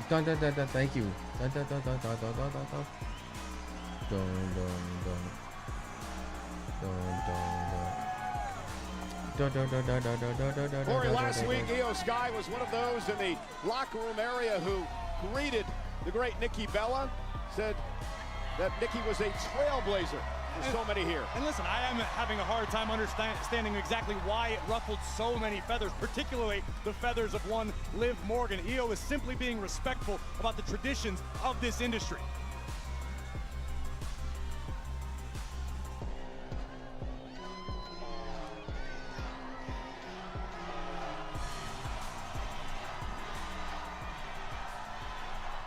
Dun, dun, dun, dun, thank you. Dun, dun, dun, dun, dun, dun, dun, dun, dun. Dun, dun, dun. Dun, dun, dun. Dun, dun, dun, dun, dun, dun, dun, Corey, dun, last dun, week, dun. Io Sky was one of those in the locker room area who greeted the great Nikki Bella, said that Nikki was a trailblazer for so many here. And listen, I am having a hard time understanding exactly why it ruffled so many feathers, particularly the feathers of one Liv Morgan. Io is simply being respectful about the traditions of this industry.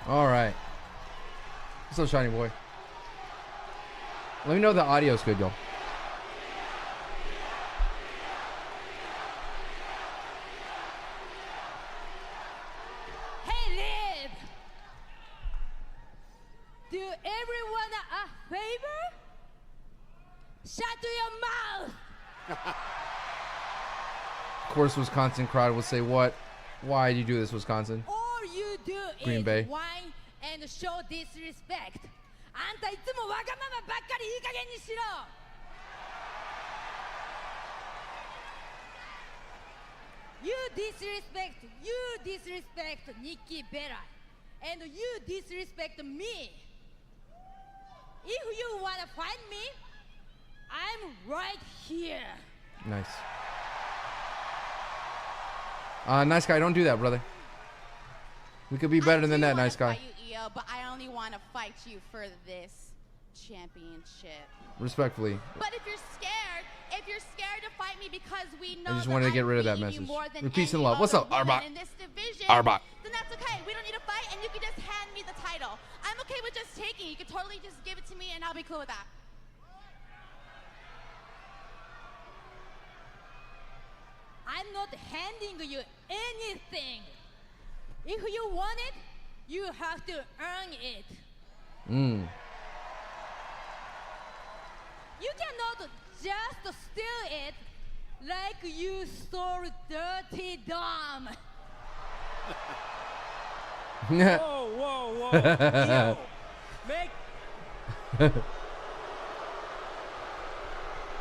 All right. What's up, shiny boy? Let me know the audio's good, y'all. Hey, Liv! Do everyone a favor? Shut your mouth! Of course, Wisconsin crowd will say, what? Why do you do this, Wisconsin? All you do Green is Bay. whine and show disrespect. あんたいつもわがままばっかりいい加減にしろ! You disrespect Nikki Bella, and you disrespect me. If you wanna find me, I'm right here. Nice. Nice guy, don't do that, brother. We could be better than that, nice guy. I do wanna fight you, Io, but I only want to fight you for this championship. Respectfully. But if you're scared to fight me because we know I just wanted to get rid of that message. With peace and love. What's up, Arbok? In this division, Arbok. then that's okay. We don't need to fight, and you can just hand me the title. I'm okay with just taking. You can totally just give it to me, and I'll be cool with that. I'm not handing you anything. If you want it, you have to earn it. You cannot just steal it like you stole Dirty Dom. Whoa, whoa, whoa.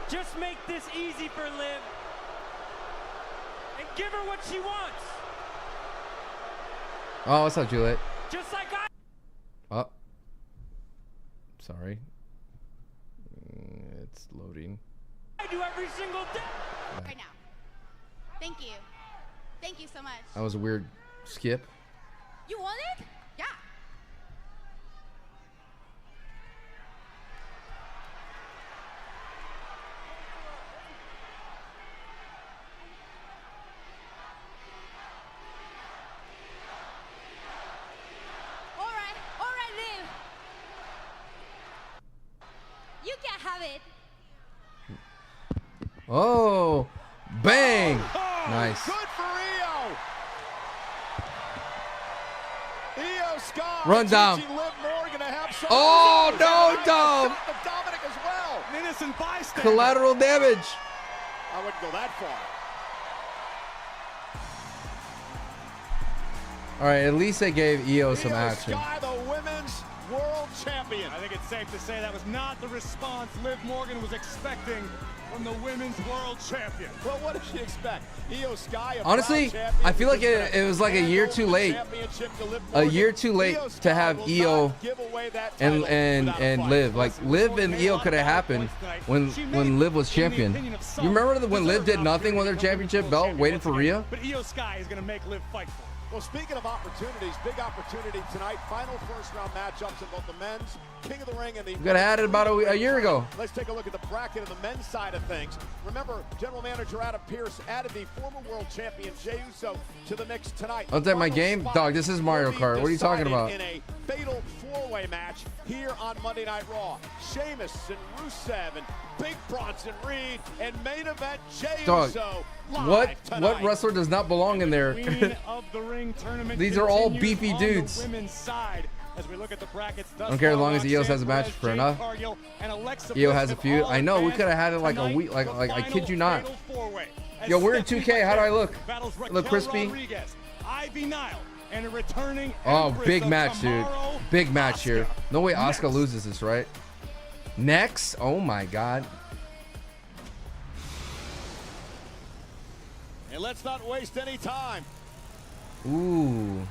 Just make this easy for Liv. And give her what she wants. Oh, what's up, Juliet? Just like I. Oh. Sorry. It's loading. I do every single day. Right now. Thank you. Thank you so much. That was a weird skip. You want it? Yeah. All right, Liv. You can have it. Oh, bang. Nice. Good for Io. Io Sky. Run down. teaching Liv Morgan to have some Oh, no, Dom. Dominic as well. An innocent bystander. Collateral damage. I wouldn't go that far. All right, at least they gave Io some Io action. Sky, the women's world champion. I think it's safe to say that was not the response Liv Morgan was expecting from the women's world champion. Well, what did she expect? Io Sky, a Honestly, proud champion, I feel like it was like a year too late. A year too late Io to Sky have will Io not give away that and title without a fight. Liv. Like Liv and Io could have happened when Liv was champion. You remember when Liv did nothing with her championship belt, waiting for Rhea? But Io Sky is going to make Liv fight for it. Well, speaking of opportunities, big opportunity tonight. Final first-round matchups in both the men's King of the Ring and the. We could have had it about a year ago. Let's take a look at the bracket of the men's side of things. Remember, General Manager Adam Pearce added the former world champion JEY USO to the mix tonight. I'll take my game, dog. This is Mario Kart. What are you talking about? In a fatal four-way match here on Monday Night Raw. Sheamus and Rusev and Big Bronson Reed and main event JEY Dog, USO. what wrestler does not belong in there? Queen of the Ring tournament. These are all continues beefy on dudes. The women's side as we look at the brackets. I don't care as long as Io has a match for enough. Io has a feud. I know we could have had it like a week. Like I kid you not. Yo, we're in 2K. How do I look? Look crispy. Ivy Nile, and a returning Oh, big Empress of match, dude. tomorrow, Big match here. Asuka. No way Asuka Next. loses this, right? Next? Oh my God. And let's not waste any time. Ooh.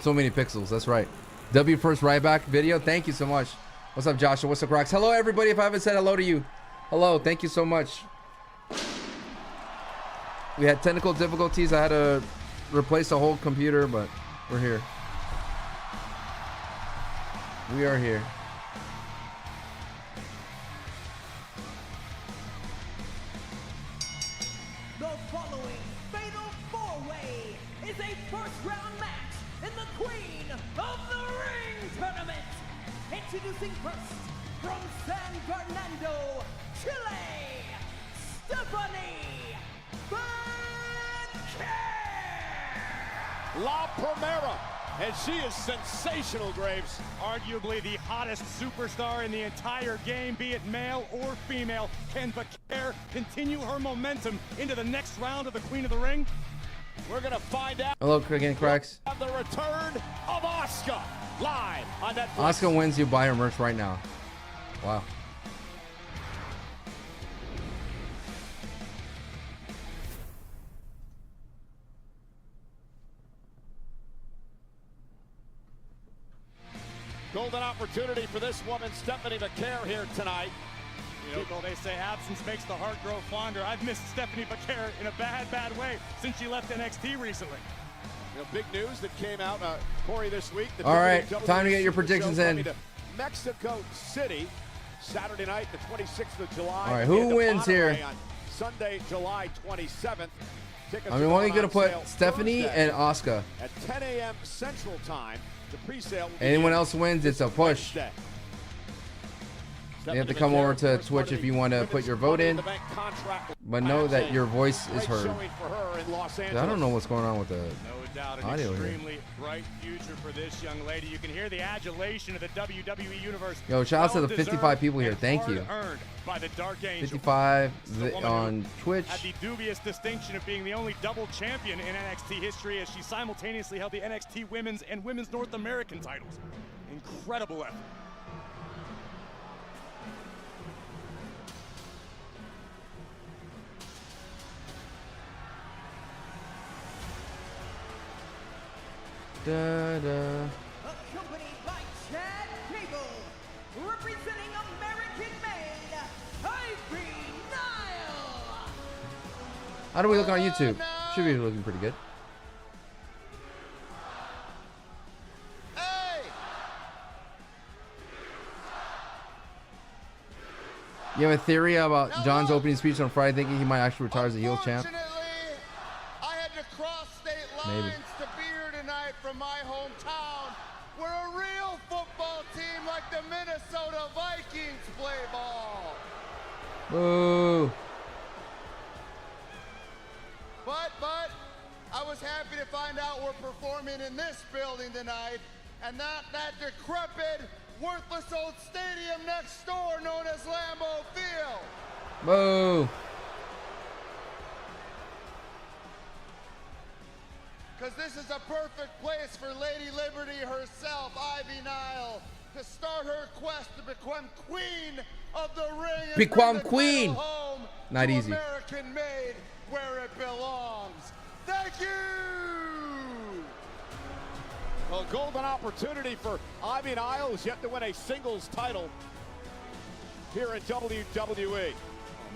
So many pixels. That's right. W first right back video. Thank you so much. What's up, Joshua? What's up, Crocs? Hello, everybody. If I haven't said hello to you, hello. Thank you so much. We had technical difficulties. I had to replace the whole computer, but we're here. We are here. The following fatal four-way is a first-round match in the Queen of the Ring tournament. Introducing first, from San Fernando, Chile, Stephanie Baker. La Primera. And she is sensational, Graves. Arguably the hottest superstar in the entire game, be it male or female. Can Bakar continue her momentum into the next round of the Queen of the Ring? We're going to find out. Hello, again, Cracks. The return of Asuka live on Netflix. Asuka wins. You buy her merch right now. Wow. Golden opportunity for this woman, Stephanie McCare, here tonight. You know, they say absence makes the heart grow fonder. I've missed Stephanie Bakar in a bad way since she left NXT recently. You know, big news that came out, Corey, this week. All right, WWE time to get your Super predictions Show in. coming to Mexico City, Saturday night, the 26th of July. All right, who and wins here? Monterey on Sunday, July 27th. Tickets I mean, are what are you going gonna on put? sale Stephanie Thursday and Asuka. at 10 a.m. Central Time. The pre-sale. will Anyone begin else wins, it's a push. Wednesday. You have to Stephanie come over McCare, to first Twitch part of if you the want to Women's put your vote Money in, the Bank contract. but know that your voice is Great heard. showing for her in Los I Angeles. don't know what's going on with the No doubt, an audio here. extremely bright future for this young lady. You can hear the adulation of the WWE Universe. Yo, shout out to the Well-deserved 55 people here. and Thank you. hard-earned by the Dark Angel. 55 The woman on who Twitch. had the dubious distinction of being the only double champion in NXT history as she simultaneously held the NXT Women's and Women's North American titles. Incredible effort. Da, da. Accompanied by Chad Gable, representing American-made Ivy Nile. How do we look on YouTube? Should be looking pretty good. You have a theory about John's opening speech on Friday, thinking he might actually retire as a heel champ? Unfortunately, I had to cross state lines Maybe. to be here tonight from my hometown, where a real football team like the Minnesota Vikings play ball. Boo. But I was happy to find out we're performing in this building tonight, and not that decrepit, worthless old stadium next door known as Lambeau Field. Boo. Because this is a perfect place for Lady Liberty herself, Ivy Nile, to start her quest to become queen of the ring. And Become bring the queen. title home Not to easy. American made where it belongs. Thank you. A golden opportunity for Ivy Nile, who's yet to win a singles title here in WWE. Well,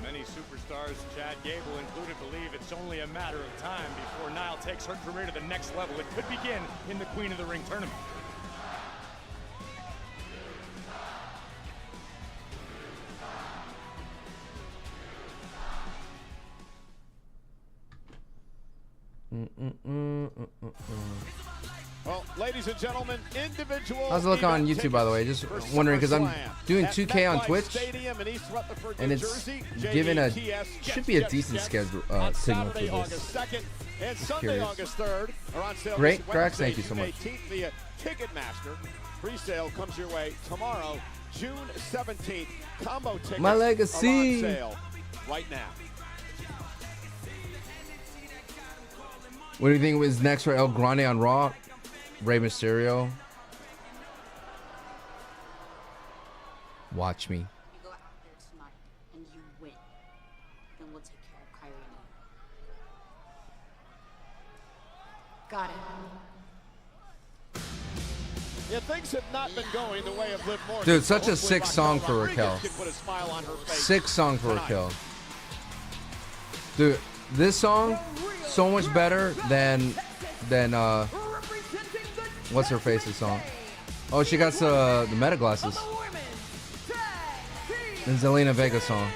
many superstars, Chad Gable included, believe it's only a matter of time before Nile takes her career to the next level. It could begin in the Queen of the Ring tournament. Well, ladies and gentlemen, individual. How's it look on event YouTube, by the way? tickets Just for wondering, because I'm SummerSlam doing at 2K on MetLife Twitch, Stadium in East Rutherford, and New it's Jersey. given a JETS should be a Jets, decent Jets, schedule on signal for Saturday, this. August 2nd, and Sunday, curious. August 3rd are on sale. Great, this Cracks, Wednesday, thank you so June much. 18th, the Ticketmaster pre-sale comes your way tomorrow, June 17th. Combo tickets My are legacy. on sale right now. What do you think was next for El Grande on Raw? Rey Mysterio. Watch me. You go out there tonight and you win. Then we'll take care of Kyrie and you. Got it. Yeah, things have not been going the way of Liv Morgan. Dude, such a Hopefully sick song for Rodriguez Raquel. can put a smile on her face Sick song for tonight. Raquel. Dude, this song so much better than what's her face's song? Oh, she got the meta glasses. And Zelina Vega song.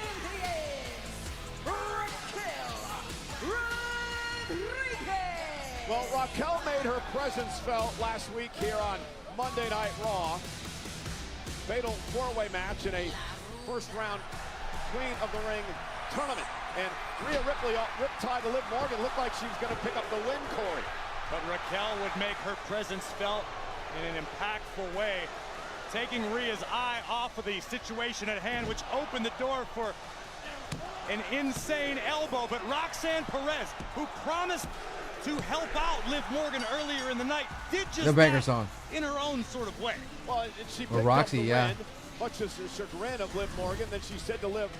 Well, Raquel made her presence felt last week here on Monday Night Raw. Fatal four-way match in a first-round Queen of the Ring tournament. And Rhea Ripley, riptide to Liv Morgan, looked like she was going to pick up the win, Corey. But Raquel would make her presence felt in an impactful way, taking Rhea's eye off of the situation at hand, which opened the door for an insane elbow. But Roxanne Perez, who promised to help out Liv Morgan earlier in the night, did just The banger that song. in her own sort of way. Well, and she picked Or Roxy, up the yeah. win, much to the chagrin of Liv Morgan. Then she said to Liv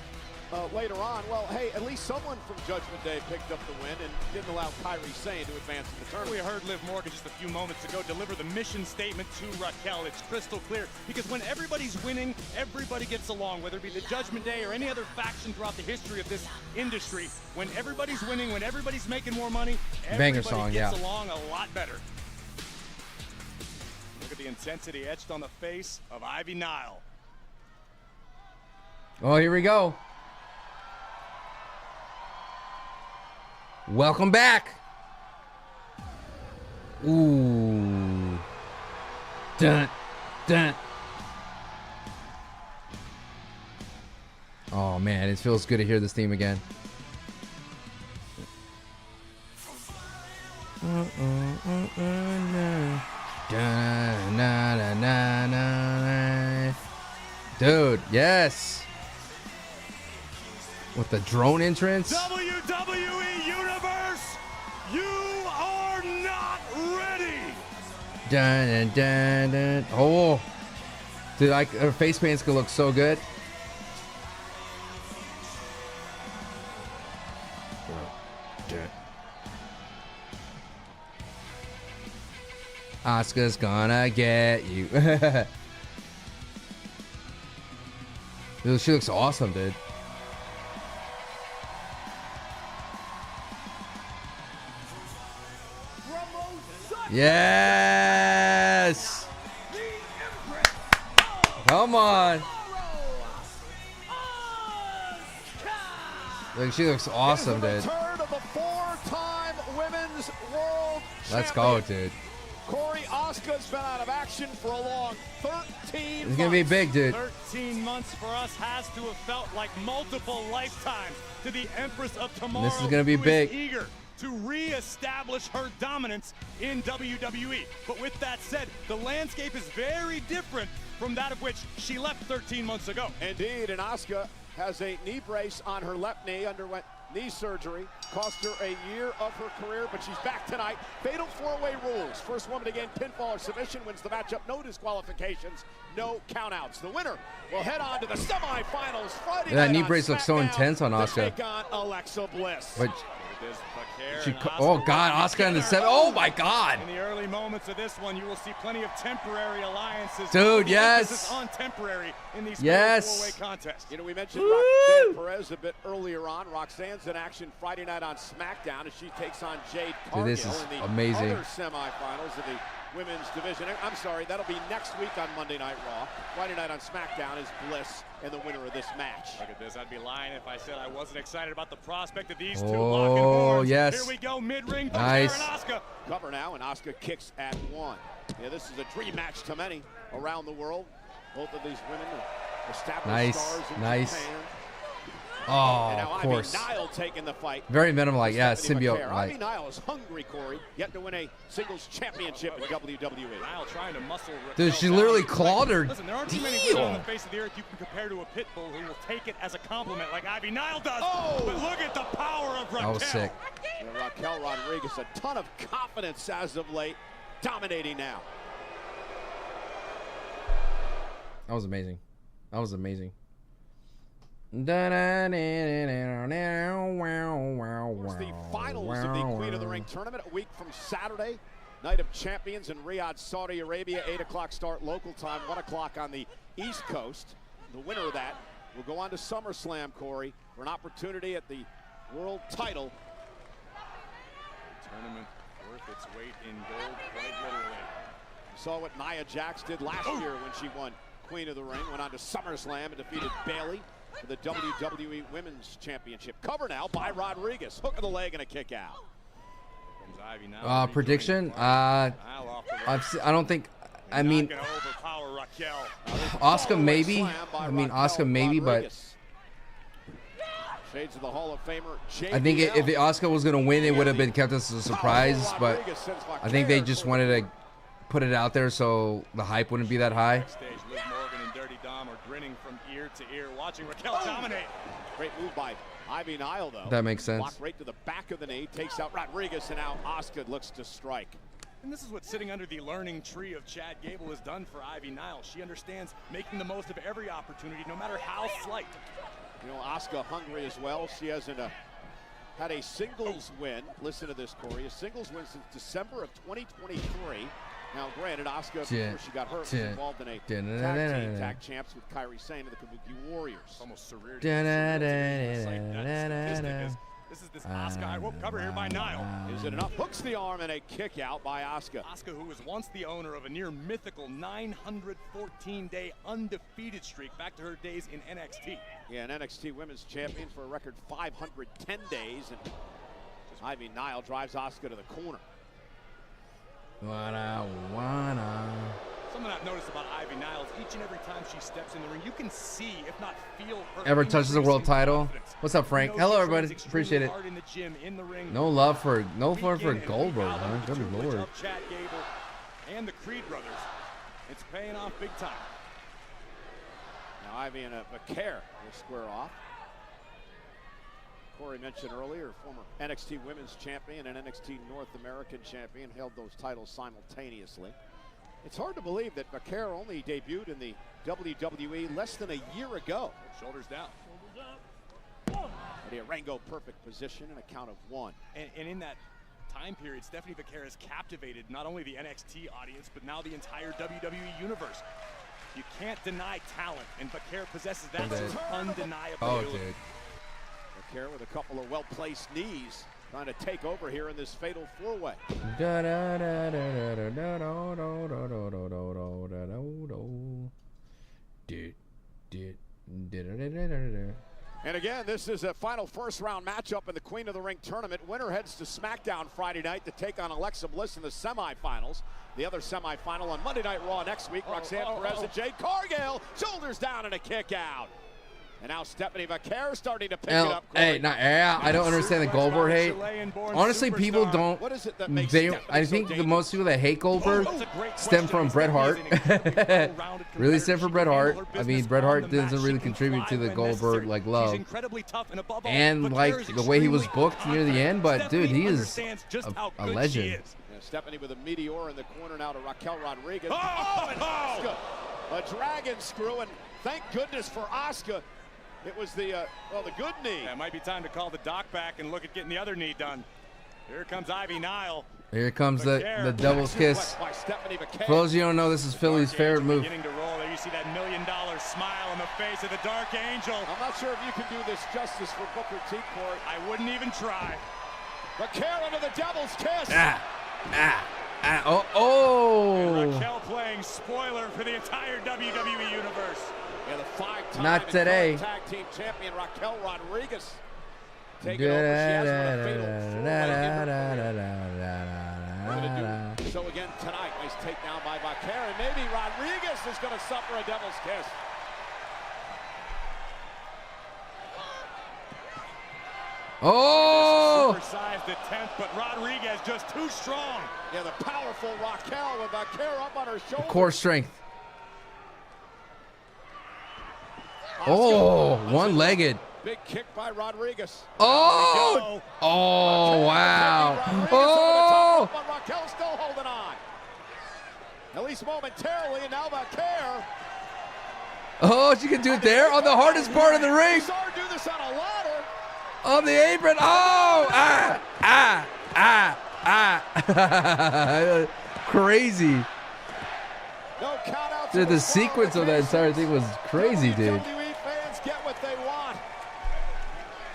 later on, well, hey, at least someone from Judgment Day picked up the win and didn't allow Kairi Sane to advance in the tournament. We heard Liv Morgan just a few moments ago deliver the mission statement to Raquel. It's crystal clear, because when everybody's winning, everybody gets along, whether it be the Judgment Day or any other faction throughout the history of this industry. When everybody's winning, when everybody's making more money, Banger everybody song, gets yeah. along a lot better. Look at the intensity etched on the face of Ivy Nile. Oh, here we go. Welcome back. Ooh. Dun, dun. Oh man, it feels good to hear this theme again. Dude, yes. With the drone entrance. WWE Universe, you are not ready. Dun, dun, dun, dun. Oh, dude, her face paint's gonna look so good. Asuka's gonna get you. Dude, she looks awesome, dude. Yes! Come on. Look, she looks awesome, dude. Return of the four-time women's world Let's go, champion. dude. Corey, Asuka's been out of action for a long 13 It's gonna be big, dude. 13 months for us has to have felt like multiple lifetimes to the Empress of Tomorrow. This is gonna be who is big. eager to reestablish her dominance in WWE. But with that said, the landscape is very different from that of which she left 13 months ago. Indeed, and Asuka has a knee brace on her left knee, underwent knee surgery, cost her a year of her career, but she's back tonight. Fatal four-way rules. First woman to gain pinfall or submission wins the matchup. No disqualifications, no countouts. The winner will head on to the semifinals Friday That night knee on brace looks so SmackDown intense on to Asuka. take on Alexa Bliss. But This Bakir she, and oh Asuka God, working Asuka in the together. seven. Oh my God. In the early moments of this one, you will see plenty of temporary alliances. Dude, The yes. emphasis on temporary in these Yes. four-way contests. You know, we mentioned Woo! Roxanne Perez a bit earlier on. Roxanne's in action Friday night on SmackDown as she takes on Jade Cargill Dude, this is in the amazing. other semifinals of the women's division. I'm sorry, that'll be next week on Monday Night Raw. Friday night on SmackDown is Bliss and the winner of this match. Look at this. I'd be lying if I said I wasn't excited about the prospect of these two Oh, locking horns. yes. Here we go, mid-ring. Nice. Bakir and Asuka. Cover now, and Asuka kicks at one. Yeah, this is a dream match to many around the world. Both of these women are established Nice, stars in nice. Japan. Oh, And now of course. Ivy Nile taking the fight. Very minimal, like, yeah, Stephanie symbiote. McCare. Like, Ivy Nile is hungry, Corey, yet to win a singles championship in WWE. Nile trying to muscle dude, Raquel she down. literally clawed her. Listen, there aren't too many women on the face of the earth you can compare to a pit bull who will take it as a compliment like Ivy Nile does. Oh! But look at the power of Raquel. That was sick. And Raquel Rodriguez, a ton of confidence as of late, dominating now. That was amazing. That was amazing. Of course, the finals of the Queen of the Ring tournament, a week from Saturday. Night of Champions in Riyadh, Saudi Arabia. 8 o'clock start local time, 1 o'clock on the East Coast. The winner of that will go on to SummerSlam, Corey, for an opportunity at the world title. Tournament worth its weight in gold, quite literally. You saw what Nia Jax did last year when she won Queen of the Ring, went on to SummerSlam and defeated Bayley for the WWE Women's Championship. Cover now by Rodriguez. Hook of the leg and a kick out. Prediction? I don't think. I mean, Asuka maybe. I mean, Asuka maybe, but Shades of the Hall of Famer, I think if Asuka was gonna win, it would have been kept as a surprise. But I think they just wanted to put it out there so the hype wouldn't be that high. Backstage, Liv Morgan and Dirty Dom are grinning from ear to ear, watching Raquel dominate. Great move by Ivy Nile, though. That makes sense. Block right to the back of the knee, takes out Rodriguez, and now Asuka looks to strike. And this is what sitting under the learning tree of Chad Gable has done for Ivy Nile. She understands making the most of every opportunity, no matter how slight. You know, Asuka hungry as well. She hasn't had a singles win. Listen to this, Corey. A singles win since December of 2023. Now, granted, Asuka, before she got hurt, was involved in a tag champs with Kairi Sane and the Kabuki Warriors. Almost surreal. This is Asuka. I won't cover here by Nile. Is it enough? Hooks the arm and a kick out by Asuka. Asuka, who was once the owner of a near mythical 914-day undefeated streak back to her days in NXT. Yeah, an NXT Women's Champion for a record 510 days. And Ivy Nile drives Asuka to the corner. Something I've noticed about Ivy Nile is each and every time she steps in the ring, you can see, if not feel, her Ever touches the world title? confidence. What's up, Frank? Hello, everybody. Appreciate it. In the gym, in the ring, No love for week in and Goldberg, week out, huh? the Good tutelage lord. of Chad Gable and the Creed brothers. It's paying off big time. Now Ivy and Vaquer will square off. Corey mentioned earlier, former NXT Women's Champion and NXT North American Champion, held those titles simultaneously. It's hard to believe that Vaquer only debuted in the WWE less than a year ago. Shoulders down. But a Rango perfect position and a count of 1. And in that time period, Stephanie Vaquer has captivated not only the NXT audience, but now the entire WWE universe. You can't deny talent, and Vaquer possesses that undeniable ability. Oh, dude. Vaquer with a couple of well-placed knees, trying to take over here in this fatal 4-way. And again, this is a final first-round matchup in the Queen of the Ring tournament. Winner heads to SmackDown Friday night to take on Alexa Bliss in the semifinals. The other semifinal on Monday Night Raw next week. Roxanne Perez and Jade Cargill, shoulders down and a kick out. And now Stephanie Vaquer starting to pick it up. Hey, I don't understand the Goldberg hate. Honestly, people don't. What is it that makes I think the most people that hate Goldberg stem from Bret Hart. Really stem from Bret Hart. I mean, Bret Hart doesn't really contribute to the Goldberg like love. And like the way he was booked near the end, but dude, he is a legend. Yeah, Stephanie with a meteor in the corner now to Raquel Rodriguez. Oh, and Asuka, a dragon screw, and thank goodness for Asuka. It was the good knee. Yeah, it might be time to call the doc back and look at getting the other knee done. Here comes Ivy Nile. Here comes the devil's kiss. For those of you who don't know, this is Philly's favorite move. Beginning to roll. There you see that $1 million smile on the face of the Dark Angel. I'm not sure if you can do this justice for Booker T, Court. I wouldn't even try. Vaquer into the devil's kiss. Oh. Raquel playing spoiler for the entire WWE universe. Yeah, the 5-time Not today. tag team champion Raquel Rodriguez taking over. She has won a fatal 4-way. So again tonight, nice takedown by Vaquer, and maybe Rodriguez is going to suffer a devil's kiss. Oh! Supersized attempt, but Rodriguez just too strong. Yeah, the powerful Raquel with Vaquer up on her shoulder. Core strength. Oh, one-legged. Big kick by Rodriguez. Oh! Oh, wow. Oh! But Raquel still holding on. At least momentarily, and now Vaquer. Oh, she can do it there on the hardest part of the ring. Saw her do this on a ladder. On the apron. Oh! Ah! Crazy. No count out. Dude, the sequence of that entire thing was crazy, dude. WWE fans get what they want.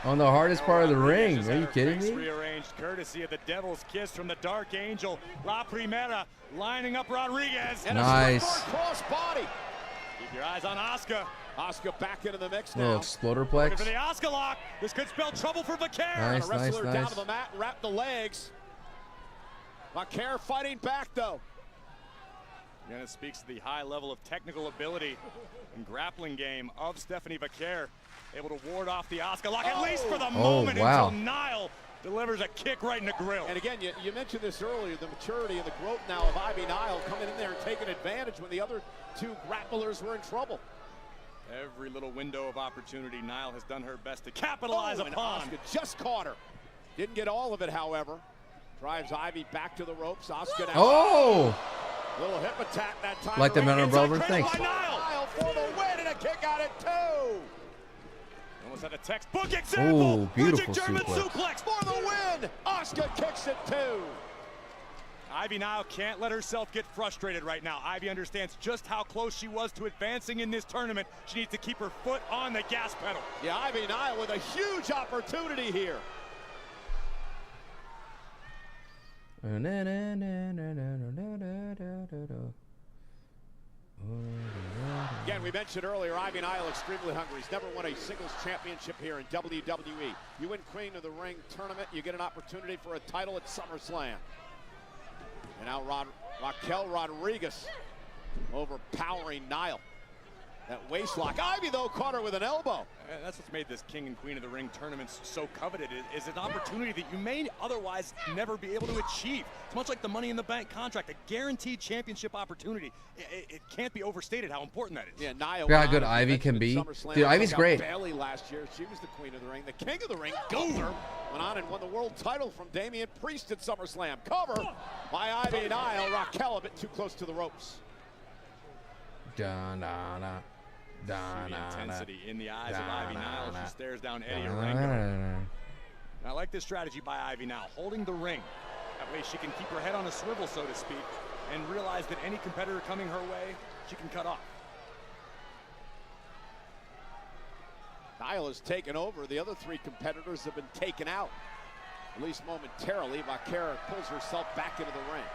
On the hardest part of the ring. Are you kidding me? Rearranged courtesy of the Devil's Kiss from the Dark Angel. La Primera lining up Rodriguez. And nice. a cross body. Keep your eyes on Asuka. Asuka back into the mix Little now. exploderplex. Looking for the Asuka lock. This could spell trouble for Vaquer. Nice, Wrestle her nice, down nice. to the mat and wrap the legs. Vaquer fighting back though. Again, it speaks to the high level of technical ability and grappling game of Stephanie Vaquer. Able to ward off the Asuka lock, at least for the moment, wow. until Nile delivers a kick right in the grill. And again, you mentioned this earlier, the maturity and the growth now of Ivy Nile coming in there and taking advantage when the other two grapplers were in trouble. Every little window of opportunity, Nile has done her best to capitalize And upon. Asuka just caught her. Didn't get all of it, however. Drives Ivy back to the ropes. Asuka now. Oh! Little hip attack that time. Like the around. Mountain Brother. Thanks. Nile for the win and a kick out at 2. Almost had a textbook example. Oh, beautiful Bridget German suplex. suplex For the win. Asuka kicks it 2. Ivy Nile can't let herself get frustrated right now. Ivy understands just how close she was to advancing in this tournament. She needs to keep her foot on the gas pedal. Yeah, Ivy Nile with a huge opportunity here. Again, we mentioned earlier, Ivy Nile extremely hungry. He's never won a singles championship here in WWE. You win Queen of the Ring tournament, you get an opportunity for a title at SummerSlam. And now Raquel Rodriguez overpowering Nile. That waist lock. Ivy, though, caught her with an elbow. And that's what's made this King and Queen of the Ring tournaments so coveted, is an opportunity that you may otherwise never be able to achieve. It's much like the Money in the Bank contract, a guaranteed championship opportunity. It can't be overstated how important that is. Yeah, Nia. Yeah, how good Ivy can be. Dude, Ivy's great. Bailey last year, she was the Queen of the Ring. The King of the Ring, Gunther, went on and won the world title from Damian Priest at SummerSlam. Cover by Ivy Nile. Raquel a bit too close to the ropes. The intensity in the eyes of Ivy Nile. She stares down Eddie Orengo. I like this strategy by Ivy Nile, holding the ring. That way she can keep her head on a swivel, so to speak, and realize that any competitor coming her way, she can cut off. Nile has taken over. The other 3 competitors have been taken out, at least momentarily. Vaquer pulls herself back into the ring.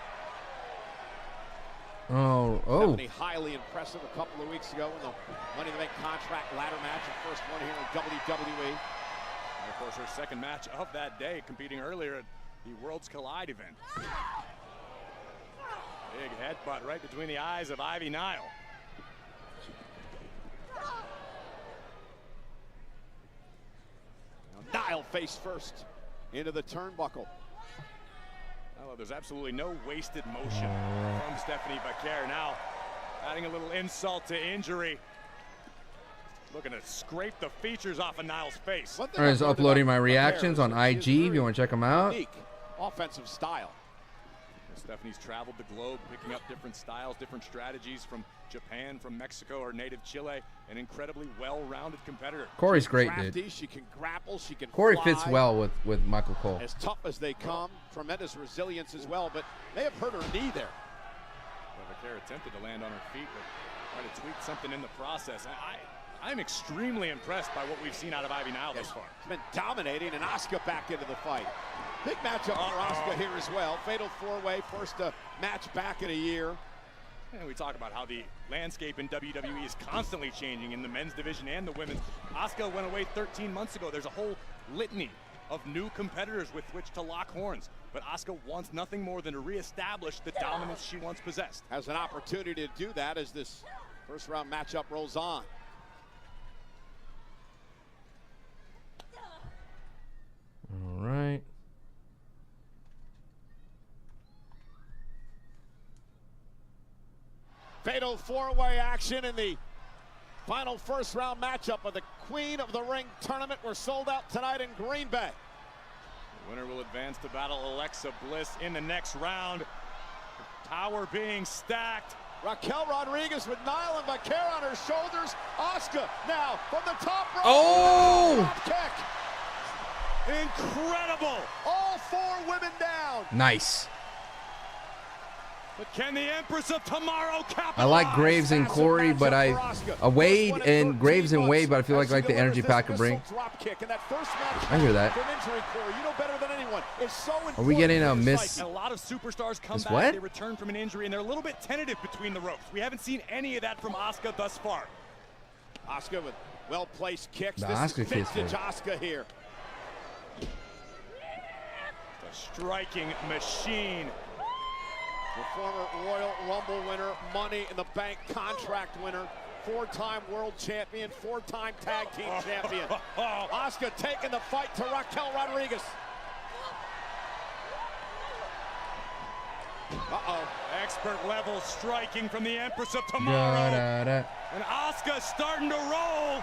Oh. Stephanie, highly impressive a couple of weeks ago in the Money in the Bank contract ladder match, her first one here in WWE. And of course, her second match of that day, competing earlier at the Worlds Collide event. Big headbutt right between the eyes of Ivy Nile. Nile face first into the turnbuckle. Oh, there's absolutely no wasted motion from Stephanie Vaquer. Now, adding a little insult to injury. Looking to scrape the features off of Nile's face. I was uploading my reactions on IG if you want to check them out. Unique offensive style. Stephanie's traveled the globe, picking up different styles, different strategies from Japan, from Mexico, or native Chile. An incredibly well-rounded competitor. Corey's great, Crafty, dude. she can grapple, she can Corey fly. fits well with Michael Cole. As tough as they come, tremendous resilience as well, but they have hurt her knee there. Vaquer attempted to land on her feet, but tried to tweak something in the process. I'm extremely impressed by what we've seen out of Ivy Nile thus far. It's been dominating, and Asuka back into the fight. Big matchup for Asuka here as well. Fatal 4-way, first match back in a year. And we talk about how the landscape in WWE is constantly changing in the men's division and the women's. Asuka went away 13 months ago. There's a whole litany of new competitors with which to lock horns. But Asuka wants nothing more than to reestablish the dominance she once possessed. Has an opportunity to do that as this first round matchup rolls on. All right. Fatal four-way action in the final first-round matchup of the Queen of the Ring tournament. We're sold out tonight in Green Bay. The winner will advance to battle Alexa Bliss in the next round. Tower being stacked. Raquel Rodriguez with Niall and Vaquer on her shoulders. Asuka now from the top rope. Oh! Drop kick. Incredible. All four women down. Nice. But can the Empress of Tomorrow capitalize? I like Graves and Corey, but Wade and Graves and Wade, but I feel like the energy pack could bring. I hear that. Are we getting a miss? A lot of superstars come back, what? they return from an injury, and they're a little bit tentative between the ropes. We haven't seen any of that from Asuka thus far. Asuka with well-placed kicks. The This Asuka is kicks, vintage Asuka here. A striking machine. The former Royal Rumble winner, Money in the Bank contract winner, four-time world champion, four-time tag team champion. Asuka taking the fight to Raquel Rodriguez. Uh-oh. Expert level striking from the Empress of Tomorrow. And Asuka starting to roll.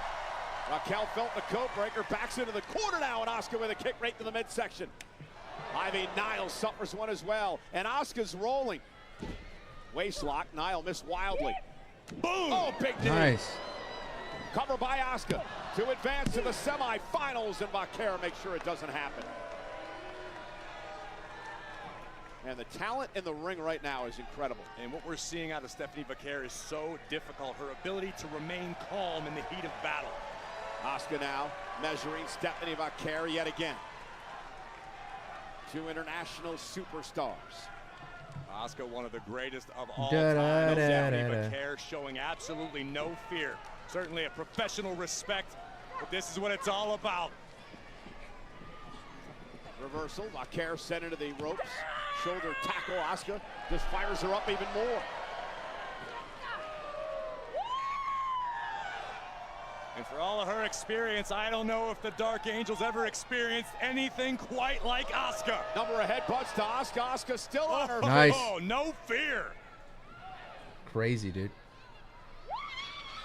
Raquel felt the code breaker, backs into the corner now, and Asuka with a kick right to the midsection. Ivy Niles suffers one as well, and Asuka's rolling. Waistlock, Niles missed wildly. Boom! Oh, big knee. Nice. Cover by Asuka to advance to the semifinals, and Vaquer makes sure it doesn't happen. And the talent in the ring right now is incredible. And what we're seeing out of Stephanie Vaquer is so difficult. Her ability to remain calm in the heat of battle. Asuka now measuring Stephanie Vaquer yet again. Two international superstars. Asuka, one of the greatest of all time. Stephanie Vaquer showing absolutely no fear. Certainly a professional respect, but this is what it's all about. Reversal, Vaquer sent into the ropes. Shoulder tackle, Asuka just fires her up even more. And for all of her experience, I don't know if the Dark Angels ever experienced anything quite like Asuka. Number of headbutts to Asuka. Asuka still on her. Nice. Oh, no fear. Crazy, dude.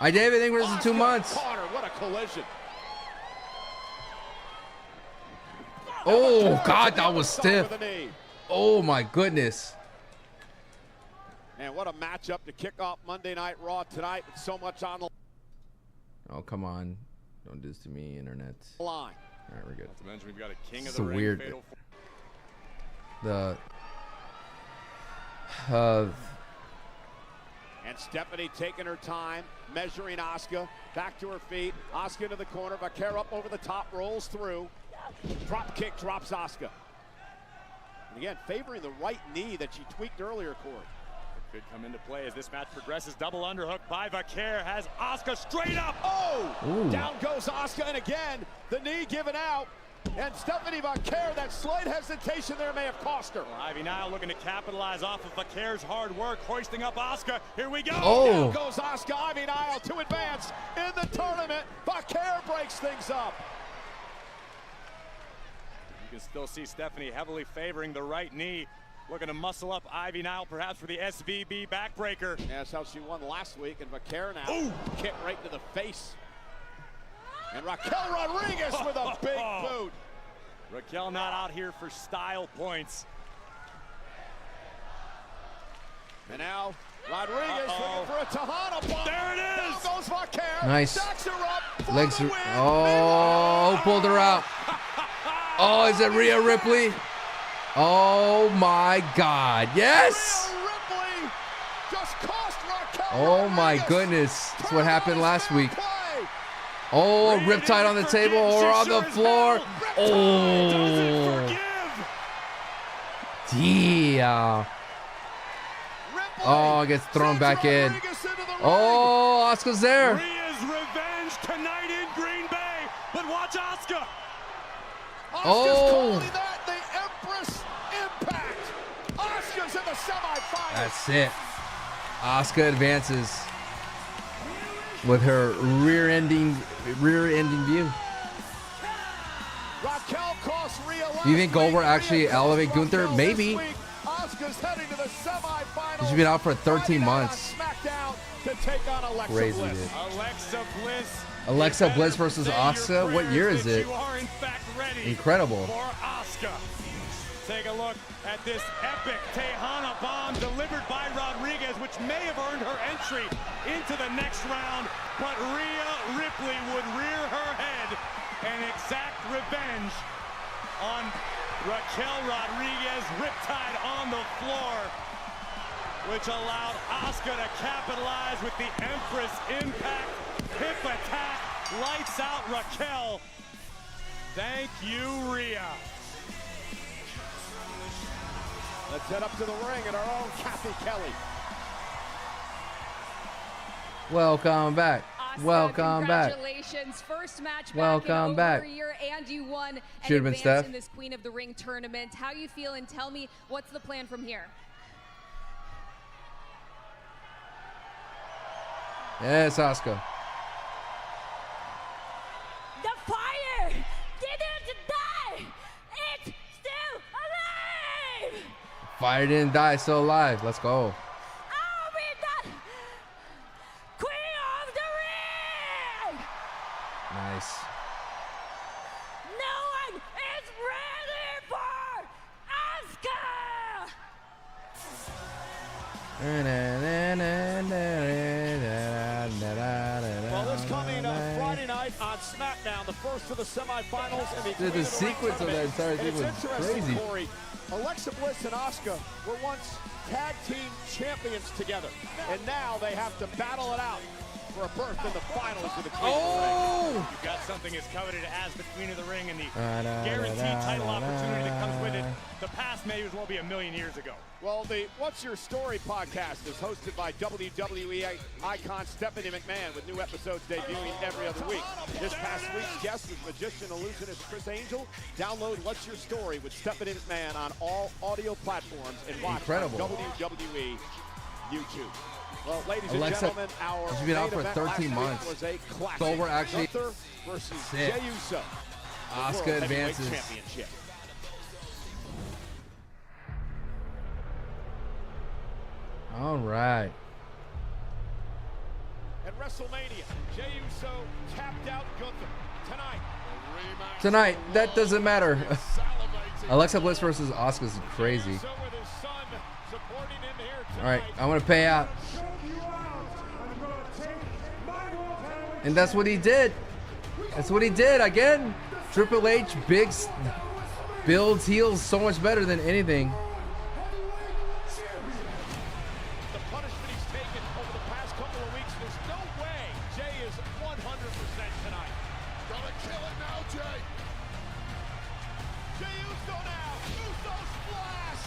I did everything versus 2 months. Caught her. What a collision. Oh, God, that was stiff. Oh, my goodness. And what a matchup to kick off Monday Night Raw tonight with so much on the Oh, come on. Don't do this to me, internet. line. All right, we're good. Not to mention we've got a king of It's the a ring. weird. Fatal And Stephanie taking her time, measuring Asuka. Back to her feet. Asuka into the corner. Vaquer up over the top, rolls through. Drop kick drops Asuka. And again, favoring the right knee that she tweaked earlier, Corey. could come into play as this match progresses. Double underhook by Vaquer has Asuka straight up. Oh! Ooh. Down goes Asuka, and again, the knee given out. And Stephanie Vaquer, that slight hesitation there may have cost her. Well, Ivy now looking to capitalize off of Vaquer's hard work, hoisting up Asuka. Here we go. Oh! Down goes Asuka, Ivy Nile to advance in the tournament. Vaquer breaks things up. You can still see Stephanie heavily favoring the right knee. Looking to muscle up Ivy Nile perhaps for the SVB backbreaker. Yeah, that's how she won last week, and Vaquer now kick right to the face. And Raquel Rodriguez with a big boot. Raquel not out here for style points. And now Rodriguez looking for a Tejana bomb. There it is. Down goes Vaquer. Nice. Stacks her up for Legs. the win. Oh, pulled her out. Oh, is it Rhea Ripley? Oh my God! Yes. Rhea Ripley just cost Raquel Oh my Rodriguez. goodness! That's what happened last week. Play. Oh, riptide on the table or on the floor. Oh, yeah. Ripley Oh, gets thrown sends back in. Rodriguez into the ring. Oh, Asuka's there. Rhea's revenge tonight in Green Bay. But watch Asuka. Asuka's Oh. calling that the Empress Impact. Asuka's in the semifinals. That's it. Asuka advances with her rear-ending view. Raquel costs Rhea Do you think Goldberg actually elevate Gunther? Maybe. Asuka's heading to the semifinals. She's been out for 13 months. To take on Alexa Crazy, Bliss. dude. Alexa Bliss versus Asuka. What year is it? You are in fact ready Incredible. for Asuka. Take a look at this epic Tejana bomb delivered by Rodriguez, which may have earned her entry into the next round, but Rhea Ripley would rear her head and exact revenge on Raquel Rodriguez, riptide on the floor, which allowed Asuka to capitalize with the Empress Impact hip attack. Lights out Raquel. Thank you, Rhea. Let's head up to the ring and our own Kathy Kelly. Welcome back. Asuka, Welcome back. Congratulations. First match back Welcome in back. over a year, and you won Should have an been advance Steph. in this Queen of the Ring tournament. How you feel, and tell me what's the plan from here? Yes, Asuka. The fire didn't die. It's still alive. Fire didn't die, still alive. Let's go. I'll be the Queen of the Ring. Nice. No one is ready for Asuka. Well, this coming Friday night on SmackDown, the first of the semifinals. And Dude, the sequence of that entire thing was crazy. Corey. Alexa Bliss and Asuka were once tag team champions together, and now they have to battle it out for a berth in the finals of the Queen of the Ring. You've got something as coveted as the Queen of the Ring and the guaranteed title opportunity that comes with it. The past may as well be a million years ago. Well, the What's Your Story podcast is hosted by WWE icon Stephanie McMahon, with new episodes debuting every other week. This past week's guest was magician illusionist Chris Angel. Download What's Your Story with Stephanie McMahon on all audio platforms and watch Incredible. on WWE YouTube. Well, ladies Alexa, and gentlemen, our she's been out main for event 13 last week months. was a classic. Goldberg actually Gunther versus sick. Jey Uso. the Asuka World Heavyweight advances. Championship. All right. At WrestleMania, Jey Uso tapped out Gunther. Tonight, that doesn't matter. Alexa Bliss versus Asuka is crazy. All right, I'm gonna pay out. And that's what he did. That's what he did again. Triple H builds heels so much better than anything. The punishment he's taken over the past couple of weeks, there's no way Jey is 100% tonight. Gonna kill it now, Jey. Jey Uso now. Uso splash.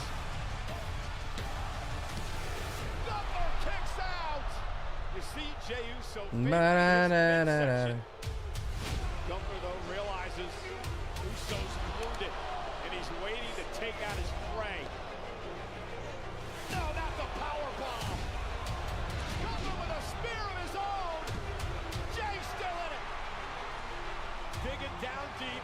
Gunther kicks out. You see Jey Uso midsection. Gunther, though, realizes Uso's wounded, and he's waiting to take out his prey. No, not the powerbomb. Gunther with a spear of his own. Jey's still in it. Digging down deep.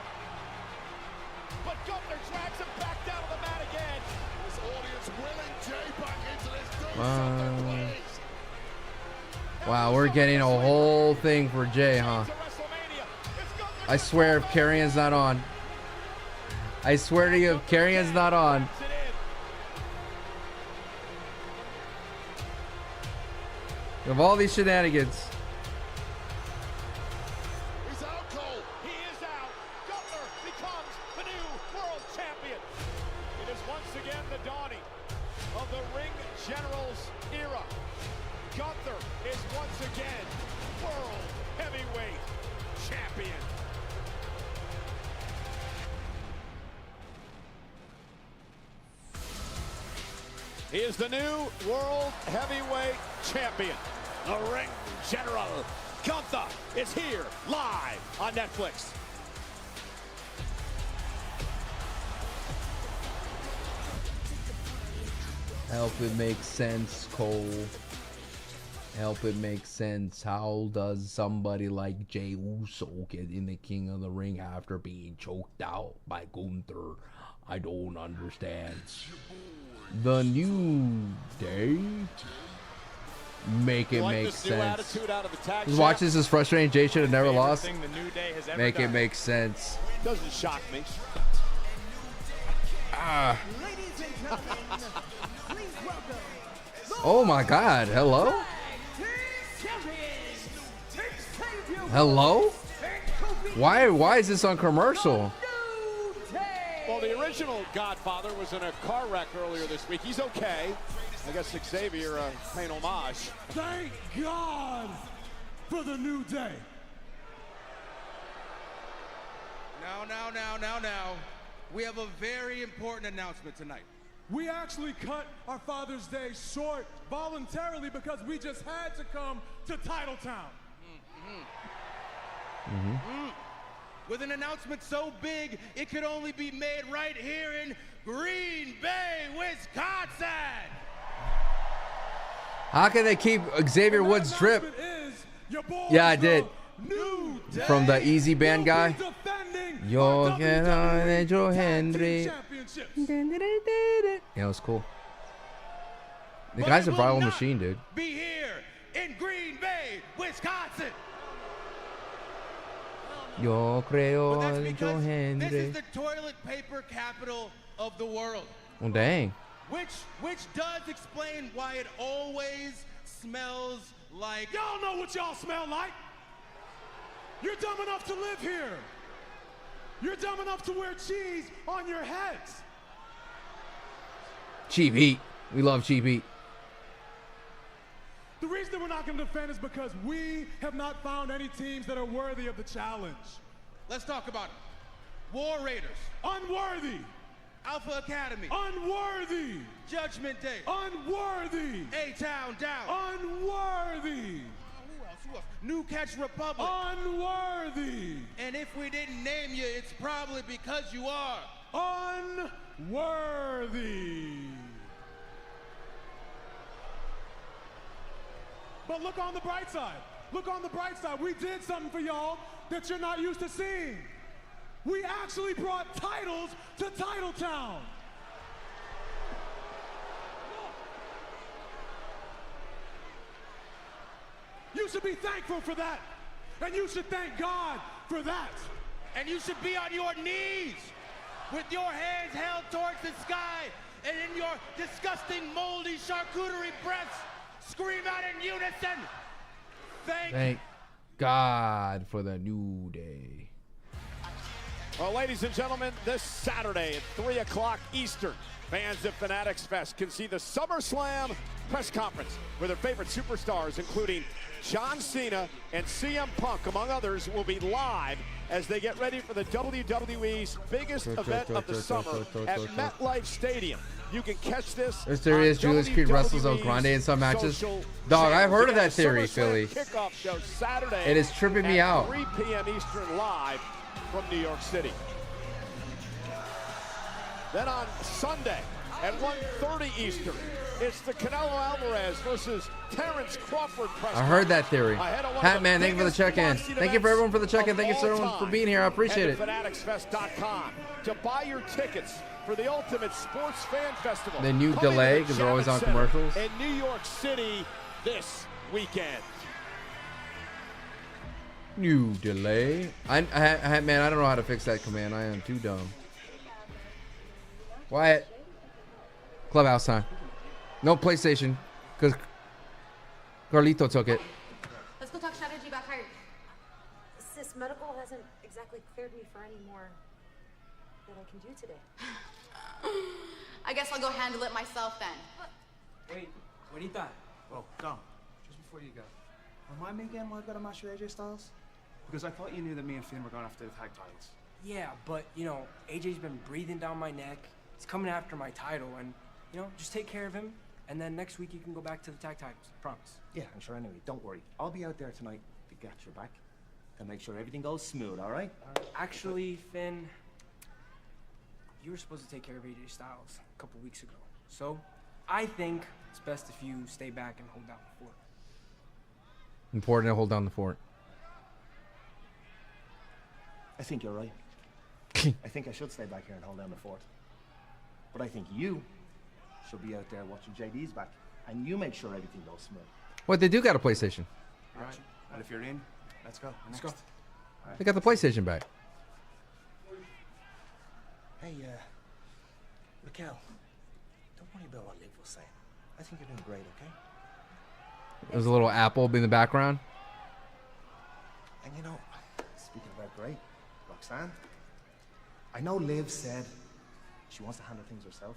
But Gunther drags him back down to the mat again. This audience willing Jey back into this. Do something, please. Wow, we're getting a whole thing for Jey, huh? I swear if Carrion's not on. I swear to you, if Carrion's not on. Of all these shenanigans. He's out cold. He is out. Gunther becomes the new world champion. It is once again the dawning of the Ring Generals era. Gunther is once again world heavyweight champion. He is the new world heavyweight champion. The Ring General Gunther is here live on Netflix. Help it make sense, Cole. Help it make sense. How does somebody like Jey Uso get in the King of the Ring after being choked out by Gunther? I don't understand. The New Day. Make it make sense. Just watch this is frustrating. Jay should have never lost. Make it make sense. Doesn't shock me. Ah. Oh my God! Hello. Hello. Why is this on commercial? Well, the original Godfather was in a car wreck earlier this week. He's okay. I guess Xavier paying homage. Thank God for the New Day. Now. We have a very important announcement tonight. We actually cut our Father's Day short voluntarily because we just had to come to Titletown. With an announcement so big, it could only be made right here in Green Bay, Wisconsin. How can they keep Xavier Woods' drip? Yeah, I did. From the Easy Band guy. Yo quiero Joe Henry. Yeah, it was cool. The guy's a viral machine, dude. Be here in Green Bay, Wisconsin. Yo creo But that's en because Joe Henry. this is the toilet paper capital of the world. Oh, dang. Which does explain why it always smells like... Y'all know what y'all smell like. You're dumb enough to live here. You're dumb enough to wear cheese on your heads. Cheap heat. We love cheap heat. The reason that we're not going to defend is because we have not found any teams that are worthy of the challenge. Let's talk about it. War Raiders. Unworthy. Alpha Academy. Unworthy. Judgment Day. Unworthy. A-Town Down. Unworthy. Who else? New Catch Republic. Unworthy. And if we didn't name you, it's probably because you are. Unworthy. But look on the bright side. Look on the bright side. We did something for y'all that you're not used to seeing. We actually brought titles to Titletown. You should be thankful for that. And you should thank God for that. And you should be on your knees with your hands held towards the sky and in your disgusting, moldy charcuterie breaths, scream out in unison. Thank God for the New Day. Well, ladies and gentlemen, this Saturday at 3 o'clock Eastern, fans of Fanatics Fest can see the SummerSlam press conference where their favorite superstars, including John Cena and CM Punk, among others, will be live as they get ready for the WWE's biggest event of the summer at MetLife Stadium. You can catch this. There's theory is Julius Creed wrestles El Grande in some matches. Dog, I've heard of that theory, Philly. Kickoff show Saturday. It is tripping me out. 3 p.m. Eastern live from New York City. Then on Sunday at 1:30 Eastern, it's the Canelo Alvarez versus Terrence Crawford press. I heard that theory. Hat Man, thank you for the check-in. Thank you for everyone for the check-in. Thank you to everyone for being here. I appreciate it. FanaticsFest.com to buy your tickets for the Ultimate Sports Fan Festival. The new delay because they're always on commercials. In New York City this weekend. New delay. Man, I don't know how to fix that command. I am too dumb. Wyatt. Clubhouse time. No PlayStation, because Carlito took it. Let's go talk strategy about hiring. Sis, medical hasn't exactly cleared me for any more that I can do today. I guess I'll go handle it myself then. Wait, Juanita. Oh, Dom, just before you go. Remind me again why I got a match with AJ Styles? Because I thought you knew that me and Finn were going after the tag titles. Yeah, but, you know, AJ's been breathing down my neck. He's coming after my title, and, you know, just take care of him, and then next week you can go back to the tag titles. Promise. Yeah, I'm sure anyway. Don't worry. I'll be out there tonight to get your back and make sure everything goes smooth, all right? Actually, Finn, you were supposed to take care of AJ Styles a couple weeks ago. So, I think it's best if you stay back and hold down the fort. Important to hold down the fort. I think you're right. I think I should stay back here and hold down the fort. But I think you should be out there watching JD's back, and you make sure everything goes smooth. What, they do got a PlayStation? All right. And if you're in, let's go. Let's go. They got the PlayStation back. Hey, Raquel, don't worry about what Liv will say. I think you're doing great, okay? There's a little apple in the background. And you know, speaking about great, Roxanne, I know Liv said she wants to handle things herself,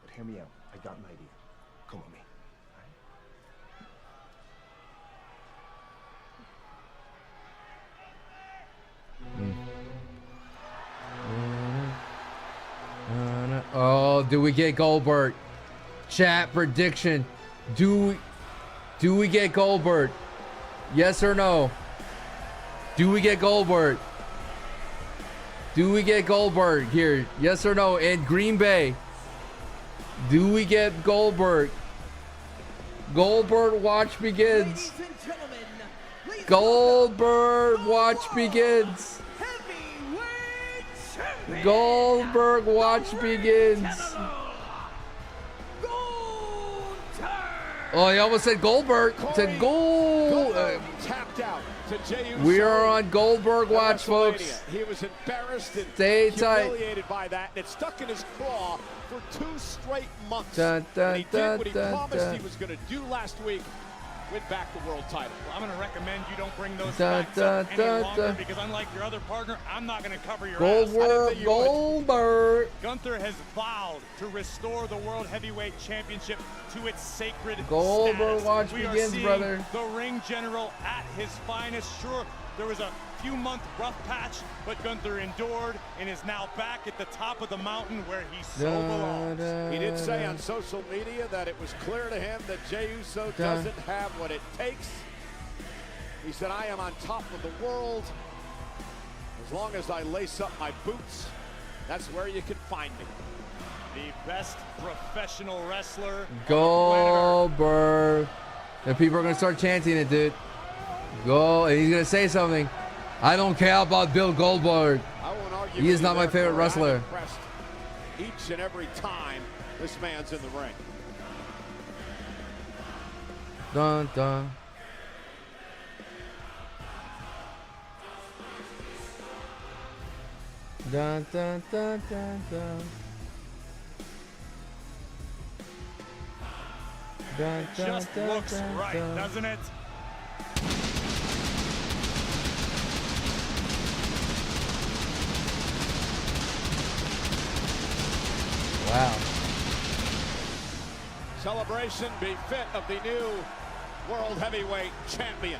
but hear me out. I got an idea. Come with me. Oh, do we get Goldberg? Chat prediction. Do we get Goldberg? Yes or no? Do we get Goldberg? Do we get Goldberg here? Yes or no? In Green Bay. Do we get Goldberg? Goldberg watch begins. Goldberg watch begins. Goldberg watch begins. Oh, he almost said Goldberg. Said Gold. Tapped out to Jey Uso. We are on Goldberg watch, folks. He was embarrassed and Stay tight. humiliated by that, and it stuck in his craw for 2 straight months. Dun, dun, and he dun, did what he dun, promised dun. he was going to do last week. Win back the world title. Well, I'm going to recommend you don't bring those Dun, facts dun, up any dun, longer dun. because unlike your other partner, I'm not going to cover your ass. Goldberg. Goldberg. Gunther has vowed to restore the World Heavyweight Championship to its sacred Goldberg status. watch We are begins, seeing brother. The ring general at his finest. Sure, there was a few-month rough patch, but Gunther endured and is now back at the top of the mountain where he so belongs. He did say on social media that it was clear to him that Jey Uso doesn't have what it takes. He said, I am on top of the world. As long as I lace up my boots, that's where you can find me. The best professional wrestler. Goldberg. And people are going to start chanting it, dude. Go. And he's going to say something. I don't care about Bill Goldberg. I won't argue He with is you not my there, favorite Corey. I'm wrestler. impressed each and every time this man's in the ring. Dun, dun. Dun, dun, dun, dun, dun. Dun, dun, Just dun, looks dun, right, dun. doesn't it? Wow. Celebration befit of the new World Heavyweight Champion.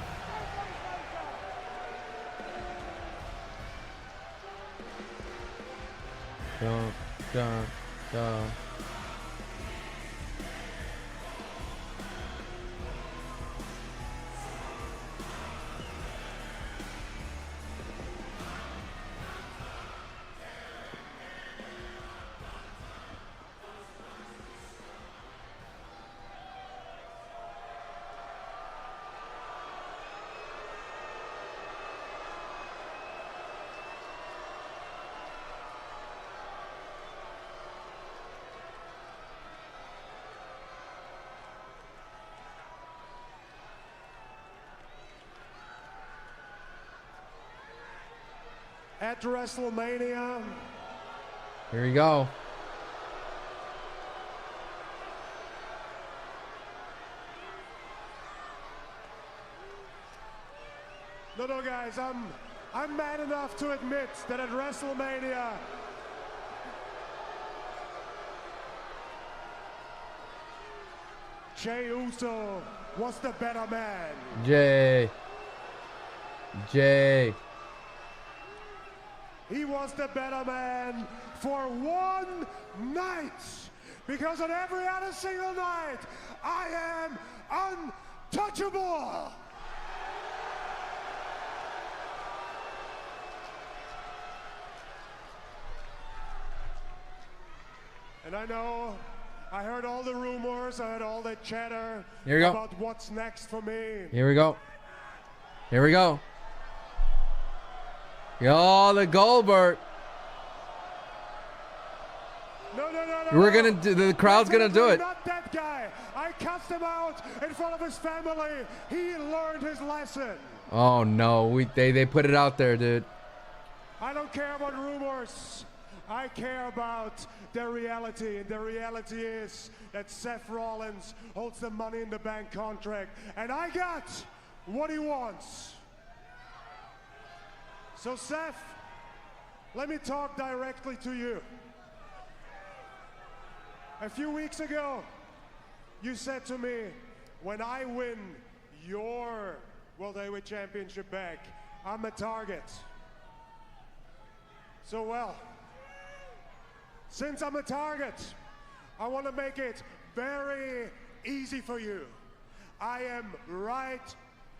Dun, dun, dun. At WrestleMania, Here you go. no, guys, I'm mad enough to admit that at WrestleMania, Jey Uso was the better man. Jay. He was the better man for one night. Because on every other single night, I am untouchable. And I know, I heard all the rumors, I heard all the chatter Here we go. about what's next for me. Here we go. Here we go. Yo, the Goldberg. No. We're gonna do. The crowd's gonna do it. Not that guy. I cussed him out in front of his family. He learned his lesson. Oh no, they put it out there, dude. I don't care about rumors. I care about the reality, and the reality is that Seth Rollins holds the Money in the Bank contract, and I got what he wants. So Seth, let me talk directly to you. A few weeks ago, you said to me, when I win your World Heavyweight Championship back, I'm a target. So well, since I'm a target, I want to make it very easy for you. I am right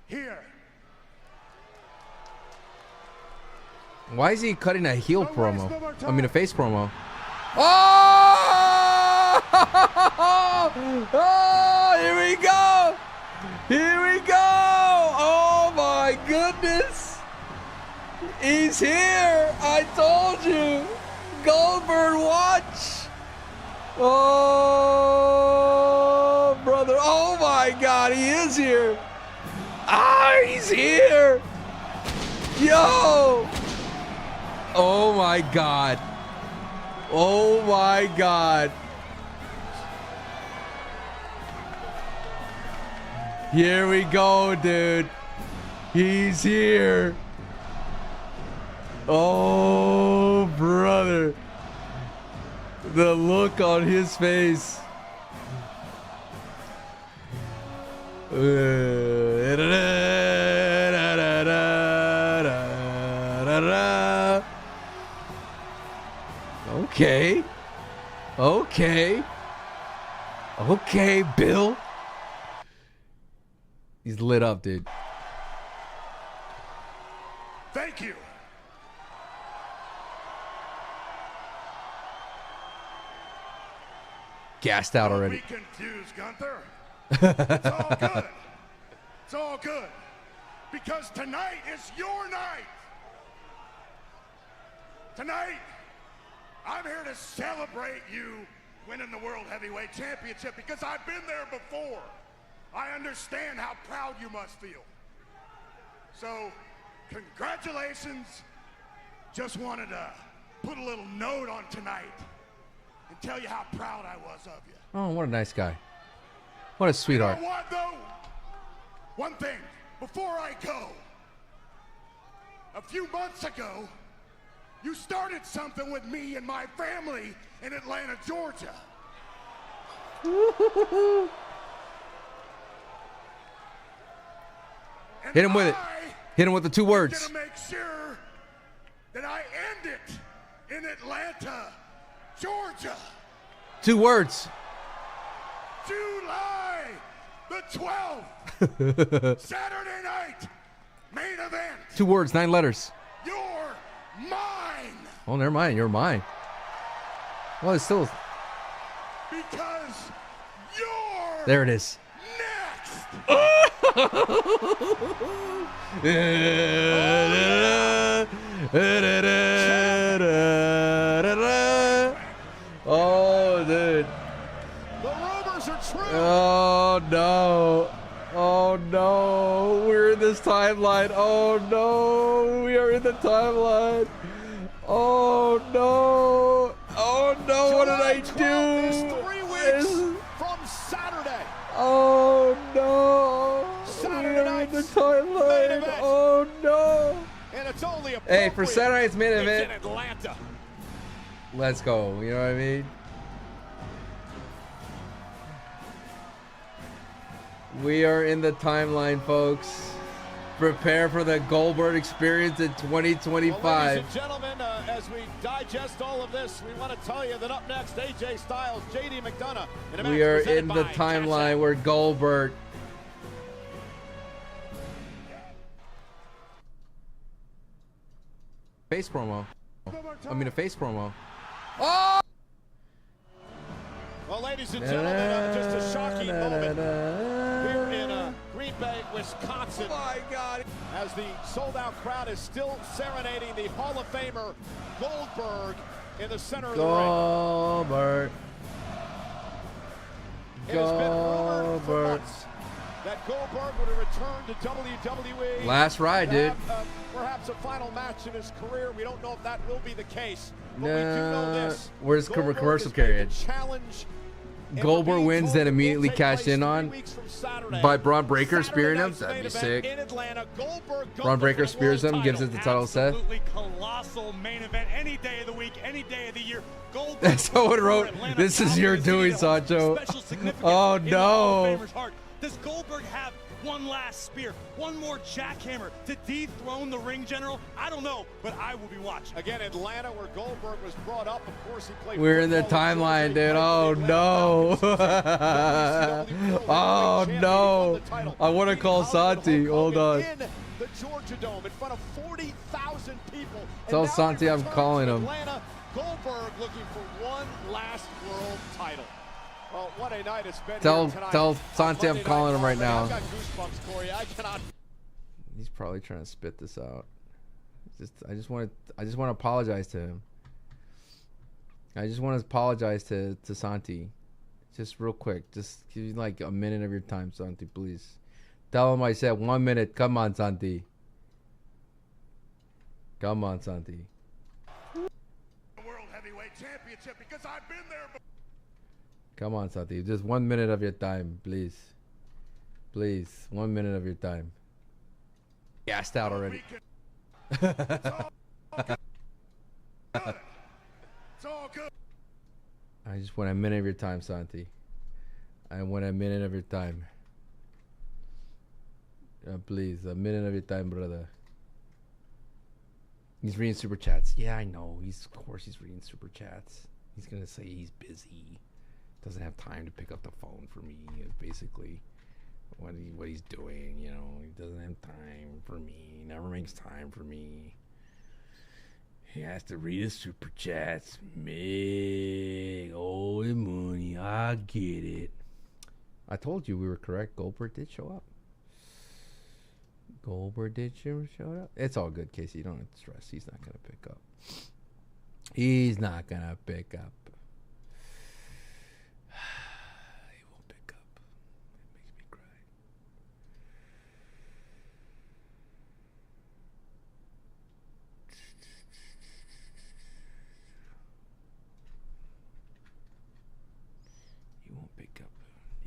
here. Why is he cutting a heel promo? I mean, a face promo. Oh! Oh! Here we go! Here we go! Oh my goodness! He's here! I told you! Goldberg, watch! Oh, brother! Oh my God! He is here! Ah! He's here! Yo! Oh my God. Oh my God. Here we go, dude. He's here. Oh, brother. The look on his face. Okay. Okay. Okay, Bill. He's lit up, dude. Thank you. Gassed out already. Don't be confused, Gunther. It's all good. It's all good. Because tonight is your night. Tonight, I'm here to celebrate you winning the World Heavyweight Championship because I've been there before. I understand how proud you must feel. So, congratulations. Just wanted to put a little note on tonight and tell you how proud I was of you. Oh, what a nice guy. What a sweetheart. You know what, though? One thing, before I go. A few months ago, you started something with me and my family in Atlanta, Georgia. Hit him with it. Hit him with the two words. I'm gonna make sure that I end it in Atlanta, Georgia. 2 words. July the 12th. Saturday night, main event. 2 words, 9 letters. You're mine. Oh, never mind. You're mine. Well, it's still. Because you're. There it is. Oh, dude. The rumors are true. Oh, no. Oh, no. We're in this timeline. Oh, no. We are in the timeline. Oh, no. Oh, no. What did I do? Is 3 weeks from Saturday. Oh, no. Saturday We are night's in the timeline. Oh, no. And it's only Hey, for Saturday night's main event, it's in Atlanta. let's go. You know what I mean? We are in the timeline, folks. Prepare for the Goldberg experience in 2025. Well, ladies and gentlemen, as we digest all of this, we want to tell you that up next, AJ Styles, JD McDonough. In a match We are presented in the by timeline where Goldberg. Face promo. I mean, a face promo. Oh! Well, ladies and gentlemen, just a shocking moment here in Green Bay, Wisconsin. Oh my God! As the sold-out crowd is still serenading the Hall of Famer Goldberg in the center of the ring. Goldberg. Goldberg. That Goldberg would return to WWE. Last ride, dude. Perhaps a final match in his career. We don't know if that will be the case. But we do know this. Where's commercial period? Goldberg wins, then immediately cashed in on by Braun Breaker spearing him. That'd be sick. Braun Breaker spears him, gives it the title set. Absolutely colossal main event any day of the week, any day of the year. That's someone wrote, "This is your doing, Sancho." Oh no. Does Goldberg have one last spear, one more jackhammer to dethrone the ring general? I don't know, but I will be watching. Again, Atlanta, where Goldberg was brought up. Of course, he played. We're in the timeline, dude. Oh no. Oh no. I want to call Santi. Hold on. The Georgia Dome in front of 40,000 people. Tell Santi I'm calling him. Atlanta, Goldberg looking for one last world title. Well, what a night it's been Tell Santi I'm calling him right now. I've got goosebumps, Corey. I cannot. He's probably trying to spit this out. I just want to apologize to him. I just want to apologize to Santi. Just real quick. Just give me like a minute of your time, Santi, please. Tell him I said 1 minute. Come on, Santi. Come on, Santi. World Heavyweight Championship because I've been there before. Come on, Santi. Just 1 minute of your time, please. Please, 1 minute of your time. Gassed out already. It's all good. I just want a minute of your time, Santi. I want a minute of your time. Please, a minute of your time, brother. He's reading super chats. Yeah, I know. Of course he's reading super chats. He's gonna say he's busy. Doesn't have time to pick up the phone for me. Is basically what he's doing. You know, he doesn't have time for me. He never makes time for me. He has to read his super chats. Meg, holy money, I get it. I told you we were correct. Goldberg did show up. Goldberg did show up. It's all good, Casey. You don't have to stress. He's not gonna pick up. He's not gonna pick up. He won't pick up. It makes me cry. He won't pick up.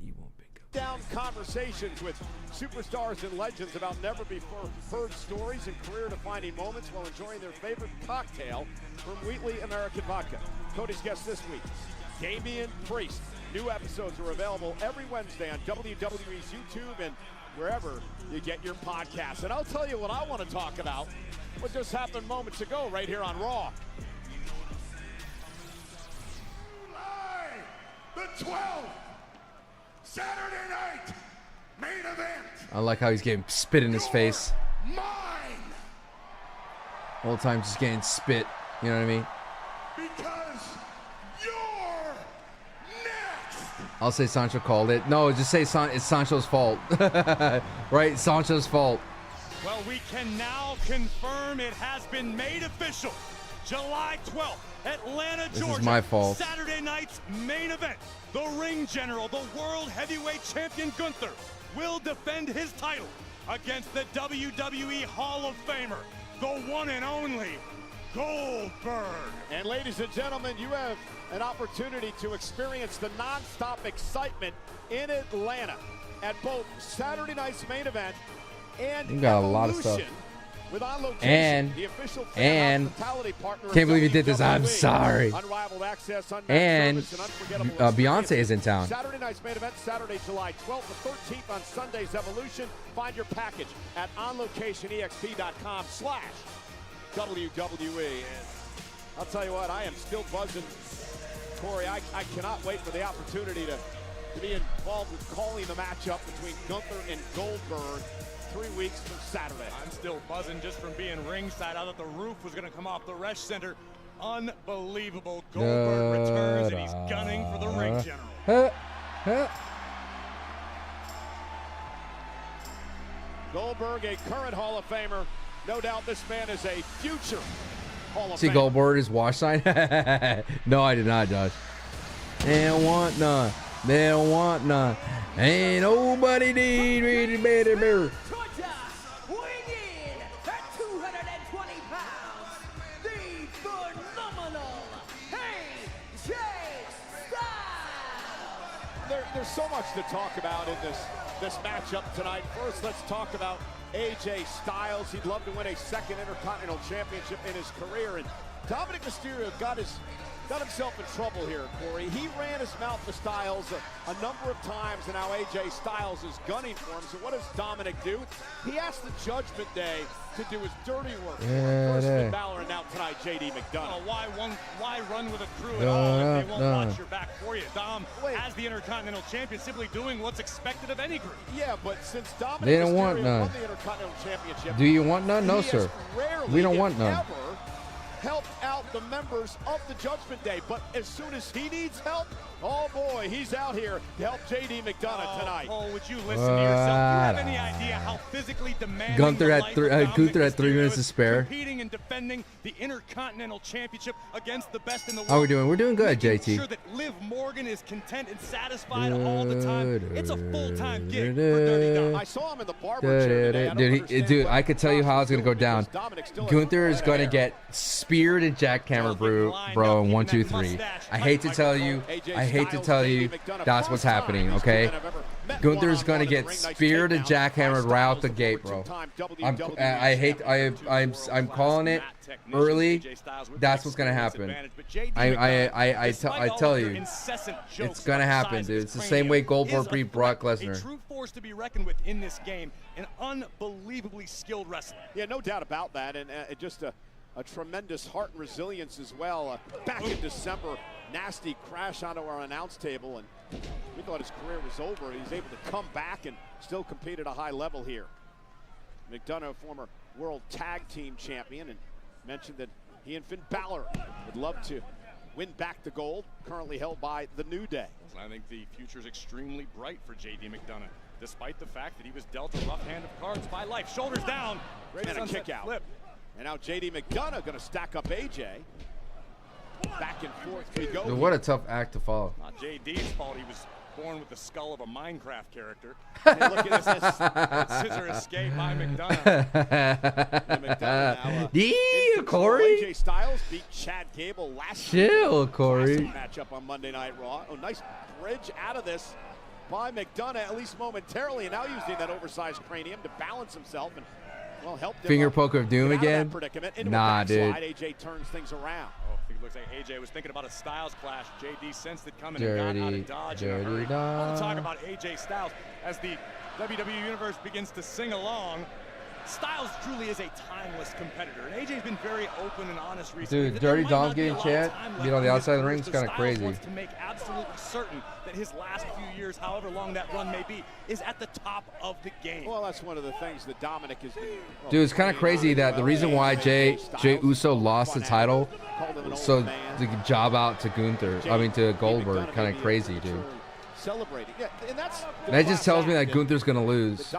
He won't pick up. Down conversations with superstars and legends about never before heard stories and career-defining moments while enjoying their favorite cocktail from Wheatley American Vodka. Cody's guest this week, Damian Priest. New episodes are available every Wednesday on WWE's YouTube and wherever you get your podcasts. And I'll tell you what I want to talk about, what just happened moments ago right here on Raw. July the 12th, Saturday night, main event. I like how he's getting spit in his face. Mine. All the time just getting spit. You know what I mean? Because you're next. I'll say Sancho called it. No, just say it's Sancho's fault. Right? Sancho's fault. Well, we can now confirm it has been made official. July 12th, Atlanta, Georgia. This is my fault. Saturday night's main event. The ring general, the world heavyweight champion Gunther, will defend his title against the WWE Hall of Famer, the one and only Goldberg. And ladies and gentlemen, you have an opportunity to experience the non-stop excitement in Atlanta at both Saturday night's main event and you got a lot of stuff. With On Location, and the official hospitality partner can't believe you did this. I'm sorry. Unrivaled access, And unforgettable Beyonce is in town. Saturday night's main event, Saturday, July 12th to 13th on Sunday's Evolution. Find your package at onlocationexp.com/WWE. And I'll tell you what, I am still buzzing, Corey. I cannot wait for the opportunity to be involved with calling the matchup between Gunther and Goldberg 3 weeks from Saturday. I'm still buzzing just from being ringside. I thought the roof was going to come off the Resch Center. Unbelievable. Goldberg returns and he's gunning for the ring general. Goldberg, a current Hall of Famer. No doubt this man is a future Hall of See Famer. Goldberg, his wash sign? No, I did not, Josh. And want none. They don't want none. Ain't nobody need me better. Weighing in at 220 pounds, the phenomenal AJ Styles. There's so much to talk about in this matchup tonight. First, let's talk about AJ Styles. He'd love to win a second Intercontinental Championship in his career, and Dominic Mysterio got himself in trouble here, Corey. He ran his mouth to Styles a number of times, and now AJ Styles is gunning for him. So what does Dominic do? He asked the Judgment Day to do his dirty work. First Finn Balor, and now tonight JD McDonough. Why run with a crew at all if they won't watch your back for you? Dom, as the Intercontinental Champion, simply doing what's expected of any group. Yeah, but since Dominic They don't want none. won the Intercontinental Championship, Do you want none? No, sir. We don't want none. Helped out the members of the Judgment Day, but as soon as he needs help, oh boy, he's out here to help JD McDonough tonight. Oh, would you listen to yourself? Do you have any idea how physically demanding Gunther had 3 minutes to spare. Competing and defending the Intercontinental Championship against the best in the world. How we doing? We're doing good, Making JT. sure that Liv Morgan is content and satisfied all the time. It's a full-time gig for Dirty Dom. I saw him in the barber chair today. Dude, I could tell you how it's gonna go down. Gunther is gonna get speared and jackhammer, bro. In 1, 2, 3. I hate to tell you. That's what's happening. Okay. Gunther's gonna get speared and jackhammered right out the gate, bro. I'm calling it early. That's what's gonna happen. I tell you, it's gonna happen, dude. It's the same way Goldberg beat Brock Lesnar. A true force to be reckoned with in this game, an unbelievably skilled wrestler. Yeah, no doubt about that, and just a tremendous heart and resilience as well. Back in December, nasty crash onto our announce table, and we thought his career was over. He's able to come back and still compete at a high level here. McDonough, former World Tag Team Champion, and mentioned that he and Finn Balor would love to win back the gold, currently held by the New Day. I think the future is extremely bright for JD McDonough, despite the fact that he was dealt a rough hand of cards by life. Shoulders down, great and a kick out. Flip. And now JD McDonough going to stack up AJ. Back and forth we go. Dude, what a tough act to follow. Not JD's fault. He was born with the skull of a Minecraft character. Hey, look at this scissor escape by McDonough. Corey. AJ Styles beat Chad Gable last Chill, Corey. matchup on Monday Night Raw. Oh, nice bridge out of this by McDonough, at least momentarily, and now using that oversized cranium to balance himself and help Finger poke of doom again? Nah, dude. AJ turns things around. Oh, I think it looks like AJ was thinking about a Styles clash. JD sensed it coming and got out of dodge in a hurry. I want to talk about AJ Styles as the WWE Universe begins to sing along. Styles truly is a timeless competitor, and AJ's been very open and honest recently. Dude, Dirty Dom's getting chat. You know, the outside of the ring is kind of crazy. Wants to make absolutely certain that his last few years, however long that run may be, is at the top of the game. Well, that's one of the things that Dominic has been. Dude, it's kind of crazy that the reason why Jey Uso lost the title, so the job out to Gunther, to Goldberg, kind of crazy, dude. Celebrating, yeah, and that just tells me that Gunther's gonna lose.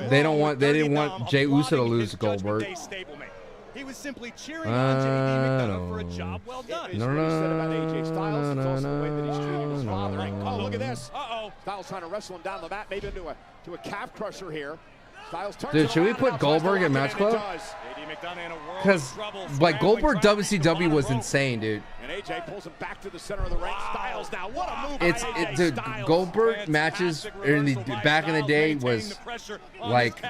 They didn't want Jey Uso to lose to Goldberg. He was simply cheering on JD McDonough for a job well done. Oh, look at this. Styles trying to wrestle him down the mat, maybe into a calf crusher here. Dude, should we put Goldberg in Match Club? Because, like, Goldberg WCW was insane, dude. And AJ pulls him back to the center of the ring. Styles now, what a move! Dude, Goldberg matches back in the day was like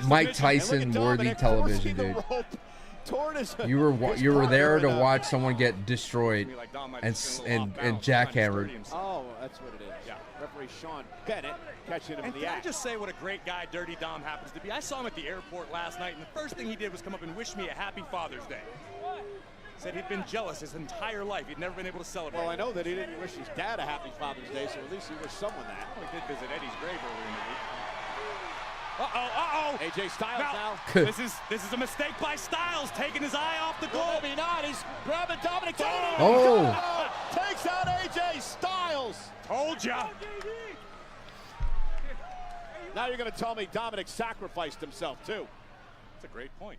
Mike Tyson worthy television, dude. You were there to watch someone get destroyed and jackhammered. Oh, that's what it is. Yeah. Referee Sean Bennett catching him in the act. Can I just say what a great guy Dirty Dom happens to be? I saw him at the airport last night, and the first thing he did was come up and wish me a happy Father's Day. Said he'd been jealous his entire life. He'd never been able to celebrate. Well, I know that he didn't wish his dad a happy Father's Day, so at least he wished someone that. Well, he did visit Eddie's grave earlier in the week. Uh-oh. AJ Styles now. This is a mistake by Styles, taking his eye off the goal. Maybe not. He's grabbing Dominic. Oh. Takes out AJ Styles. Told ya. Now you're going to tell me Dominic sacrificed himself, too. That's a great point.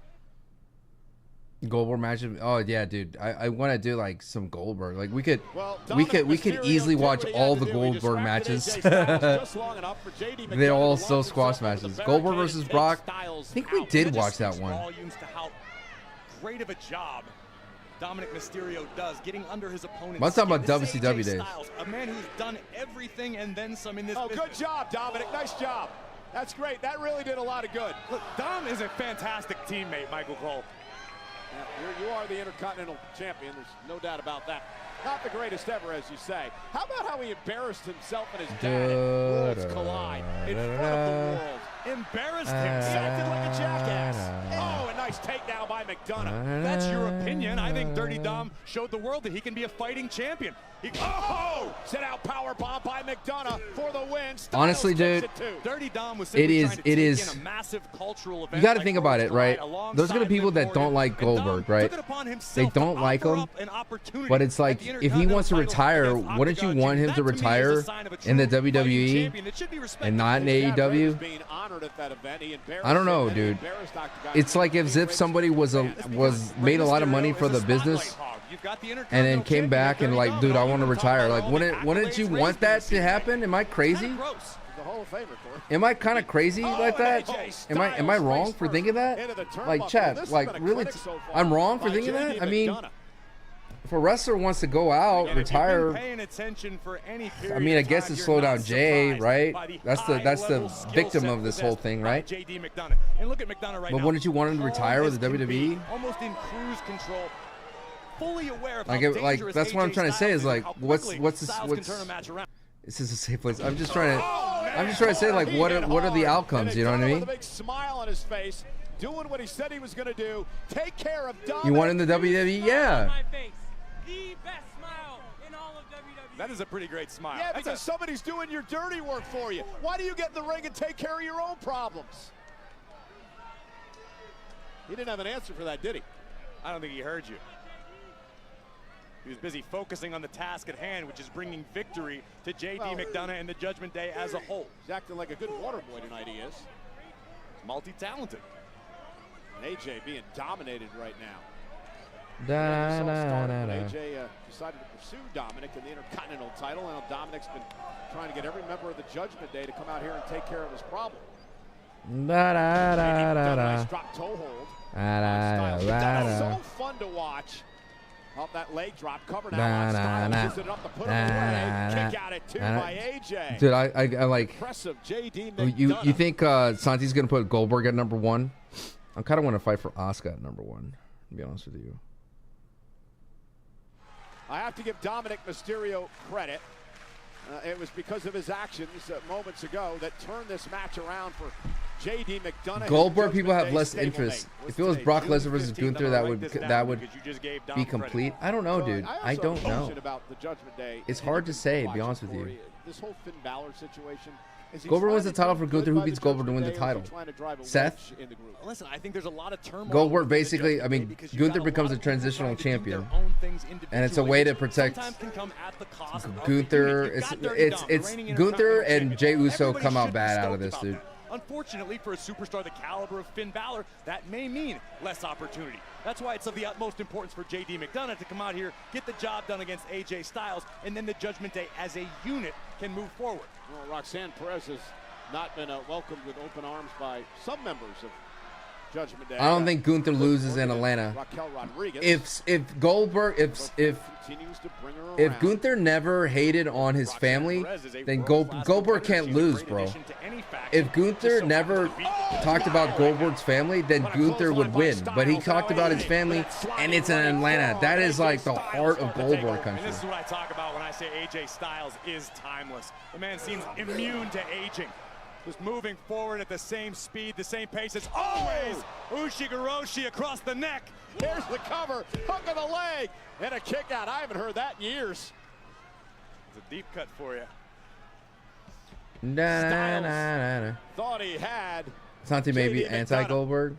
Goldberg match. Oh yeah, dude. I want to do like some Goldberg. Like we could easily watch all the Goldberg matches. They're all so squash matches. Goldberg versus Brock. I think we did watch that one. Great of a job Dominic Mysterio does getting under his opponent. I'm talking about WCW days. A man who's done everything and then some in this business. Good job, Dominic. Nice job. That's great. That really did a lot of good. Look, Dom is a fantastic teammate, Michael Cole. Yeah, you are the Intercontinental Champion. There's no doubt about that. Not the greatest ever, as you say. How about how he embarrassed himself and his dad at Worlds Collide in front of the world? Embarrassed himself. Acted like a jackass. Oh, a nice takedown by McDonough. That's your opinion. I think Dirty Dom showed the world that he can be a fighting champion. Set out power bomb by McDonough for the win. Honestly, dude, Dirty Dom was it is. a massive cultural event. You got to think about it, right? Those are the people that don't like Goldberg, right? They don't like him. But it's like, if he wants to retire, wouldn't you want him to retire in the WWE and not in AEW? I don't know, dude. It's like if somebody was made a lot of money for the business and then came back and like, dude, I want to retire. Like, wouldn't you want that to happen? Am I crazy? Am I kind of crazy like that? Am I wrong for thinking that? Like, Chad, like really, I'm wrong for thinking that? I mean, if a wrestler wants to go out, retire, I mean, I guess it's slow down Jay, right? That's the victim of this whole thing, right? But wouldn't you want him to retire with the WWE? Almost in cruise control. Fully aware of like that's what I'm trying to say is like what's this is a safe place. I'm just trying to say like what are the outcomes, you know what I mean? With a big smile on his face, doing what he said he was going to do. Take care of Dominic. You want in the WWE? Yeah. The best smile in all of WWE. That is a pretty great smile. Yeah, because somebody's doing your dirty work for you. Why do you get in the ring and take care of your own problems? He didn't have an answer for that, did he? I don't think he heard you. He was busy focusing on the task at hand, which is bringing victory to J.D. McDonough and the Judgment Day as a whole. He's acting like a good water boy tonight, he is. Multi-talented. And AJ being dominated right now. AJ decided to pursue Dominic in the Intercontinental title. Now Dominic's been trying to get every member of the Judgment Day to come out here and take care of his problem. Nice drop toe hold. So fun to watch. Off that leg drop, cover now on Styles, uses it up to put him away. Kick out at two by AJ. Dude, I like. Impressive JD You think Santi's gonna put Goldberg at number 1? I kind of want to fight for Asuka at number 1. To be honest with you. I have to give Dominic Mysterio credit. It was because of his actions moments ago that turned this match around for J.D. McDonough. Goldberg people have less interest. If it was Brock Lesnar versus Gunther, that would be complete. I don't know, dude. I don't know. It's hard to say, to be honest with you. This whole Finn Balor situation. Goldberg wins the title for Gunther. Who beats Goldberg to win the title? Seth? Listen, I think there's a lot of turmoil. Goldberg basically, I mean, Gunther becomes a transitional champion, and it's a way to protect Gunther. It's Gunther and Jey Uso come out bad out of this, dude. Unfortunately, for a superstar the caliber of Finn Balor, that may mean less opportunity. That's why it's of the utmost importance for J.D. McDonough to come out here, get the job done against AJ Styles, and then the Judgment Day as a unit can move forward. Well, Roxanne Perez has not been welcomed with open arms by some members of Judgment Day. I don't think Gunther loses in Atlanta. If Goldberg, if Gunther never hated on his family, then Goldberg can't lose, bro. If Gunther never talked about Goldberg's family, then Gunther would win. But he talked about his family, and it's in Atlanta. That is like the heart of Goldberg country. And this is what I talk about when I say AJ Styles is timeless. The man seems immune to aging. Just moving forward at the same speed, the same pace as always. Ushigoroshi across the neck. Here's the cover, hook of the leg, and a kick out. I haven't heard that in years. It's a deep cut for you. Styles thought he had. Santi maybe anti-Goldberg.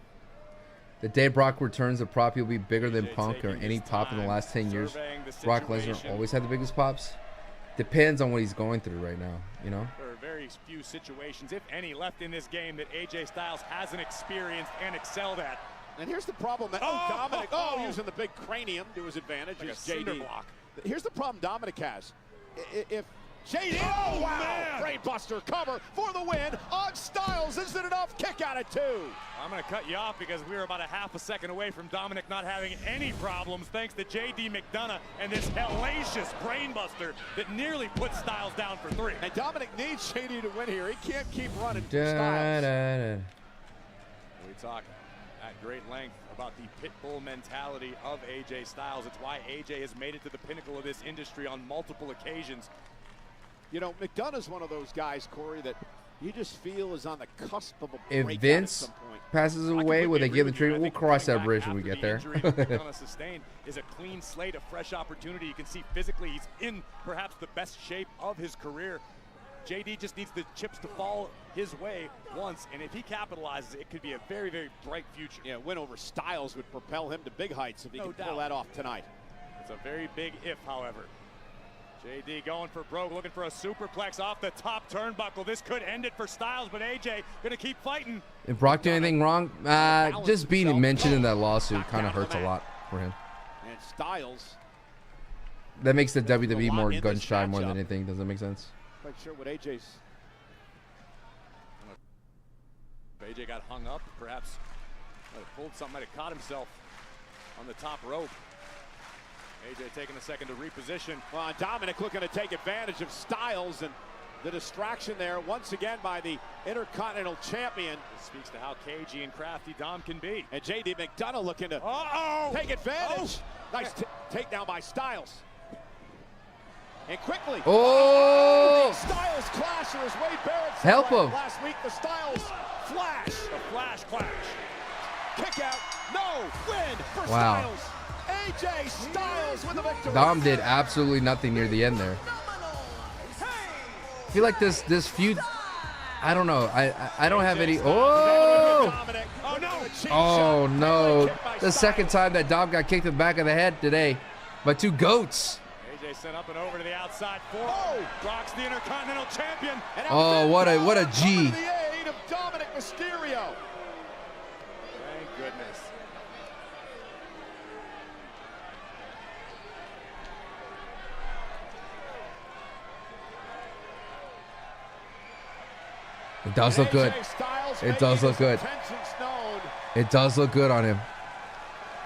The day Brock returns, the prop will be bigger than Punk or any pop in the last 10 years. Brock Lesnar always had the biggest pops. Depends on what he's going through right now, you know? There are very few situations, if any, left in this game that AJ Styles hasn't experienced and excelled at. And here's the problem. Dominic, using the big cranium to his advantage. Like a Here's cinder JD. block. Here's the problem Dominic has. If JD, man! Brain buster cover for the win on Styles. Isn't enough? Kick out at 2. I'm going to cut you off because we were about a half a second away from Dominic not having any problems thanks to J.D. McDonough and this hellacious brainbuster that nearly put Styles down for 3. And Dominic needs JD to win here. He can't keep running for Da, Styles. da, da. We talk at great length about the pit bull mentality of AJ Styles. It's why AJ has made it to the pinnacle of this industry on multiple occasions. You know, McDonough's one of those guys, Corey, that you just feel is on the cusp of a If breakout Vince at some point. passes away, will they give the treatment? We'll cross that bridge when we get there. The injury that McDonough sustained is a clean slate, a fresh opportunity. You can see physically he's in perhaps the best shape of his career. JD just needs the chips to fall his way once, and if he capitalizes, it could be a very, very bright future. Yeah, win over Styles would propel him to big heights if he No can doubt. pull that off tonight. It's a very big if, however. JD going for broke, looking for a superplex off the top turnbuckle. This could end it for Styles, but AJ gonna keep fighting. If Brock did anything wrong, just being mentioned in that lawsuit kind of hurts a lot for him. And Styles, That makes the WWE more in gun this shy more than matchup. anything. Does that make sense? quite sure what AJ's. AJ got hung up, perhaps might have pulled something, might have caught himself on the top rope. AJ taking a second to reposition. Well, Dominic looking to take advantage of Styles and the distraction there once again by the Intercontinental Champion. This speaks to how cagey and crafty Dom can be. And J.D. McDonough looking to take advantage. Nice takedown by Styles. And quickly. Oh! Styles clasher as Wade Barrett said Help him. last week. The Styles flash. The flash clash. Kick out. No. Win for Wow. Styles. AJ Styles with the victory. Dom did absolutely nothing near the end there. I feel like this feud, I don't know. I don't have any. Oh! Oh no! The second time that Dom got kicked in the back of the head today by two goats. AJ sent up and over to the outside four. Brock's the Intercontinental Champion. Oh, what a G. The aid of Dominic Mysterio. Thank goodness. It does look good. It does look good. It does look good on him.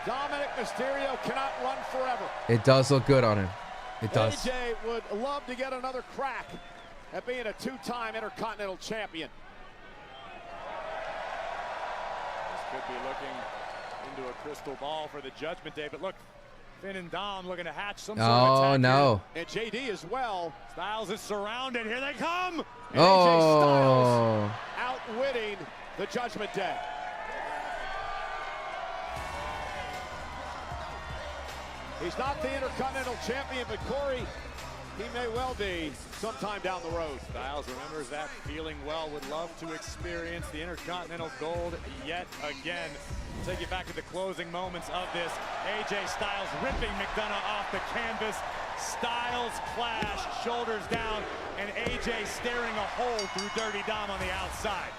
Dominic Mysterio cannot run forever. It does look good on him. It does. AJ would love to get another crack at being a two-time Intercontinental Champion. This could be looking into a crystal ball for the Judgment Day, but look, Finn and Dom looking to hatch some sort of attack. Oh no. And JD as well. Styles is surrounded. Here they come. And AJ Styles outwitting the Judgment Day. He's not the Intercontinental Champion, but Corey, he may well be sometime down the road. Styles remembers that feeling well, would love to experience the Intercontinental Gold yet again. Take you back to the closing moments of this. AJ Styles ripping McDonough off the canvas. Styles clash, shoulders down, and AJ staring a hole through Dirty Dom on the outside.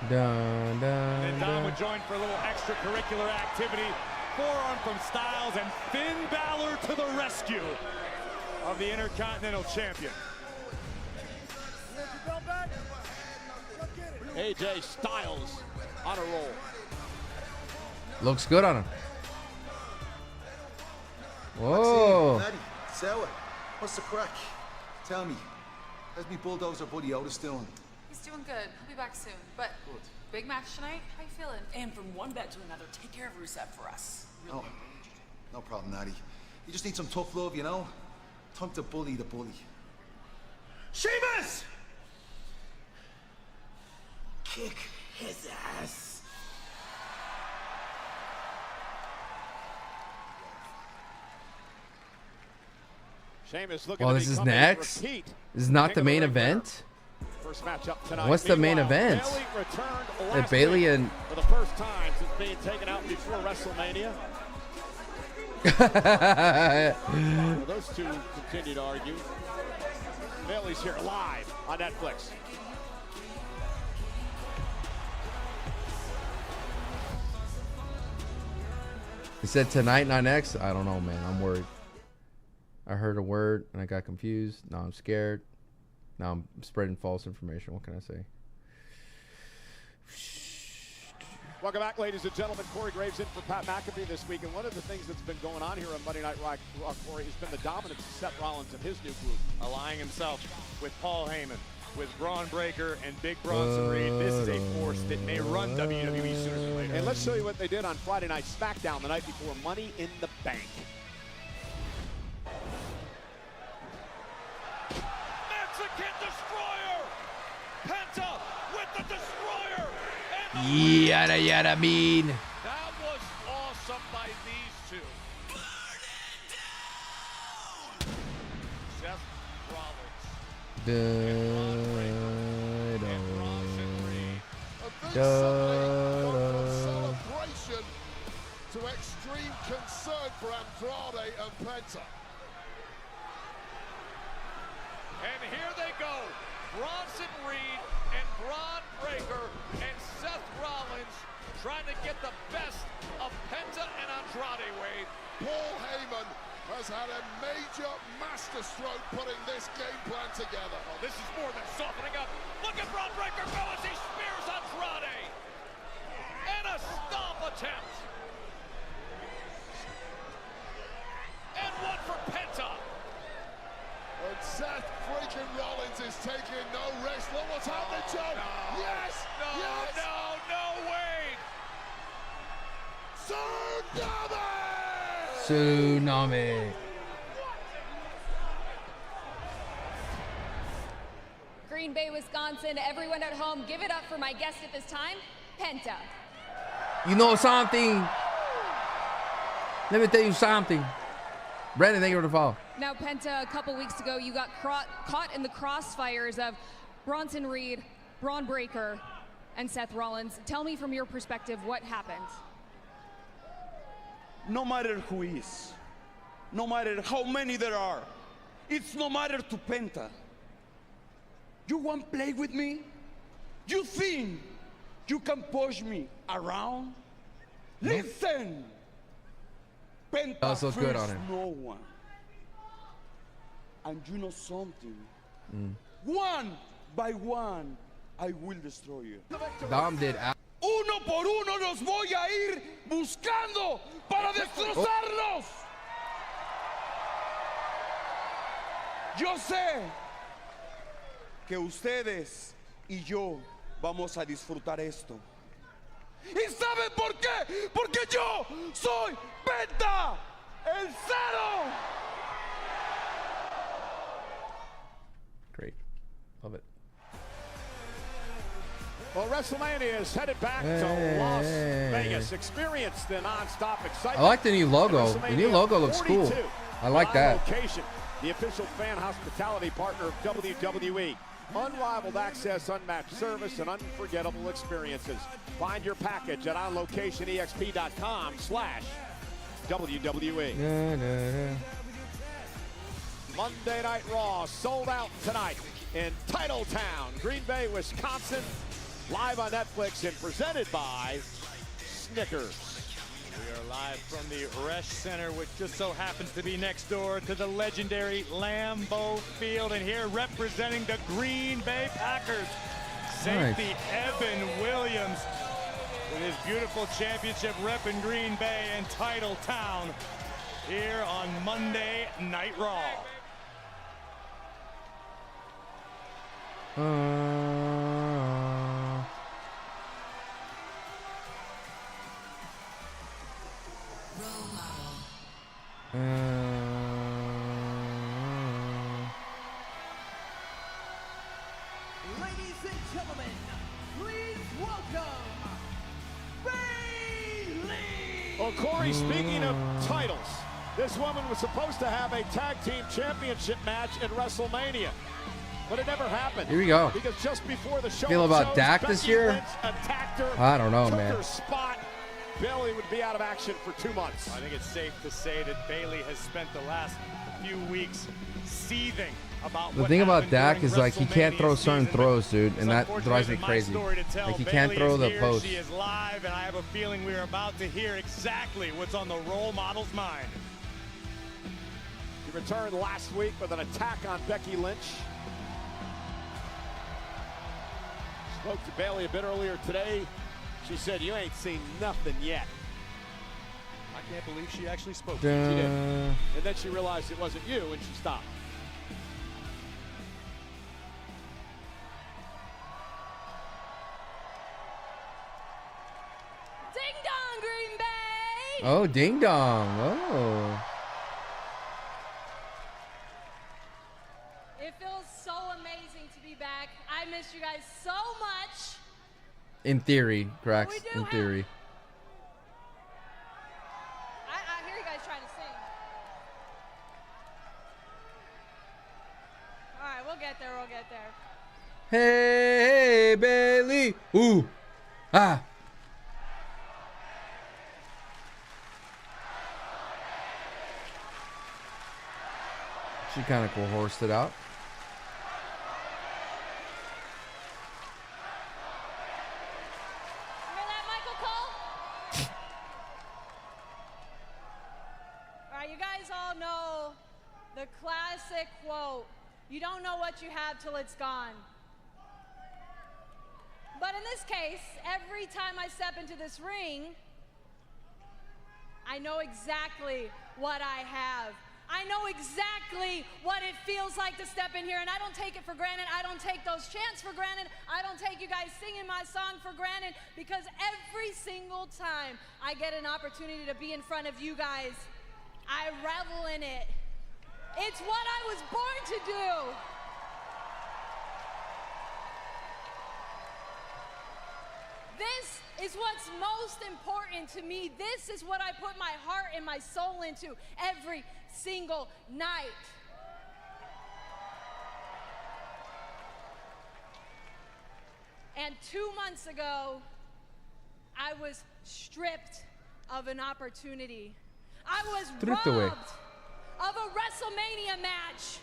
Dun, dun, And Dom dun. would join for a little extracurricular activity. Forearm from Styles, and Finn Balor to the rescue of the Intercontinental Champion. AJ Styles on a roll. Looks good on him. Whoa. Maddie, Sour, what's the crack? Tell me, how's me bulldozer buddy Otis doing? He's doing good. He'll be back soon. But big match tonight. How you feeling? And from one bet to another, take care of Rusev for us. Oh, no problem, Natty. You just need some tough love, you know? Time to bully the bully. Sheamus! Kick his ass. Sheamus looking Oh, to this is become a next? repeat This is not King the of main Ring winner. event? First matchup tonight. What's the main Meanwhile, event? Bayley returned The last Bayley week and for the first time since being taken out before WrestleMania. Well, those two continue to argue. Bayley's here live on Netflix. He said tonight, not next. I don't know, man. I'm worried. I heard a word and I got confused. Now I'm scared. Now I'm spreading false information. What can I say? Welcome back, ladies and gentlemen. Corey Graves in for Pat McAfee this week. And one of the things that's been going on here on Monday Night Raw, Corey, has been the dominance of Seth Rollins and his new group. Allying himself with Paul Heyman, with Braun Breaker and Big Bronson Reed. This is a force that may run WWE sooner than later. And let's show you what they did on Friday Night SmackDown the night before Money in the Bank. Mexican Destroyer! Penta with the Destroyer! Yada yada mean. That was awesome by these two. Seth Rollins. Celebration to extreme concern for Andrade and Penta. And here they go. Bronson Reed and Braun Breaker and Seth Rollins trying to get the best of Penta and Andrade, Wade. Paul Heyman has had a major masterstroke putting this game plan together. Oh, this is more than softening up. Look at Braun Breaker go as he spears Andrade. And a stomp attempt. And one for Penta. And Seth freaking Rollins is taking no rest. Look what's happening, Joe. No, yes! No, yes! no, Wade. Tsunami. Green Bay, Wisconsin. Everyone at home, give it up for my guest at this time, Penta. You know something? Let me tell you something. Brandon, thank you for the follow. Now, Penta, a couple weeks ago, you got caught in the crossfires of Bronson Reed, Braun Breaker, and Seth Rollins. Tell me from your perspective what happened. No matter who is, no matter how many there are, it's no matter to Penta. You want to play with me? You think you can push me around? Nope. Listen! Penta Also good on fears him. no one. And you know something? One by one, I will destroy you. Dom did. Uno por uno los voy a ir buscando para destrozarlos. Yo sé que ustedes y yo vamos a disfrutar esto. ¿Y saben por qué? Porque yo soy Penta, el cero. Great. Love it. Well, WrestleMania is headed back to Las Vegas. Experience the non-stop excitement. I like the new logo. The new logo looks cool. I like that. Location, the official fan hospitality partner of WWE. Unrivaled access, unmatched service, and unforgettable experiences. Find your package at onlocationexp.com/WWE. Monday Night Raw sold out tonight in Titletown, Green Bay, Wisconsin. Live on Netflix and presented by Snickers. We are live from the Resch Center, which just so happens to be next door to the legendary Lambeau Field. And here representing the Green Bay Packers, safety Evan Williams with his beautiful championship rep in Green Bay and Titletown here on Monday Night Raw. Ladies and gentlemen, please welcome Bayley. Well, Corey, speaking of titles, this woman was supposed to have a tag team championship match at WrestleMania, but it never happened. Here we go. Because just before the show, Feel about Dak this year? Lynch attacked her, I don't know, took man. her spot. Bayley would be out of action for 2 months. I think it's safe to say that Bayley has spent the last few weeks seething about The what thing about happened Dak during is like he can't throw certain season. throws, dude, and that Unfortunately, drives me my crazy. story to tell. Like he can't Bailey throw is the here. post. She is live, and I have a feeling we are about to hear exactly what's on the role model's mind. He returned last week with an attack on Becky Lynch. Spoke to Bailey a bit earlier today. She said, "You ain't seen nothing yet." I can't believe she actually spoke. She did. And then she realized it wasn't you, and she stopped. Ding dong, Green Bay! Oh, ding dong. Oh. It feels so amazing to be back. I missed you guys so much. In theory, Cracks. In theory. I hear you guys trying to sing. All right, we'll get there. We'll get there. Hey, Bailey. Ooh. Ah. She kind of coerced it out. Hear that, Michael Cole? All right, you guys all know the classic quote, "You don't know what you have till it's gone." But in this case, every time I step into this ring, I know exactly what I have. I know exactly what it feels like to step in here, and I don't take it for granted. I don't take those chants for granted. I don't take you guys singing my song for granted, because every single time I get an opportunity to be in front of you guys, I revel in it. It's what I was born to do. This is what's most important to me. This is what I put my heart and my soul into every single night. And 2 months ago, I was stripped of an opportunity. I was Stripped robbed away. of a WrestleMania match.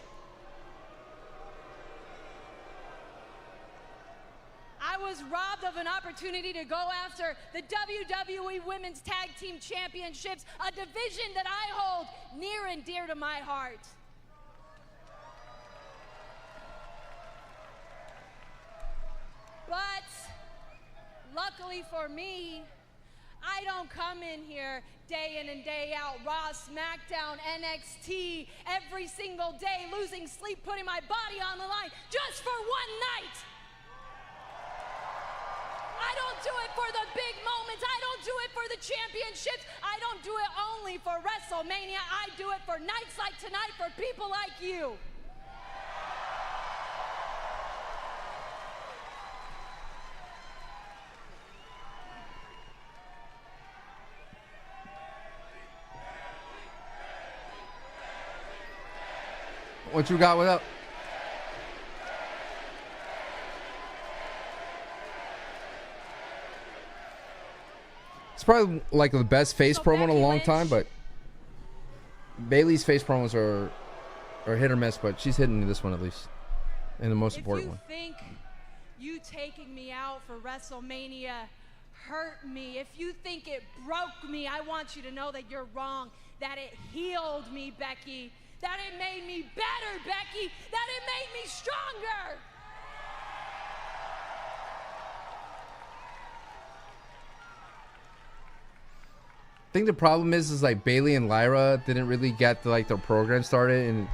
I was robbed of an opportunity to go after the WWE Women's Tag Team Championships, a division that I hold near and dear to my heart. But luckily for me, I don't come in here day in and day out, Raw, SmackDown, NXT, every single day, losing sleep, putting my body on the line just for one night. I don't do it for the big moments. I don't do it for the championships. I don't do it only for WrestleMania. I do it for nights like tonight, for people like you. What you got? What up? It's probably like the best face promo in a long time, but Bailey's face promos are hit or miss, but she's hitting this one at least, and the most important one. If you think you taking me out for WrestleMania hurt me, if you think it broke me, I want you to know that you're wrong, that it healed me, Becky, that it made me better, Becky, that it made me stronger. I think the problem is like Bailey and Lyra didn't really get like their program started, and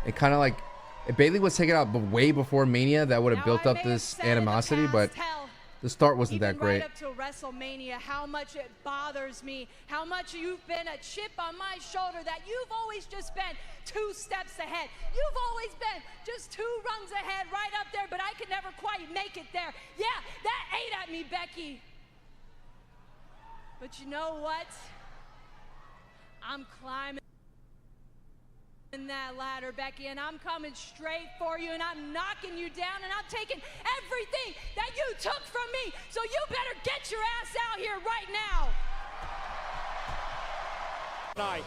it kind of like if Bailey was taken out way before Mania, that would have built up this animosity, but the start wasn't that great. Right up to WrestleMania, how much it bothers me, how much you've been a chip on my shoulder, that you've always just been 2 steps ahead. You've always been just 2 rungs ahead, right up there, but I could never quite make it there. Yeah, that ate at me, Becky. But you know what? I'm climbing that ladder, Becky, and I'm coming straight for you, and I'm knocking you down, and I'm taking everything that you took from me, so you better get your ass out here right now. Night.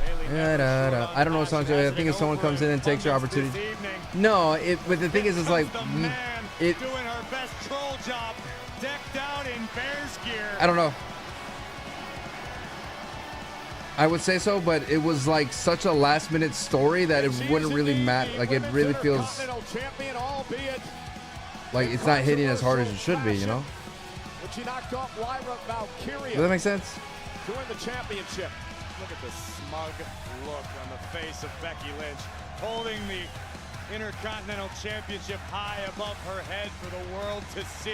Bailey I don't know what song. I think if someone comes in and takes your opportunity. No, but the thing is like it. Doing her best troll job, decked out in Bears gear. I don't know. I would say so, but it was like such a last-minute story that it wouldn't really matter. Like it really feels like it's not hitting as hard as it should be, you know? But she knocked off Lyra Valkyria. Does that make sense? To win the championship. Look at the smug look on the face of Becky Lynch, holding the Intercontinental Championship high above her head for the world to see.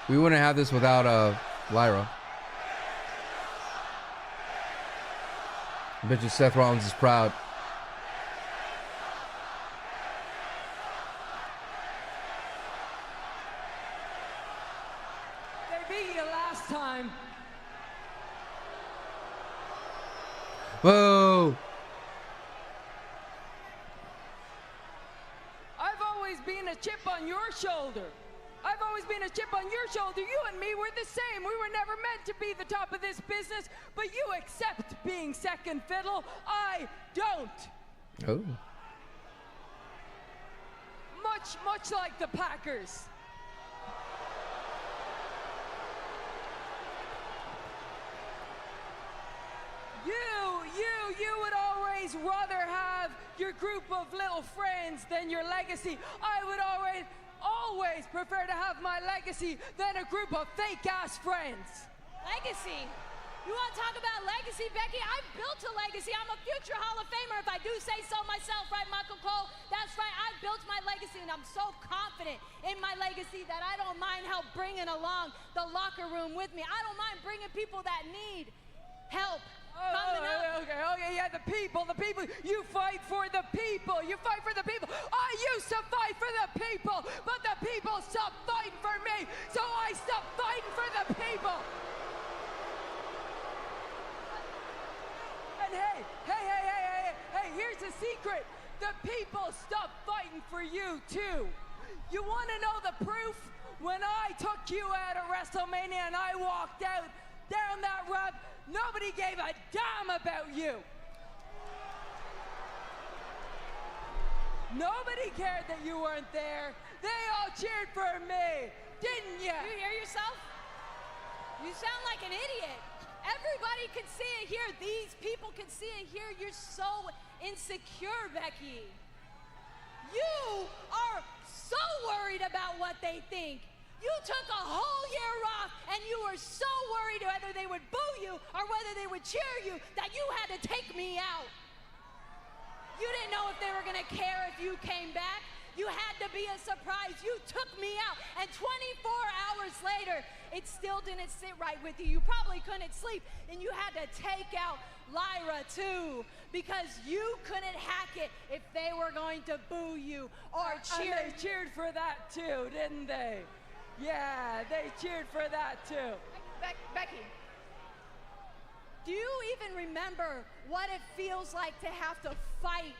We wouldn't have this without Lyra. I bet you Seth Rollins is proud. They beat you last time. Whoa! I've always been a chip on your shoulder. I've always been a chip on your shoulder. You and me were the same. We were never meant to be the top of this business, but you accept being second fiddle. I don't. Oh. Much like the Packers. You would always rather have your group of little friends than your legacy. I would always prefer to have my legacy than a group of fake-ass friends. Legacy? You want to talk about legacy, Becky? I've built a legacy. I'm a future Hall of Famer if I do say so myself, right, Michael Cole? That's right, I've built my legacy, and I'm so confident in my legacy that I don't mind help bringing along the locker room with me. I don't mind bringing people that need help. Okay, yeah, the people, you fight for the people, I used to fight for the people, but the people stopped fighting for me, so I stopped fighting for the people. And hey, here's a secret, the people stopped fighting for you too. You want to know the proof? When I took you out of WrestleMania and I walked out down that ramp, nobody gave a damn about you. Nobody cared that you weren't there. They all cheered for me, didn't you? You hear yourself? You sound like an idiot. Everybody can see and hear. These people can see and hear. You're so insecure, Becky. You are so worried about what they think. You took a whole year off and you were so worried whether they would boo you or whether they would cheer you that you had to take me out. You didn't know if they were going to care if you came back. You had to be a surprise. You took me out, and 24 hours later, it still didn't sit right with you. You probably couldn't sleep, and you had to take out Lyra too, because you couldn't hack it if they were going to boo you or cheer. And they cheered for that too, didn't they? Yeah, they cheered for that too. Becky, do you even remember what it feels like to have to fight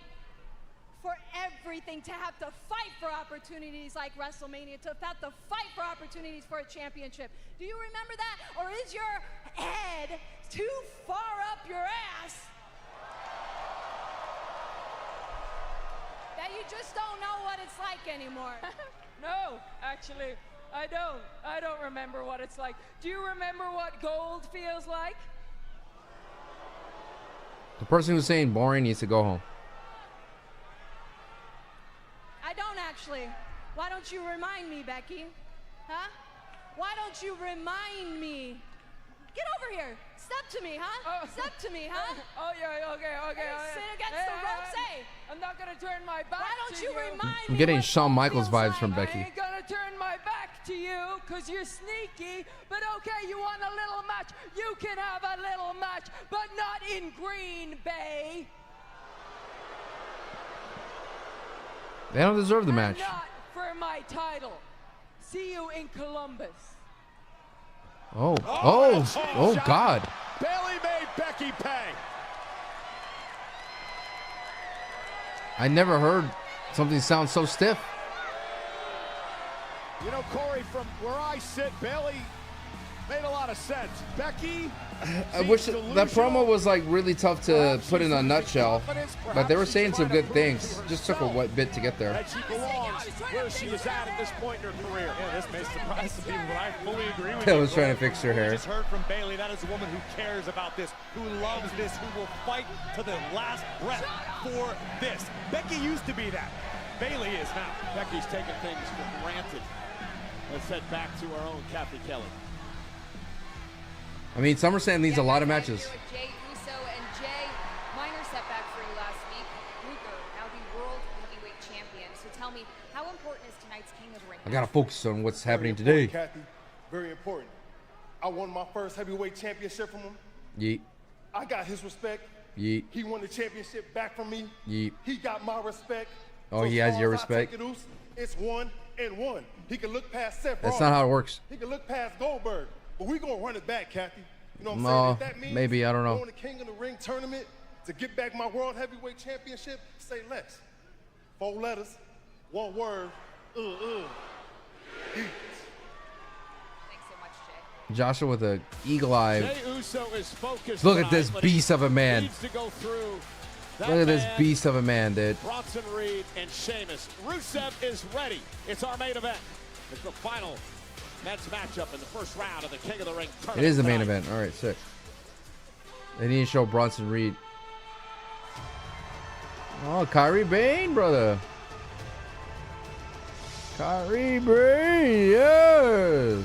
for everything, to have to fight for opportunities like WrestleMania, to have to fight for opportunities for a championship? Do you remember that? Or is your head too far up your ass that you just don't know what it's like anymore? No, actually, I don't. I don't remember what it's like. Do you remember what gold feels like? The person who's saying boring needs to go home. I don't actually. Why don't you remind me, Becky? Huh? Why don't you remind me? Get over here. Step to me, huh? Step to me, huh? Oh, yeah, okay. Hey, sit against the ropes, hey. I'm not gonna turn my back. Why don't you remind me? I'm getting Shawn Michaels vibes from Becky. I ain't gonna turn my back to you, cause you're sneaky, but okay, you want a little match? You can have a little match, but not in Green Bay. They don't deserve the match. Not for my title. See you in Columbus. Oh God. Bayley made Becky pay. I never heard something sound so stiff. You know, Corey, from where I sit, Bayley made a lot of sense. Becky, I wish that promo was like really tough to put in a nutshell, but they were saying some good things. Just took a wet bit to get there. that she belongs where she is at this point in her career. Yeah, this may surprise some people, but I fully agree with I you. was trying to fix her hair. We just heard from Bayley. That is a woman who cares about this, who loves this, who will fight to the last breath for this. Becky used to be that. Bayley is now. Becky's taking things for granted. Let's head back to our own Kathy Kelly. I mean, SummerSlam needs a lot of matches. JEY USO and Jay, minor setback for you last week. Luger, now the World Heavyweight Champion. So tell me, how important is tonight's King of the Ring? I gotta focus on what's happening today. Kathy, very important. I won my first heavyweight championship from him. Yeet. I got his respect. Yeet. He won the championship back from me. Yeet. He got my respect. Oh, So he as has far your as I respect? take it, Uso, it's 1-1. He can look past Seth That's Rollins. not how it works. He can look past Goldberg. But we're going to run it back, Kathy. You know what I'm No, saying? If that means maybe, I don't know. going to King of the Ring tournament to get back my World Heavyweight Championship, say less. 4 letters, 1 word, Thanks so much, Jay. Joshua with a eagle eye. Jey Uso is focused. Look at tonight, this but beast of a man. needs to go through that Look at this man, beast of a man, dude. Bronson Reed and Sheamus. Rusev is ready. It's our main event. It's the final men's matchup in the first round of the King of the Ring tournament. It is the main tonight. event. All right, sick. They need to show Bronson Reed. Oh, Kyrie Bane, brother. Kyrie Bane, yes.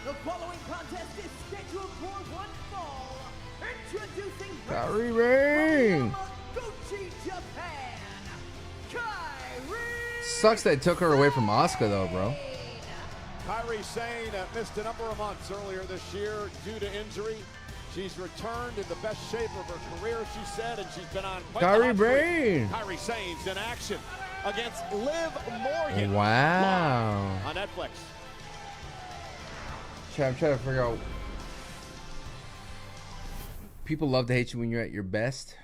The following contest is scheduled for one fall. Introducing Kyrie Bane. Gucci, Japan. Kyrie. Sucks they took her away from Asuka, though, bro. Kairi Sane missed a number of months earlier this year due to injury. She's returned in the best shape of her career, she said, and she's been on quite the Kyrie hot streak. Bane. Kairi Sane's in action against Liv Morgan. Wow. Live on Netflix. I'm trying to figure out. People love to hate you when you're at your best.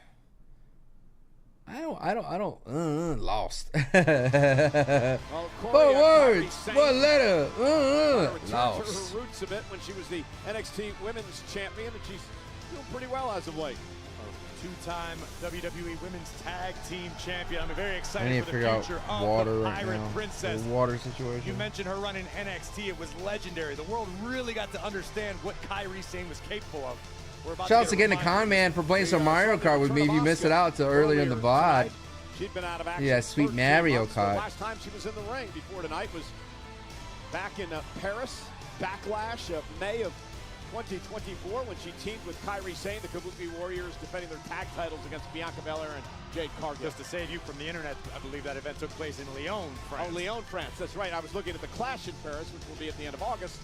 I don't. Lost. What words? What letter? Lost. Lost. To her roots a bit when she was the NXT Women's Champion, and she's doing pretty well as of late. Two-time WWE Women's Tag Team Champion. I'm very I excited need for to the figure out future of water the right Pirate now. Princess. The water situation. You mentioned her run in NXT. It was legendary. The world really got to understand what Kairi Sane was capable of. We're about Shouts to again to get Con Man for playing some Mario Kart with me. If you missed it out till earlier in the VOD. She'd been out of action. Yeah, sweet 13 Mario months. The Kart. last time she was in the ring before tonight was back in Paris, Backlash, May of 2024, when she teamed with Kairi Sane, the Kabuki Warriors, defending their tag titles against Bianca Belair and Jade Cargill. Just to save you from the internet, I believe that event took place in Lyon, France. Oh, Lyon, France. That's right. I was looking at the Clash in Paris, which will be at the end of August.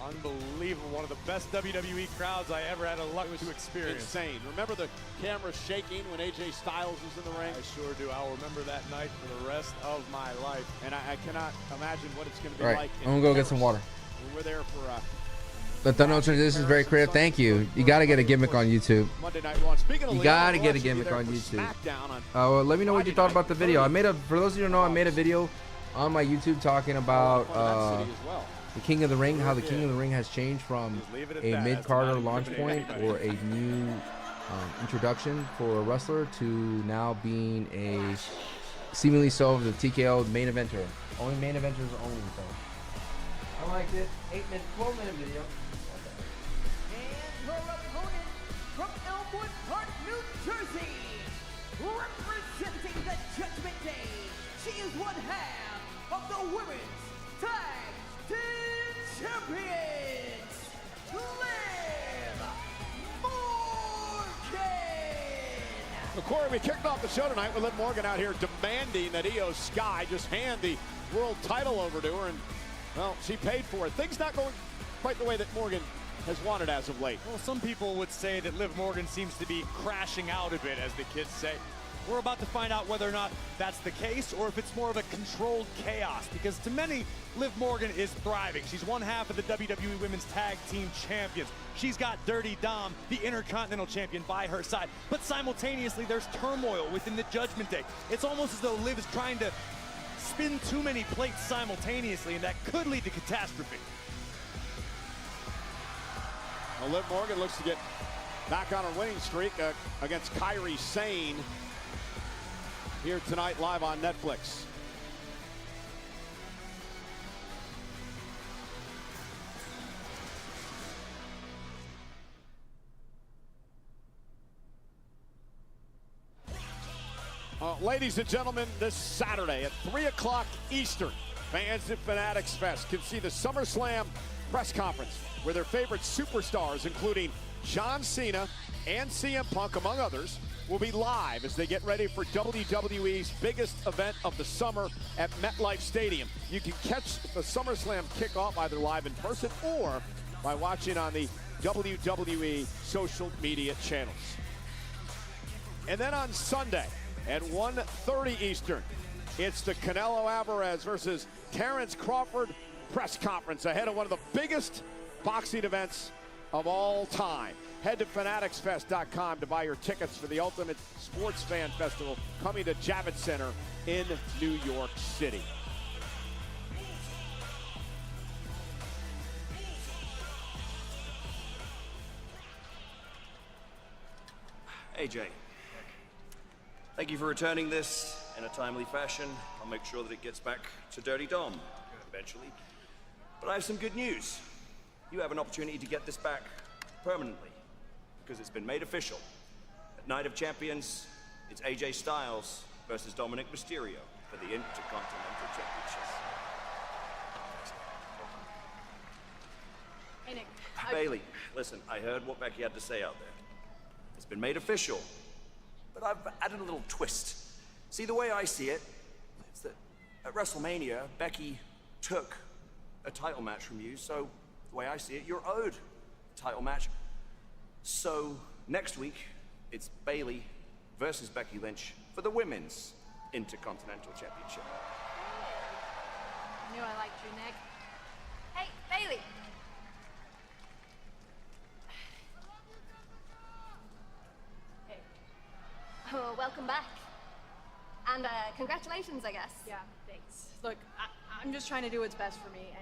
Unbelievable. One of the best WWE crowds I ever had a luck to experience. Insane. Remember the camera shaking when AJ Styles was in the ring? I sure do. I'll remember that night for the rest of my life. And I cannot imagine what it's going to be All right, like. I'm gonna go get some water. We were there for The Thunder Transition is very creative. Thank you. You gotta get a gimmick on YouTube. Monday Night Raw. Speaking of You Lyon, gotta we'll get a actually be gimmick there on for YouTube. SmackDown on Well, let me know what you Friday thought night, about the video. For those of you who know, I made a video on my YouTube talking about the King of the Ring, how the King of the Ring has changed from a mid-Carter launch point or a new introduction for a wrestler to now being a seemingly so of the TKO main eventer. Only main eventers only. So I liked it. 12-minute video. And her opponent from Elmwood Park, New Jersey, representing the Judgment Day, she is one half of the Women's Tag Team Champions, Liv Morgan. So, Corey, we kicked off the show tonight with Liv Morgan out here demanding that Io Sky just hand the world title over to her, and, well, she paid for it. Things not going quite the way that Morgan has wanted as of late. Well, some people would say that Liv Morgan seems to be crashing out a bit, as the kids say. We're about to find out whether or not that's the case or if it's more of a controlled chaos, because to many, Liv Morgan is thriving. She's one half of the WWE Women's Tag Team Champions. She's got Dirty Dom, the Intercontinental Champion, by her side. But simultaneously, there's turmoil within the Judgment Day. It's almost as though Liv is trying to spin too many plates simultaneously, and that could lead to catastrophe. Well, Liv Morgan looks to get back on her winning streak against Kairi Sane here tonight live on Netflix. Ladies and gentlemen, this Saturday at 3 o'clock Eastern, fans at Fanatics Fest can see the SummerSlam press conference where their favorite superstars, including John Cena and CM Punk, among others, will be live as they get ready for WWE's biggest event of the summer at MetLife Stadium. You can catch the SummerSlam kickoff either live in person or by watching on the WWE social media channels. And then on Sunday at 1:30 Eastern, it's the Canelo Alvarez versus Terrence Crawford press conference ahead of one of the biggest boxing events of all time. Head to fanaticsfest.com to buy your tickets for the Ultimate Sports Fan Festival coming to Javits Center in New York City. AJ, thank you for returning this in a timely fashion. I'll make sure that it gets back to Dirty Dom eventually. But I have some good news. You have an opportunity to get this back permanently, because it's been made official. At Night of Champions, it's AJ Styles versus Dominic Mysterio for the Intercontinental Championship. Hey, Nick. Bailey, listen, I heard what Becky had to say out there. It's been made official, but I've added a little twist. See, the way I see it, is that at WrestleMania, Becky took a title match from you, so the way I see it, you're owed a title match. So next week, it's Bailey versus Becky Lynch for the Women's Intercontinental Championship. I knew I liked you, Nick. Hey, Bailey. Hey. Oh, welcome back. And congratulations, I guess. Yeah, thanks. Look, I'm just trying to do what's best for me,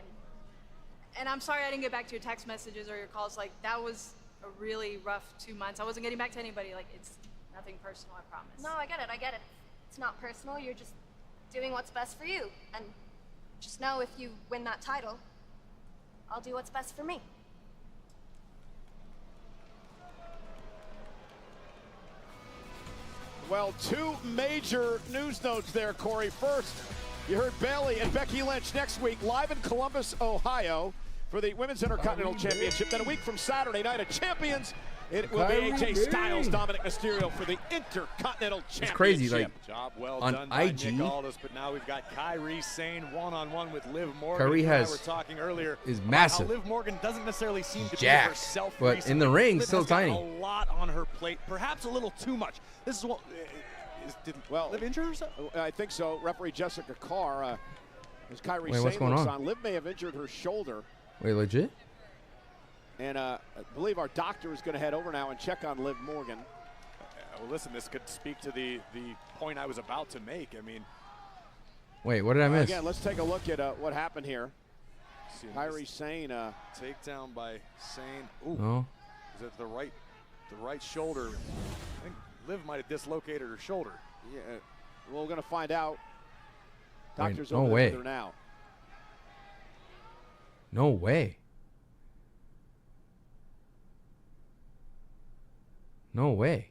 and I'm sorry I didn't get back to your text messages or your calls. Like, that was a really rough 2 months. I wasn't getting back to anybody. Like, it's nothing personal, I promise. No, I get it. It's not personal. You're just doing what's best for you. And just know if you win that title, I'll do what's best for me. Well, two major news notes there, Corey. First, you heard Bailey and Becky Lynch next week live in Columbus, Ohio for the Women's Intercontinental Championship. Then a week from Saturday Night of Champions, it will be AJ Styles, Dominic Mysterio for the Intercontinental Championship. It's crazy, like, Job well on done by IG, Nick Aldis, but now we've got Kairi Sane one-on-one with Liv Morgan. Kairi You and I has were talking earlier is about massive. how Liv Morgan doesn't necessarily seem to Jacked, be herself but recently. in the ring, Liv still has got tiny. a lot on her plate, perhaps a little too much. This is what did Liv injure herself? I think so. Referee Jessica Carr, as Kairi Wait, what's Sane going looks on? Liv may have injured her shoulder. Wait, legit? And I believe our doctor is going to head over now and check on Liv Morgan. Well, listen, this could speak to the point I was about to make. I mean, Wait, what did I miss? Again, let's take a look at what happened here. Kairi Sane. Takedown by Sane. Ooh, Oh. is it the right shoulder? I think Liv might have dislocated her shoulder. Yeah, well, we're going to find out. Wait, Doctor's no over way. there now. No way. No way.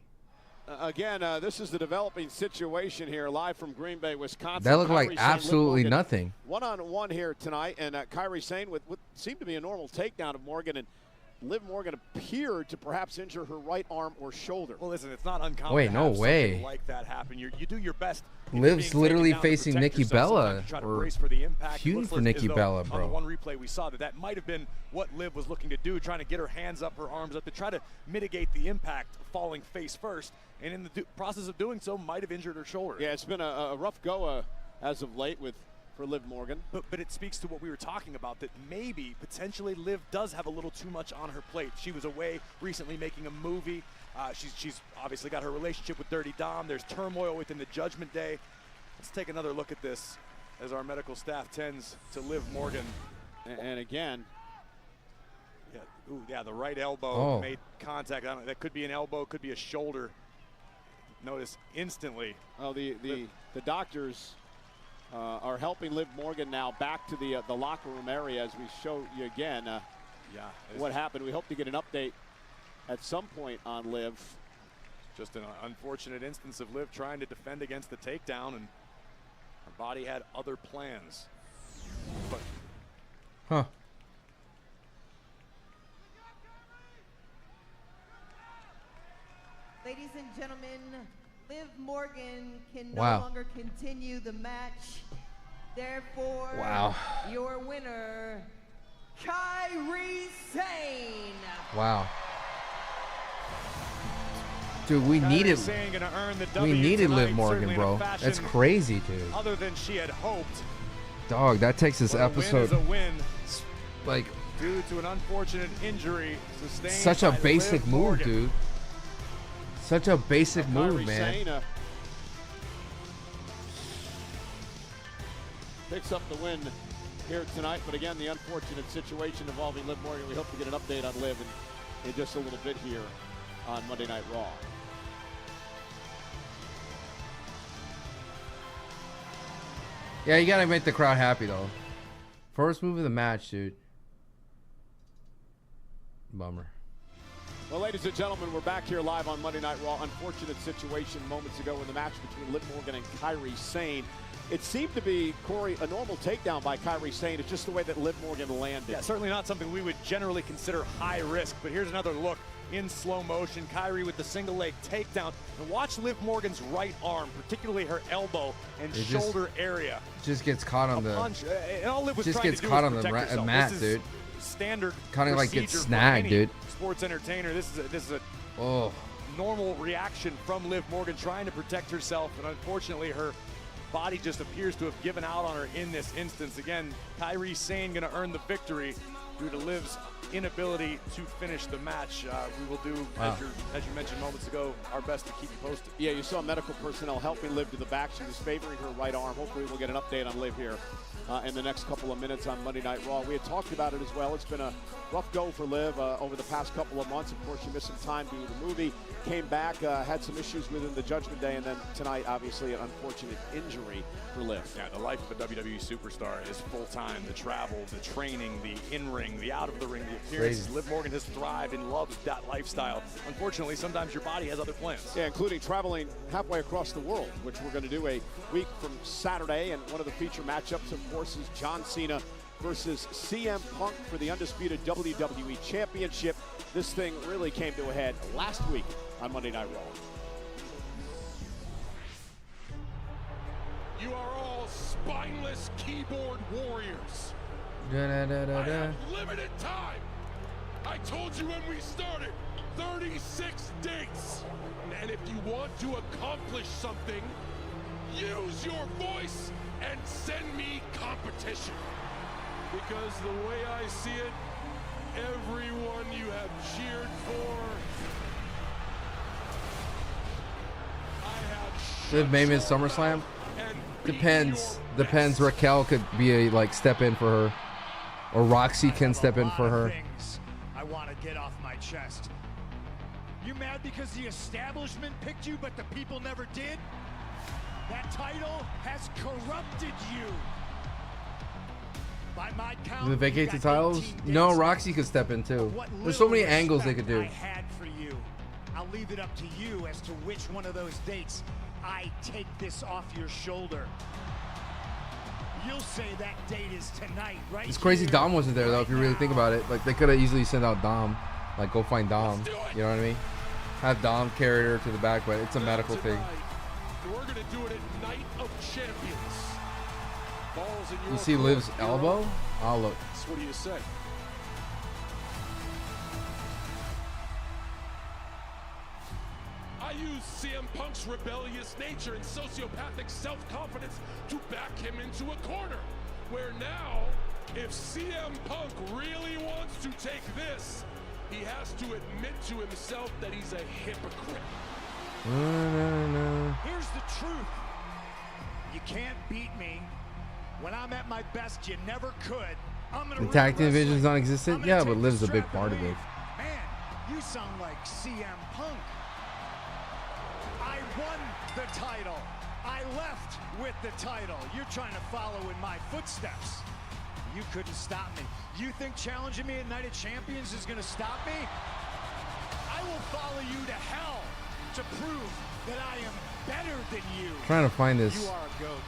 Again, this is the developing situation here, live from Green Bay, Wisconsin. That looked like Kairi Sane, Liv absolutely Morgan, nothing. One-on-one here tonight, and Kairi Sane with what seemed to be a normal takedown of Morgan, and Liv Morgan appeared to perhaps injure her right arm or shoulder. Well, listen, it's not uncommon. Wait, to no have way. something like that happen. You do your best. Liv's literally facing Nikki Bella, or huge for Nikki Bella, On the bro. one replay we saw that might have been what Liv was looking to do, trying to get her hands up, her arms up, to try to mitigate the impact, falling face first, and in the process of doing so, might have injured her shoulder. Yeah, it's been a rough go as of late for Liv Morgan. But it speaks to what we were talking about, that maybe, potentially, Liv does have a little too much on her plate. She was away recently making a movie. She's obviously got her relationship with Dirty Dom. There's turmoil within the Judgment Day. Let's take another look at this as our medical staff tends to Liv Morgan. And again. Yeah, the right elbow made contact. That could be an elbow, could be a shoulder. Notice instantly. Oh, the doctors are helping Liv Morgan now back to the locker room area as we show you again. What happened. We hope to get an update at some point on Liv. Just an unfortunate instance of Liv trying to defend against the takedown, and her body had other plans. But Ladies and gentlemen, Liv Morgan can no Wow. longer continue the match. Therefore, your winner, Kairi Sane. Wow. Dude, we needed Liv Morgan, bro. That's crazy, dude. Other than she had hoped. Dog, that takes this episode A win like due to an unfortunate injury sustained such a by basic Liv move, Morgan. dude. Such a basic move, Kairi man. Sane, picks up the win here tonight, but again, the unfortunate situation involving Liv Morgan. We hope to get an update on Liv in just a little bit here on Monday Night Raw. Yeah, you gotta make the crowd happy though. First move of the match, dude. Bummer. Well, ladies and gentlemen, we're back here live on Monday Night Raw. Unfortunate situation moments ago in the match between Liv Morgan and Kairi Sane. It seemed to be, Corey, a normal takedown by Kairi Sane. It's just the way that Liv Morgan landed. Yeah, certainly not something we would generally consider high risk, but here's another look in slow motion. Kairi with the single leg takedown. And watch Liv Morgan's right arm, particularly her elbow and shoulder area. Just gets caught on the Punch. And all Liv was just trying gets to do caught was on the protect herself. mat, This dude. is standard Kind of like gets procedure for snagged, any dude. sports entertainer. This is a normal reaction from Liv Morgan trying to protect herself, and unfortunately her body just appears to have given out on her in this instance. Again, Kairi Sane going to earn the victory due to Liv's inability to finish the match. We will do, as you mentioned moments ago, our best to keep you posted. Yeah, you saw medical personnel helping Liv to the back. She was favoring her right arm. Hopefully we'll get an update on Liv here in the next couple of minutes on Monday Night Raw. We had talked about it as well. It's been a rough go for Liv over the past couple of months. Of course, she missed some time due to the movie. Came back, had some issues within the Judgment Day, and then tonight, obviously, an unfortunate injury for Liv. Yeah, the life of a WWE superstar is full-time. The travel, the training, the in-ring, the out-of-the-ring, the appearances. Liv Morgan has thrived and loves that lifestyle. Unfortunately, sometimes your body has other plans. Yeah, including traveling halfway across the world, which we're going to do a week from Saturday. And one of the feature matchups, of course, is John Cena versus CM Punk for the undisputed WWE Championship. This thing really came to a head last week on Monday Night Raw. You are all spineless keyboard warriors. I Da-da-da-da-da. have limited time. I told you when we started, 36 dates. And if you want to accomplish something, use your voice and send me competition. Because the way I see it, everyone you have cheered for, Liv maybe in SummerSlam? Depends. Depends. Raquel could be a like step in for her, or Roxy can step in for her. I want to get off my chest. You mad because the establishment picked you, but the people never did? That title has corrupted you. By my count, Do they vacate the titles? No, Roxy could step in too. There's so many angles they could do. I had for you. I'll leave it up to you as to which one of those dates I take this off your shoulder. You'll say that date is tonight, right? It's crazy Dom wasn't there though, if you really think about it. Like they could have easily sent out Dom. Like go find Dom. You know what I mean? Have Dom carry her to the back, but it's a medical thing. We're gonna do it at Night of Champions. Balls in your You see Liv's elbow? Oh look. So what do you say? I use CM Punk's rebellious nature and sociopathic self-confidence to back him into a corner. Where now, if CM Punk really wants to take this, he has to admit to himself that he's a hypocrite. Here's the truth. You can't beat me. When I'm at my best, you never could. The tag team division's non-existent? Yeah, but Liv's a big part of it. Man, you sound like CM Punk. I won the title. I left with the title. You're trying to follow in my footsteps. You couldn't stop me. You think challenging me at Night of Champions is going to stop me? I will follow you to hell to prove that I am better than you. Trying to find this. You are a goat,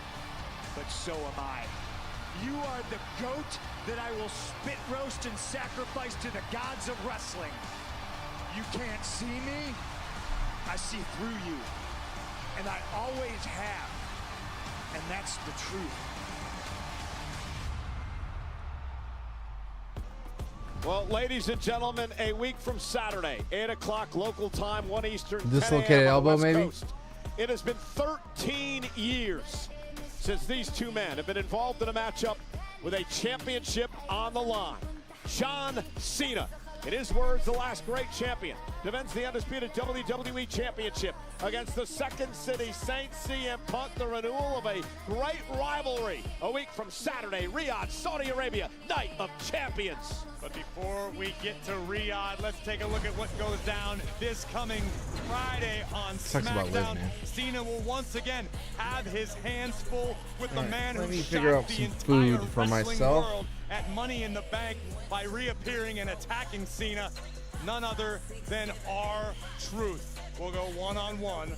but so am I. You are the goat that I will spit roast and sacrifice to the gods of wrestling. You can't see me. I see through you. And I always have. And that's the truth. Well, ladies and gentlemen, a week from Saturday, 8 o'clock local time, 1 Eastern, 10 Dislocated a.m. elbow, West maybe? Coast. It has been 13 years since these two men have been involved in a matchup with a championship on the line. John Cena, in his words, the last great champion, defends the undisputed WWE Championship against the Second City Saints, CM Punk, the renewal of a great rivalry. A week from Saturday, Riyadh, Saudi Arabia, Night of Champions. But before we get to Riyadh, let's take a look at what goes down this coming Friday on SmackDown. Cena will once again have his hands full with the man let who me figure out shocked the some entire food for wrestling myself. world at Money in the Bank by reappearing and attacking Cena. None other than R-Truth will go one-on-one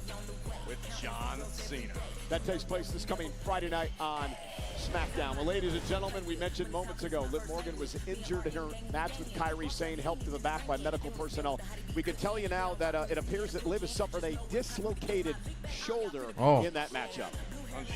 with John Cena. That takes place this coming Friday night on SmackDown. Well, ladies and gentlemen, we mentioned moments ago, Liv Morgan was injured in her match with Kairi Sane, helped to the back by medical personnel. We can tell you now that it appears that Liv has suffered a dislocated shoulder in that matchup.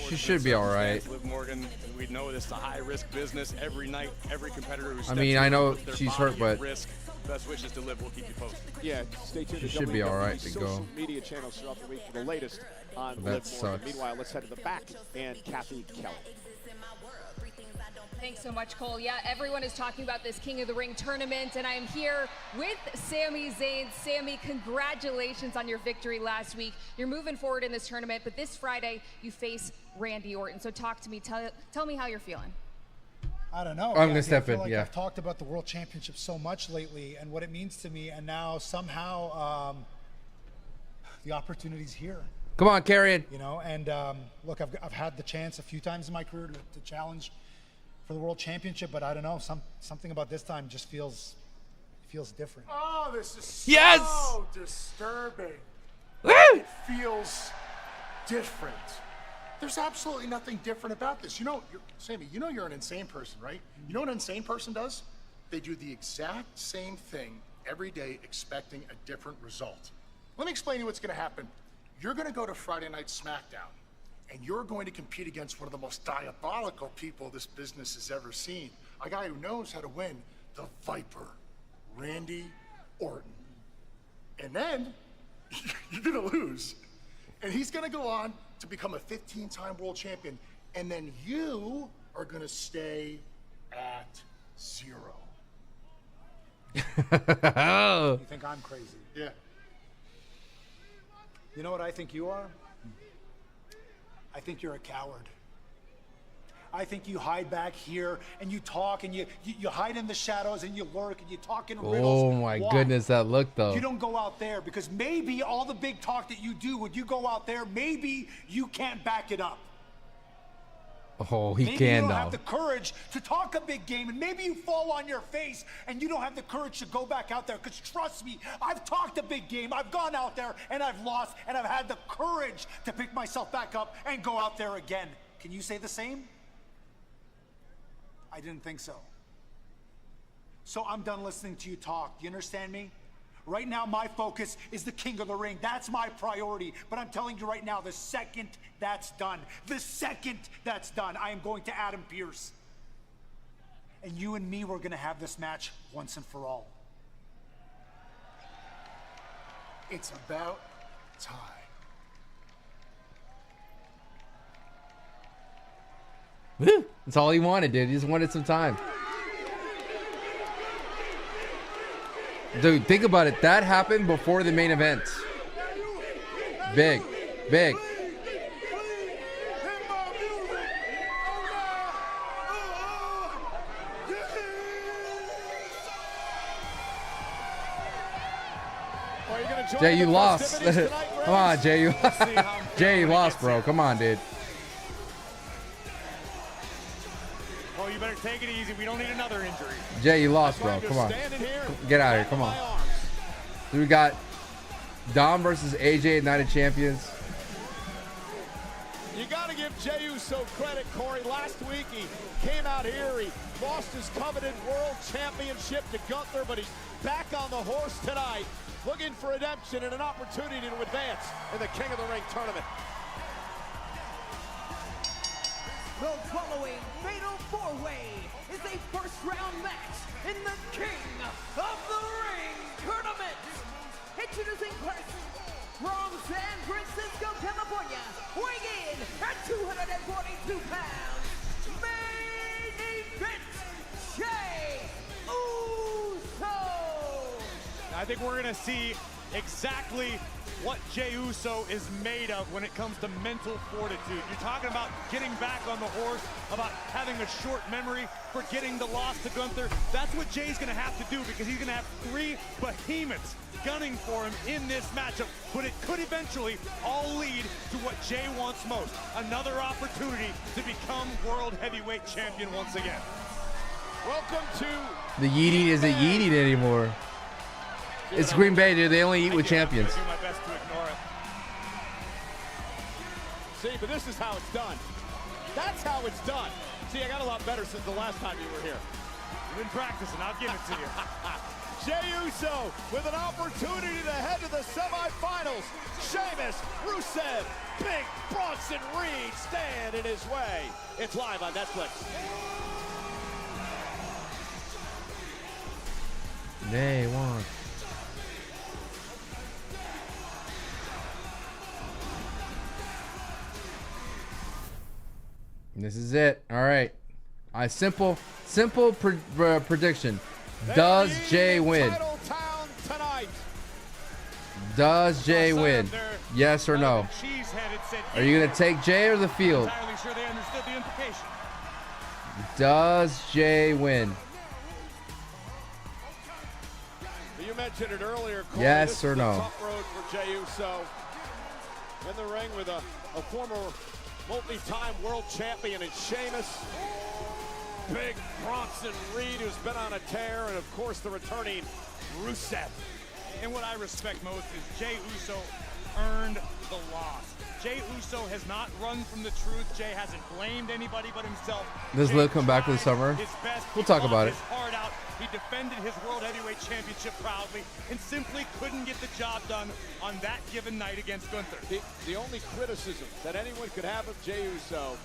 She should be all right. Liv Morgan, we know this is a high-risk business. Every night, every competitor who steps I mean, I know in puts their she's body hurt, but at risk. Best wishes to Liv. We'll keep you posted. Yeah, stay tuned. She to should be all right WWE's to go. social media channels throughout the week for the latest on That Liv Morgan. sucks. Meanwhile, let's head to the back and Kathy Kelly. Thanks so much, Cole. Yeah, everyone is talking about this King of the Ring tournament, and I am here with Sami Zayn. Sami, congratulations on your victory last week. You're moving forward in this tournament, but this Friday you face Randy Orton. So talk to me. Tell me how you're feeling. I don't know. I'm gonna step in. Like Yeah. I've talked about the World Championship so much lately and what it means to me, and now somehow the opportunity's here. Come on, Carrion. You know, and look, I've had the chance a few times in my career to challenge for the World Championship, but I don't know. Something about this time just feels different. Oh, this is so Yes! disturbing. Woo! It feels different. There's absolutely nothing different about this. You know, Sammy, you know you're an insane person, right? You know what an insane person does? They do the exact same thing every day expecting a different result. Let me explain to you what's going to happen. You're going to go to Friday Night SmackDown, and you're going to compete against one of the most diabolical people this business has ever seen. A guy who knows how to win, the Viper, Randy Orton. And then you're going to lose. And he's going to go on to become a 15-time world champion. And then you are going to stay at 0. You think I'm crazy? Yeah. You know what I think you are? I think you're a coward. I think you hide back here and you talk and you hide in the shadows and you lurk and you talk in riddles. Oh my goodness, that look though. You don't go out there because maybe all the big talk that you do when you go out there, maybe you can't back it up. Oh, he maybe can you don't though. have the courage to talk a big game, and maybe you fall on your face and you don't have the courage to go back out there. Because trust me, I've talked a big game. I've gone out there and I've lost, and I've had the courage to pick myself back up and go out there again. Can you say the same? I didn't think so. So I'm done listening to you talk. You understand me? Right now, my focus is the King of the Ring. That's my priority. But I'm telling you right now, the second that's done, I am going to Adam Pearce. And you and me, we're going to have this match once and for all. It's about time. Woo! That's all he wanted, dude. He just wanted some time. Dude, think about it. That happened before the main event. Big. Big. Jay, you lost. Come on, Jay. Jay, you lost, bro. Come on, dude. Oh, you better take it easy. We don't need another injury. Jay, you lost, bro. Come on. Get out of here. Come on. So we got Dom versus AJ at Night of Champions. You got to give Jey Uso credit, Corey. Last week he came out here, he lost his coveted world championship to Gunther, but he's back on the horse tonight, looking for redemption and an opportunity to advance in the King of the Ring tournament. The following fatal four-way is a first-round match in the King of the Ring tournament. Introducing first, from San Francisco, California, weighing in at 242 pounds, main event, Jey Uso. I think we're gonna see exactly what Jey Uso is made of when it comes to mental fortitude. You're talking about getting back on the horse, about having a short memory, forgetting the loss to Gunther. That's what Jay's gonna have to do, because he's gonna have three behemoths gunning for him in this matchup. But it could eventually all lead to what Jey wants most, another opportunity to become World Heavyweight Champion once again. Welcome to The Yeeting isn't Yeeting anymore. It's Green Bay, dude. They only eat with champions. I'm gonna do my best to ignore it. See, but this is how it's done. That's how it's done. See, I got a lot better since the last time you were here. You've been practicing. I'll give it to you. Jey Uso with an opportunity to head to the semifinals. Sheamus, Rusev, Big Bronson Reed stand in his way. It's live on Netflix. Day one. This is it. All right. Simple prediction. Does Jey win? Does Jey win? Yes or no? Are you going to take Jey or the field? Entirely sure they understood the implication. Does Jey win? You mentioned it earlier, Corey. Yes or no? Tough road for Jey Uso. In the ring with a former multi-time world champion in Sheamus. Big Bronson Reed, who's been on a tear, and of course the returning Rusev. And what I respect most is Jey Uso earned the loss. Jey Uso has not run from the truth. Jey hasn't blamed anybody but himself. Does Liv come back for the summer? We'll talk about it. Hard out. He defended his World Heavyweight Championship proudly and simply couldn't get the job done on that given night against Gunther. The only criticism that anyone could have of Jey Uso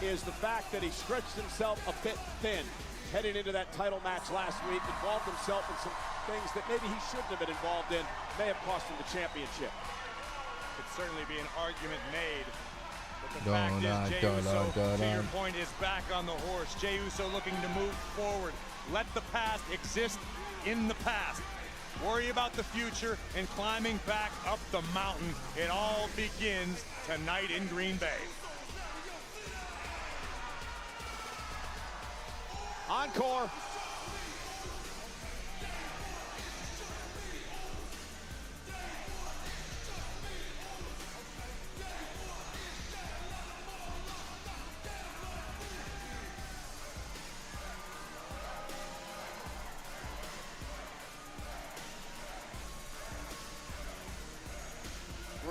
is the fact that he stretched himself a bit thin heading into that title match last week, involved himself in some things that maybe he shouldn't have been involved in, may have cost him the championship. Could certainly be an argument made. But the fact is, Jey Uso, to your point, is back on the horse. Jey Uso looking to move forward. Let the past exist in the past. Worry about the future and climbing back up the mountain. It all begins tonight in Green Bay. Encore.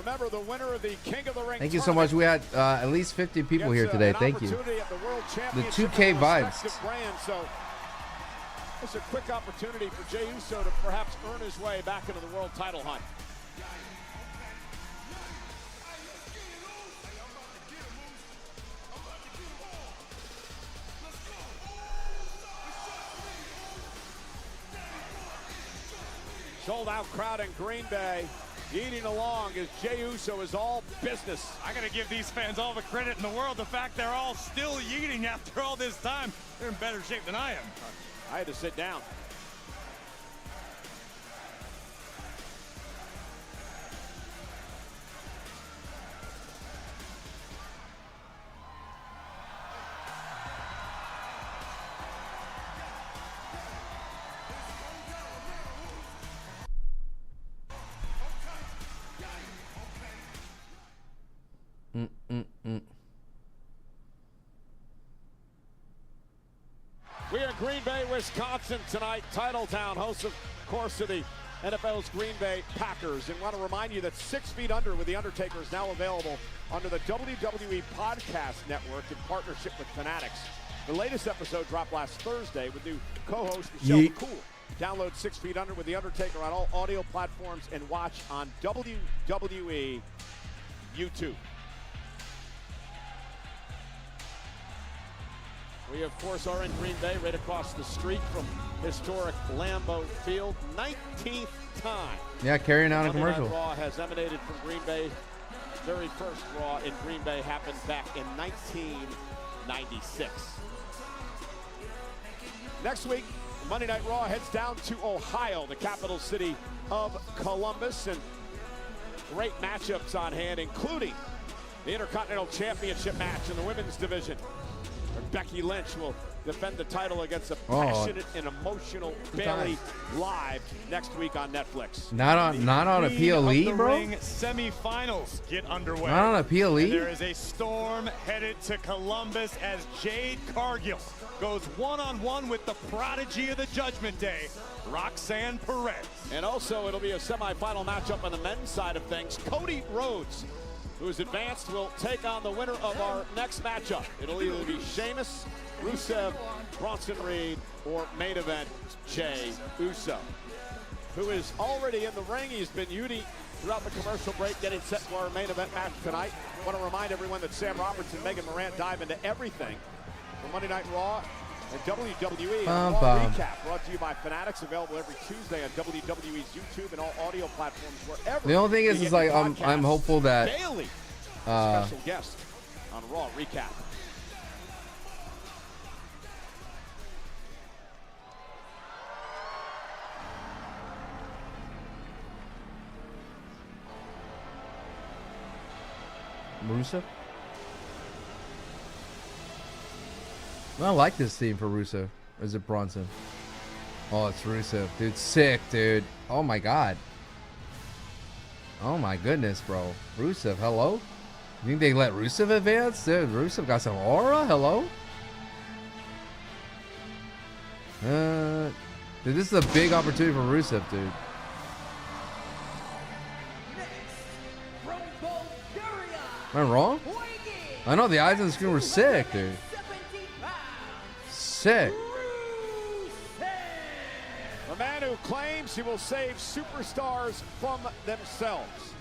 Remember, the winner of the King of the Ring. Thank you so much. We had at least 50 people here today. Thank you. The 2K vibes. Brand, so it's a quick opportunity for Jey Uso to perhaps earn his way back into the world title hunt. Sold out crowd in Green Bay, eating along as Jey Uso is all business. I gotta give these fans all the credit in the world. The fact they're all still eating after all this time, they're in better shape than I am. I had to sit down. We are in Green Bay, Wisconsin tonight. Titletown, host of course of the NFL's Green Bay Packers. And want to remind you that 6 Feet Under with The Undertaker is now available under the WWE Podcast Network in partnership with Fanatics. The latest episode dropped last Thursday with new co-host Michelle McCool. Download 6 Feet Under with The Undertaker on all audio platforms and watch on WWE YouTube. We, of course, are in Green Bay, right across the street from historic Lambeau Field. 19th time. Yeah, carrying on a commercial. Monday Night Raw has emanated from Green Bay. Very first Raw in Green Bay happened back in 1996. Next week, Monday Night Raw heads down to Ohio, the capital city of Columbus, and great matchups on hand, including the Intercontinental Championship match in the women's division. Becky Lynch will defend the title against a passionate and emotional Bayley live next week on Netflix. Not on a PLE, bro. Semifinals get underway. Not on a PLE. And there is a storm headed to Columbus as Jade Cargill goes one-on-one with the prodigy of the Judgment Day, Roxanne Perez. And also, it'll be a semifinal matchup on the men's side of things. Cody Rhodes, who is advanced, will take on the winner of our next matchup. It'll either be Sheamus, Rusev, Bronson Reed, or main event Jey Uso, who is already in the ring. He's been Udi throughout the commercial break, getting set for our main event match tonight. I want to remind everyone that Sam Roberts and Megan Morant dive into everything from Monday Night Raw and WWE. Raw Recap brought to you by Fanatics, available every Tuesday on WWE's YouTube and all audio platforms wherever. The only thing is like I'm hopeful that Bayley, special guest on Raw Recap. Rusev? I like this theme for Rusev. Or is it Bronson? Oh, it's Rusev. Dude, sick, dude. Oh my god. Oh my goodness, bro. Rusev, hello? You think they let Rusev advance? Dude, Rusev got some aura? Hello? Dude, this is a big opportunity for Rusev, dude. Am I wrong? I know the eyes on the screen were sick, dude. Sick. A man who claims he will save superstars from themselves.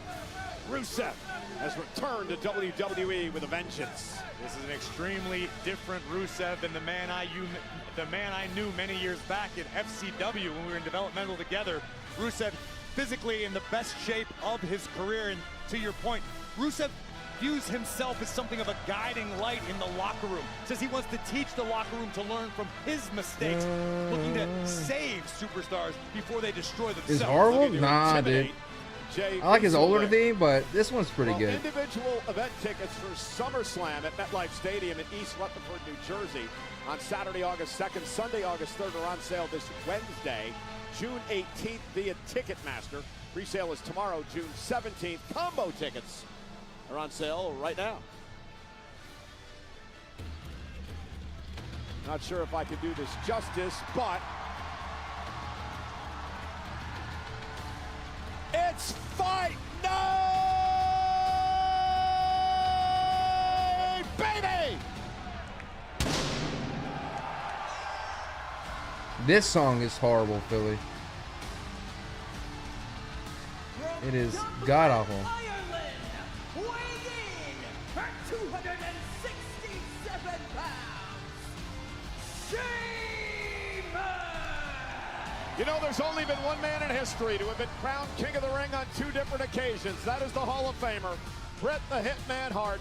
Rusev has returned to WWE with a vengeance. This is an extremely different Rusev than the man I knew many years back at FCW when we were in developmental together. Rusev physically in the best shape of his career, and to your point, Rusev views himself as something of a guiding light in the locker room. Says he wants to teach the locker room to learn from his mistakes, looking to save superstars before they destroy themselves. Is horrible? Nah, dude. I like his older theme, but this one's pretty good. Individual event tickets for SummerSlam at MetLife Stadium in East Rutherford, New Jersey on Saturday, August 2nd, Sunday, August 3rd are on sale this Wednesday, June 18th via Ticketmaster. Pre-sale is tomorrow, June 17th. Combo tickets are on sale right now. Not sure if I can do this justice, but it's Fight Night! This song is horrible, Philly. It is god awful. Weighing in at 267 pounds, You know, there's only been one man in history to have been crowned King of the Ring on 2 different occasions. That is the Hall of Famer, Bret the Hitman Hart,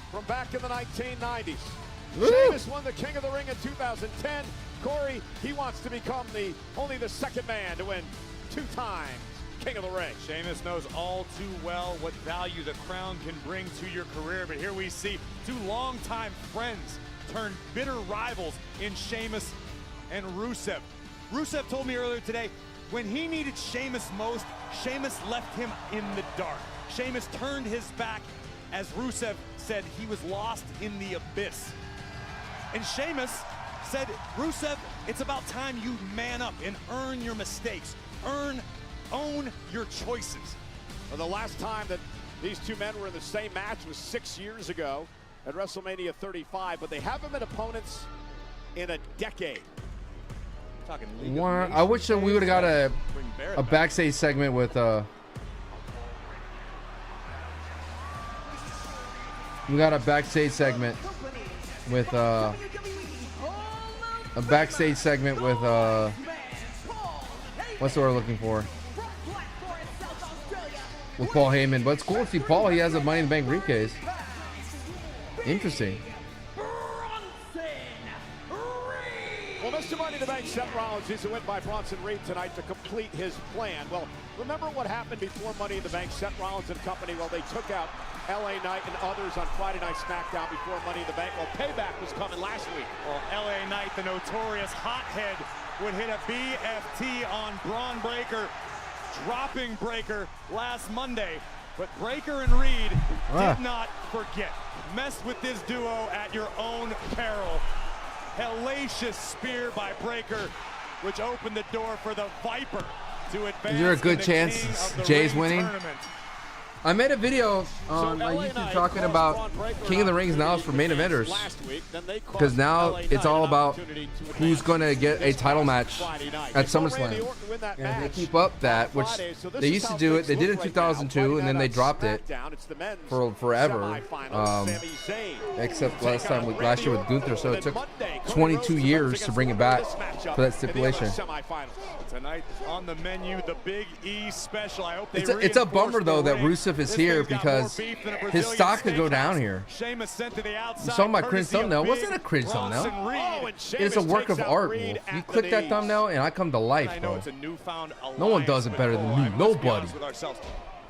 from back in the 1990s. Sheamus won the King of the Ring in 2010. Corey, he wants to become only the second man to win 2 times King of the Ring. Sheamus knows all too well what value the crown can bring to your career, but here we see 2 longtime friends turn bitter rivals in Sheamus and Rusev. Rusev told me earlier today, when he needed Sheamus most, Sheamus left him in the dark. Sheamus turned his back as Rusev said he was lost in the abyss. And Sheamus said, Rusev, it's about time you man up and earn your mistakes. Own your choices. Well, the last time that these 2 men were in the same match was 6 years ago at WrestleMania 35, but they haven't been opponents in a decade. I wish that we would have got a backstage segment with we got a backstage segment with what's the word we're looking for? With Paul Heyman, but it's cool to see Paul. He has a Money in the Bank briefcase. Interesting. Well, Mr. Money in the Bank, Seth Rollins, is a win by Bronson Reed tonight to complete his plan. Well, remember what happened before Money in the Bank? Seth Rollins and company, well, they took out LA Knight and others on Friday Night SmackDown before Money in the Bank. Well, payback was coming last week. Well, LA Knight, the notorious hothead, would hit a BFT on Braun Breaker, dropping Breaker last Monday. But Breaker and Reed did not forget. Mess with this duo at your own peril. Hellacious spear by Breaker, which opened the door for the Viper to advance. Is there a good chance Jay's winning? Tournament. I made a video on my YouTube talking about King of the Rings now for main eventers, because now it's all about who's going to get a title match at SummerSlam, and they keep up that, which they used to do it. They did it in 2002, and then they dropped it for forever, except last year with Gunther. So it took 22 years to bring it back for that stipulation. Tonight on the menu, the Big E special. I hope it's a bummer though that Rusev is here, because his stock could go down here. You saw my cringe thumbnail. Wasn't a cringe thumbnail. It is a work of art, Wolf. You click that thumbnail and I come to life, bro. No one does it better than me. Nobody.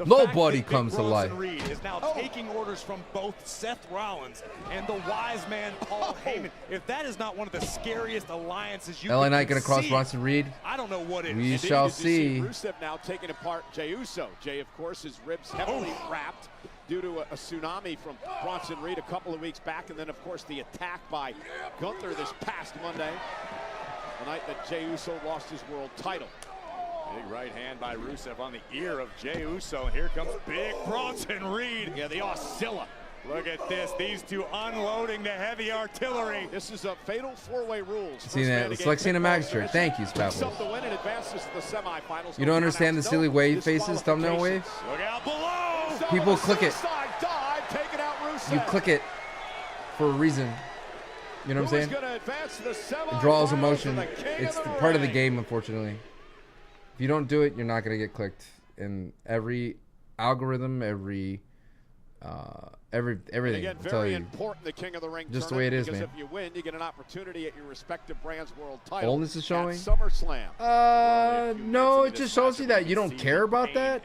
Nobody comes to life. Reed is now taking orders from both Seth Rollins and the wise man Paul Heyman. If that is not one of the scariest alliances you LA Knight can gonna cross see, Bronson Reed. I don't know what it We is. shall see. Rusev now taking apart Jey Uso. Jey, of course, his ribs heavily wrapped due to a tsunami from Bronson Reed a couple of weeks back, and then, of course, the attack by Gunther this past Monday, the night that Jey Uso lost his world title. Big right hand by Rusev on the ear of Jey Uso. And here comes big Bronson Reed. Yeah, the Oscilla. Look at this. These 2 unloading the heavy artillery. This is a fatal 4-way rules. Seen that? It's like seeing a magistrate. Thank you, Spafford. You don't understand the silly wave faces thumbnail wave? Look out below. People click it. You click it for a reason. You know what I'm saying? It draws emotion. It's part of the game, unfortunately. If you don't do it, you're not going to get clicked. And every algorithm, everything, Again, I'll tell very you. important, the King of the Ring Just the way it is, because man. if you win, you get an opportunity at your respective brand's world title. Boldness is showing? At SummerSlam. No, it just shows you that you don't care about that.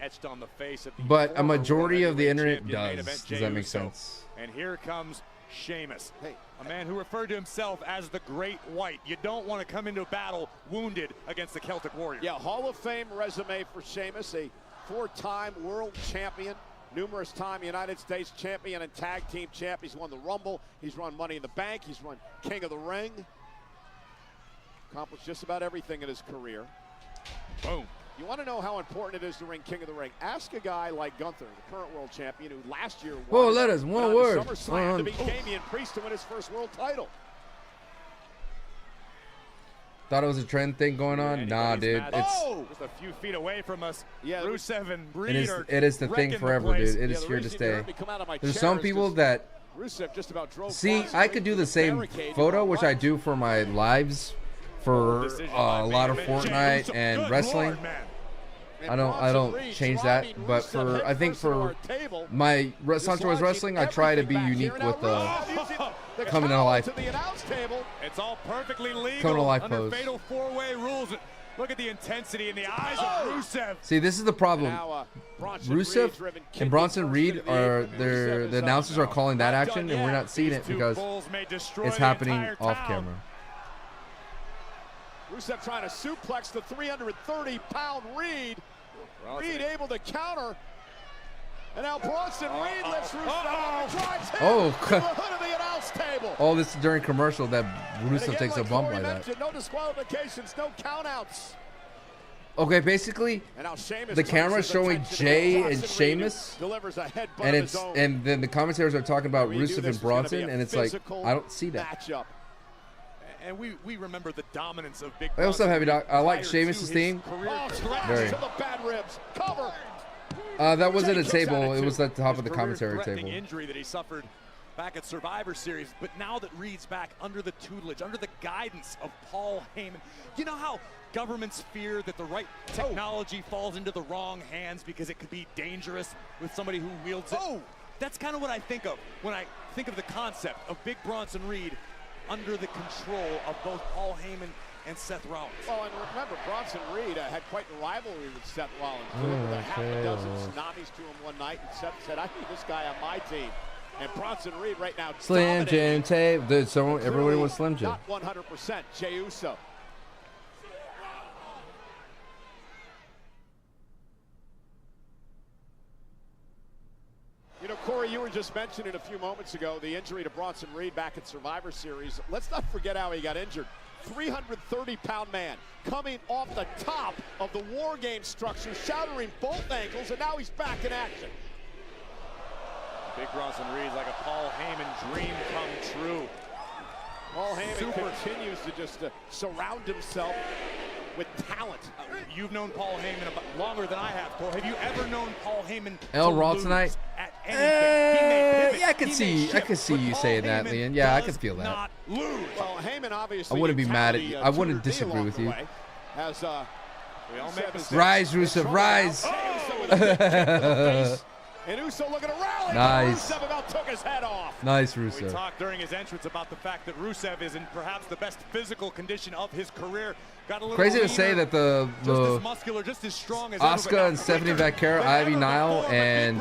But a majority of the internet does. Does that make sense? And here comes Sheamus, a man who referred to himself as the Great White. You don't want to come into a battle wounded against the Celtic Warrior. Yeah, Hall of Fame resume for Sheamus, a 4-time world champion, numerous time United States champion and tag team champ. He's won the Rumble. He's run Money in the Bank. He's run King of the Ring. Accomplished just about everything in his career. Boom. You want to know how important it is to ring King of the Ring? Ask a guy like Gunther, the current world champion, who last year won one word. SummerSlam to beat Damian Priest to win his first world title. Thought it was a trend thing going on. Nah, dude. It's just a few feet away from us. Yeah, Rusev and Reed it is the thing forever, dude. It is here to stay. There's some people that see. I could do the same photo, which I do for my lives, for a lot of Fortnite and wrestling. I don't change that, but for I think for my Sancho's wrestling, I try to be unique with the coming to life. It's all perfectly legal Coming to life under pose. fatal four-way rules. Look at the intensity in the eyes of Rusev. See, this is the problem. Rusev and Bronson Reed are the announcers are calling that action, and we're not seeing it because it's happening off camera. Rusev trying to suplex the 330-pound Reed. Reed able to counter. And now Bronson Reed lets Rusev out and drives him to the hood of the announce table. Oh, this is during commercial that Rusev takes a bump like that. No disqualifications, no countouts. Okay, basically, the camera is showing Jay and Sheamus, and then the commentators are talking about Rusev and Bronson, and it's like, I don't see that. And we remember the dominance of Big Hey, what's up, Heavy Doc? I like Sheamus' theme. Very. That wasn't a table. It was at the top of the commentary table. Injury that he suffered back at Survivor Series, but now that Reed's back under the tutelage, under the guidance of Paul Heyman, you know how governments fear that the right technology falls into the wrong hands because it could be dangerous with somebody who wields it? That's kind of what I think of when I think of the concept of Big Bronson Reed under the control of both Paul Heyman and Seth Rollins. Well, and remember, Bronson Reed had quite a rivalry with Seth Rollins. With a half a dozen tsunamis to him one night, and Seth said, I need this guy on my team. And Bronson Reed right now Slim Jim tape. Dude, so everybody wants Slim Jim. Not 100%. Jey Uso. You know, Corey, you were just mentioning a few moments ago the injury to Bronson Reed back at Survivor Series. Let's not forget how he got injured. 330-pound man coming off the top of the War Games structure, shattering both ankles, and now he's back in action. Big Bronson Reed's like a Paul Heyman dream come true. Paul Heyman continues to just surround himself with talent. You've known Paul Heyman longer than I have, Cole. Have you ever known Paul Heyman Raw tonight? At anything? Yeah, I could see you saying that, Leon. Yeah, I could feel that. Well, Heyman obviously I wouldn't be mad at you. I wouldn't disagree with you. As Rise, Rusev, rise! And Uso looking to rally. Nice. Rusev about took his head off. Nice, Rusev. We talked during his entrance about the fact that Rusev is in perhaps the best physical condition of his career. Got a little crazy leaner, to say that the just as muscular, just as strong as Asuka and Stephanie Vaquera, Ivy Nile, and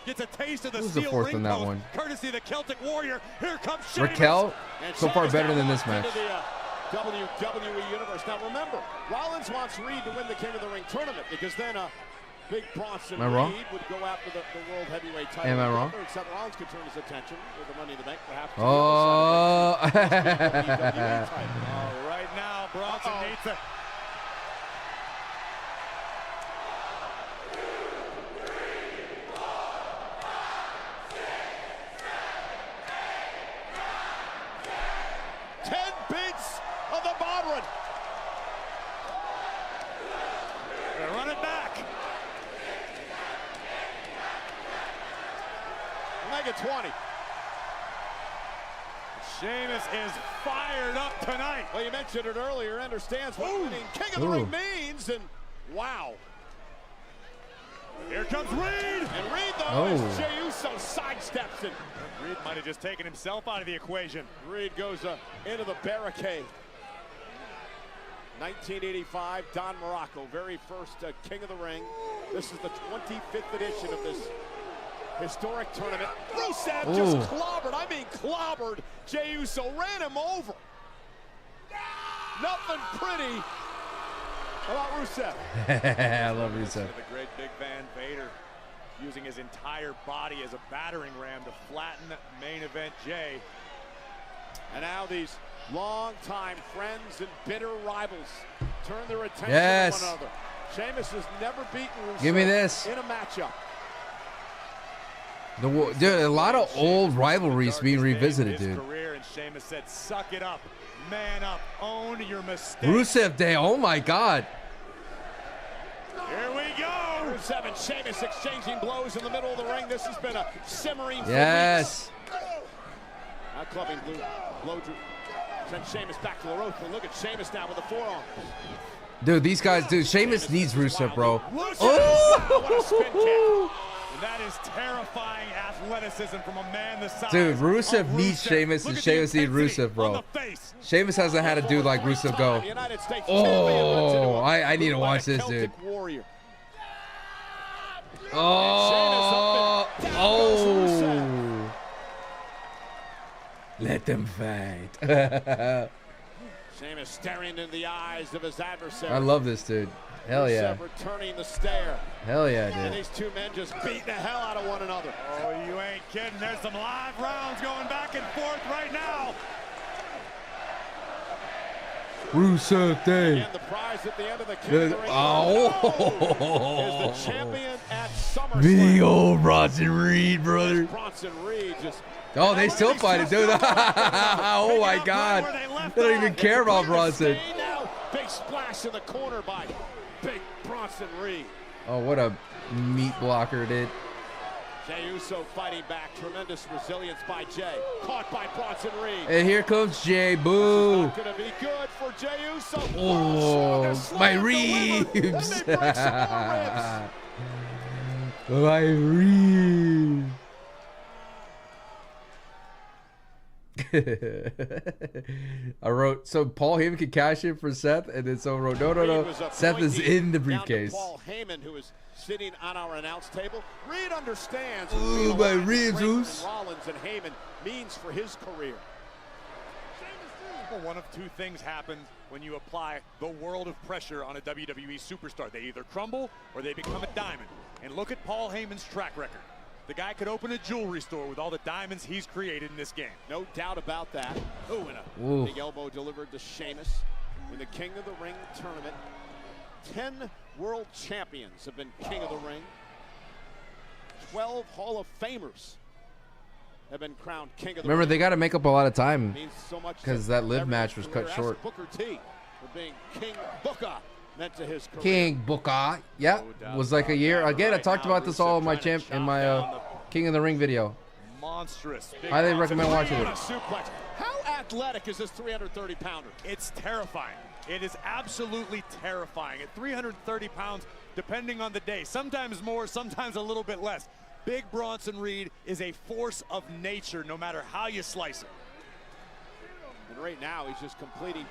gets a taste of the who's the fourth in that one? Courtesy of the Celtic Warrior. Here comes Raquel. So far better than this match. WWE Universe. Now remember, Rollins wants Reed to win the King of the Ring tournament because then Big Bronson Reed would go after the World Heavyweight title. Am I wrong? Except Rollins could turn his attention with the Money in the Bank, perhaps. Oh. Right now, Bronson needs a... Run it back. Mega 20. Sheamus is fired up tonight. Well, you mentioned it earlier. Understands what winning King of the Ring means, and wow. Here comes Reed. And Reed, though, as Jey Uso sidesteps it. Reed might have just taken himself out of the equation. Reed goes into the barricade. 1985, Don Morocco, very first King of the Ring. This is the 25th edition of this historic tournament. Rusev just clobbered, I mean clobbered. Jey Uso ran him over. Nothing pretty about Rusev. I love Rusev. The great Big Van Vader using his entire body as a battering ram to flatten main event Jey. And now these long-time friends and bitter rivals turn their attention to one another. Sheamus has never beaten Rusev Give me this. in a matchup. Dude, a lot of old rivalries being revisited, dude. Career, and Sheamus said, "Suck it up. Man up. Own your mistakes. Rusev Day. Oh my God. Here we go. Rusev and Sheamus exchanging blows in the middle of the ring. This has been a simmering. Yes. Now clubbing blow drew. Send Sheamus back to the rope. But look at Sheamus now with the forearm. Dude, these guys, dude, Sheamus needs Rusev, bro. Rusev. Oh! What a spin kick. That is terrifying athleticism from a man the size. Dude, Rusev of needs Sheamus, and Sheamus needs Rusev, bro. Sheamus hasn't had a dude like Rusev go. Oh, I need to watch this, dude. Oh, oh. Let them fight. Sheamus staring into the eyes of his adversary. I love this dude. Hell yeah. Returning the stare. Hell yeah, And dude. these two men just beating the hell out of one another. Oh, you ain't kidding. There's some live rounds going back and forth right now. Rusev Day. And the prize at the end of the King of the Ring. Oh. Is the champion at SummerSlam. Big old Bronson Reed, brother. Bronson Reed just. Oh, they still fight it, dude. Oh my God. They don't even care about Bronson. Now, big splash in the corner by Big Bronson Reed. Oh, what a meat blocker, dude. Jey Uso fighting back. Tremendous resilience by Jey. Caught by Bronson Reed. And here comes Jey. Boo. Not gonna be good for Jey Uso. Oh, my ribs. My ribs. I wrote, so Paul Heyman could cash in for Seth, and then so wrote, no. Seth is in the briefcase. Paul Heyman, who is sitting on our announce table. Reed understands Ooh, my ribs, what Rollins and Heyman means for his career. Well, one of two things happen when you apply the world of pressure on a WWE superstar. They either crumble or they become a diamond. And look at Paul Heyman's track record. The guy could open a jewelry store with all the diamonds he's created in this game. No doubt about that. Oh, and a big elbow delivered to Sheamus in the King of the Ring tournament. 10 world champions have been King of the Ring. 12 Hall of Famers have been crowned King of the Remember, Ring. they got to make up a lot of time Means so much because to that live everyone. match was cut Ask short. Booker T for being King Booker meant to his career. King Booker, yeah, was like a year. Again, I talked about this all in my King of the Ring video. Monstrous. Highly recommend watching it. Suplex. How athletic is this 330-pounder? It's terrifying. It is absolutely terrifying. At 330 pounds, depending on the day, sometimes more, sometimes a little bit less. Big Bronson Reed is a force of nature, no matter how you slice it. And right now, he's just completely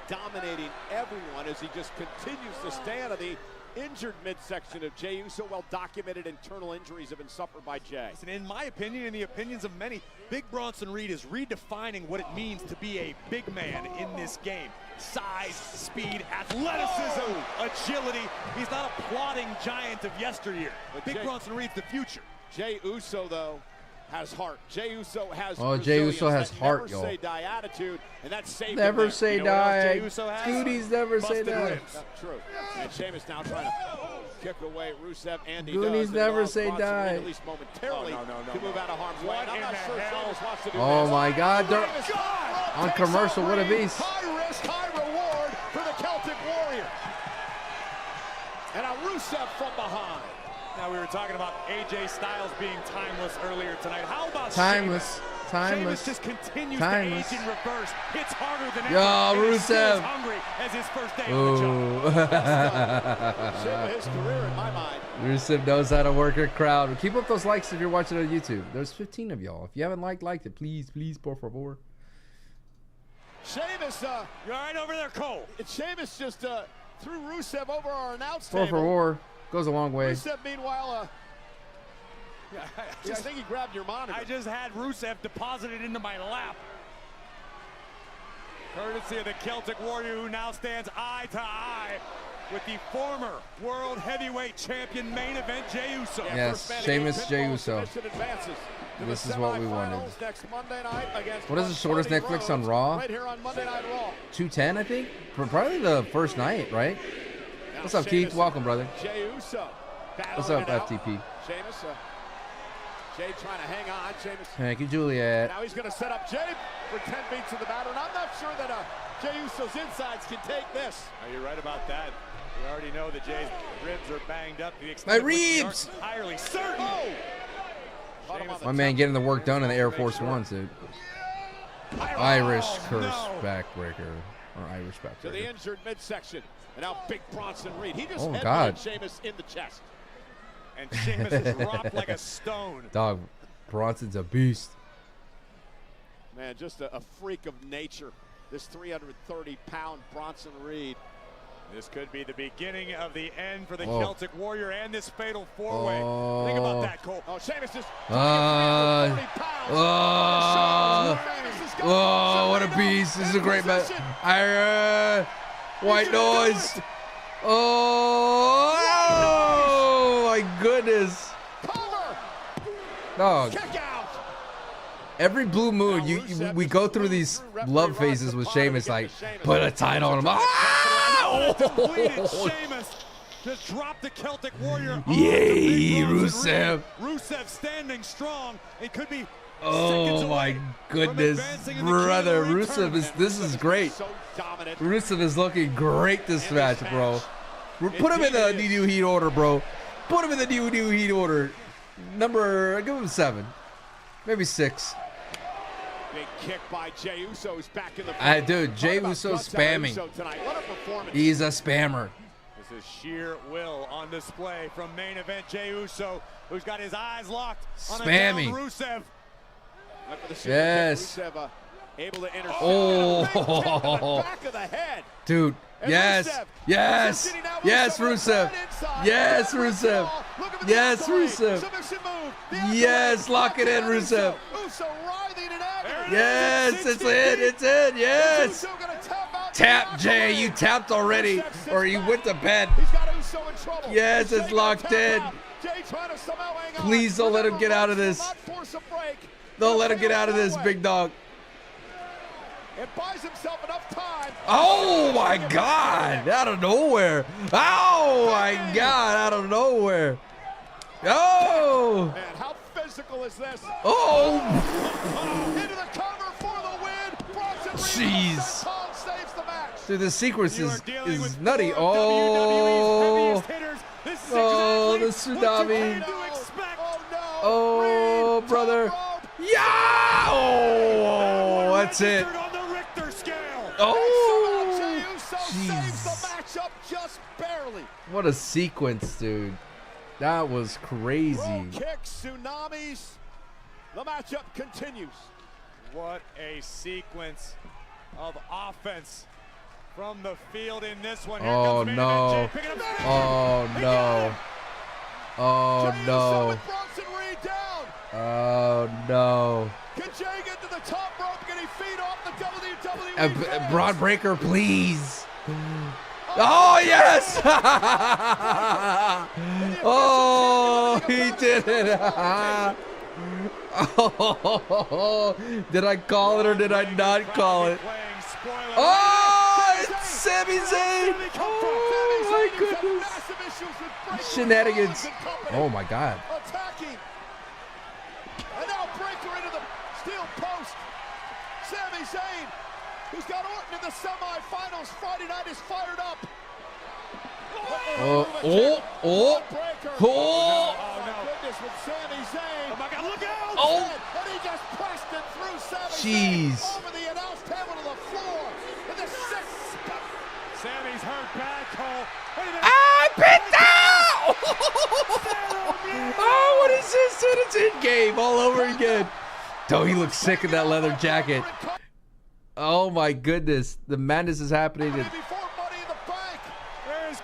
dominating everyone as he just continues to stay out of the injured midsection of Jey Uso. Well documented internal injuries have been suffered by Jey. And in my opinion, and the opinions of many, Big Bronson Reed is redefining what it means to be a big man in this game. Size, speed, athleticism, agility. He's not a plodding giant of yesteryear. But Big Bronson Reed's the future. Jey Uso, though, has heart. Jey Uso has Jey Uso has heart, yo. Never say die attitude, and that's saved Never him say die. Goonies never say die. True. And Sheamus now trying to kick away Rusev, and he Goonies does. never say die. At least momentarily to move out of harm's way. I'm not sure Sheamus wants to do Oh this. my God! On commercial, what a beast! High risk, high reward for the Celtic Warrior. And a Rusev from behind. Now, we were talking about AJ Styles being timeless earlier tonight. How about Timeless. Sheamus just continues to age in reverse. Hits harder than ever. Yo, and still Rusev. is hungry as his first day on the job. Shape of his career in my mind. Rusev knows how to work a crowd. Keep up those likes if you're watching on YouTube. There's 15 of y'all. If you haven't liked it, please, por favor. Sheamus, you're right over there, Cole. Sheamus just threw Rusev over our announce Por table. favor. Goes a long way. Rusev, meanwhile, I think he grabbed your monitor. I just had Rusev deposited into my lap. Courtesy of the Celtic Warrior, who now stands eye to eye with the former World Heavyweight Champion main event, Jey Uso. Yes, Sheamus, Jey Uso. This is what we wanted. What is the shortest Netflix on Raw? Right here on Monday Night Raw. 210, I think. Probably the first night, right? What's up, Keith? Welcome, brother. Jey Uso. What's up, FTP? Jay trying to hang on. Sheamus. Thank you, Juliet. Now he's going to set up Jay for 10 beats in the batter, and I'm not sure that Jey Uso's insides can take this. Oh, you're right about that. We already know that Jay's ribs are banged up. My ribs! Entirely certain. Oh. My man getting the work done in the Air Force Ones, dude. Irish curse backbreaker. Or Irish backbreaker. To the injured midsection. And now big Bronson Reed. He just God. Sheamus in the chest. And Sheamus is dropped like a stone. Dog, Bronson's a beast. Man, just a freak of nature. This 330-pound Bronson Reed. This could be the beginning of the end for the Celtic Warrior and this fatal four-way. Think about that, Cole. Oh, Sheamus just what a beast. This is a great match. White noise. Oh, my goodness. Dog. Every blue moon, we go through these love phases with Sheamus, like, put a title on him. Sheamus just dropped the Celtic Warrior. Yay, Rusev. Rusev standing strong. It could be. Oh my goodness, brother. Rusev this is great. Rusev is looking great this match, bro. Put him in the new heat order, bro. Put him in the new heat order. Give him 7. Maybe 6. Big kick by Jey Uso, who's back in the dude, Jey Uso spamming. He's a spammer. This is sheer will on display from main event Jey Uso, who's got his eyes locked on spamming. Rusev. Yes. Rusev, able to intercept. Oh, back of the head. Dude. Yes. Yes. Yes, Rusev. Yes, Rusev. Yes, Rusev. Yes, lock it in, Rusev. Yes, it's in. It's in. Yes. Tap, Jay. You tapped already, or you went to bed. Yes, it's locked in. Please don't let him get out of this. Don't let him get out of this, big dog. It buys himself enough time. Oh my God! Out of nowhere! Oh my God! Out of nowhere! Oh! Man, how physical is this? Oh! Into the cover for the win. Bronson Jeez! Saves the match. Dude, the sequence is nutty. Oh! Oh, the tsunami! Oh, brother! Yeah! Oh, that's it. Oh, jeez. Just barely. What a sequence, dude. That was crazy. Roll kicks, tsunamis. The matchup continues. What a sequence of offense from the field in this one. Here Oh, comes no. Oh, no. Oh, no. Oh, no. Can Jay get to the top rope? Can he feed off the WWE? Broad breaker, please. Oh, yes. Oh, he did it. Oh, did I call it or did I not call it? Oh, it's Sami Zayn. Oh, my goodness. Shenanigans. Oh, my God. Attacking. And now breaker into the steel post. Sami Zayn, who's got Orton in the semifinals Friday night, is fired up. Oh. Oh, my goodness, with Sami Zayn. Oh, my God, look out. Oh. And he just pressed it through Sami Jeez. Zayn over the announce table to the floor. In the sixth. Sammy's hurt bad, Cole. Oh, what is this? Dude, it's in-game all over again. Oh, he looks sick in that leather jacket. Oh, my goodness. The madness is happening. There's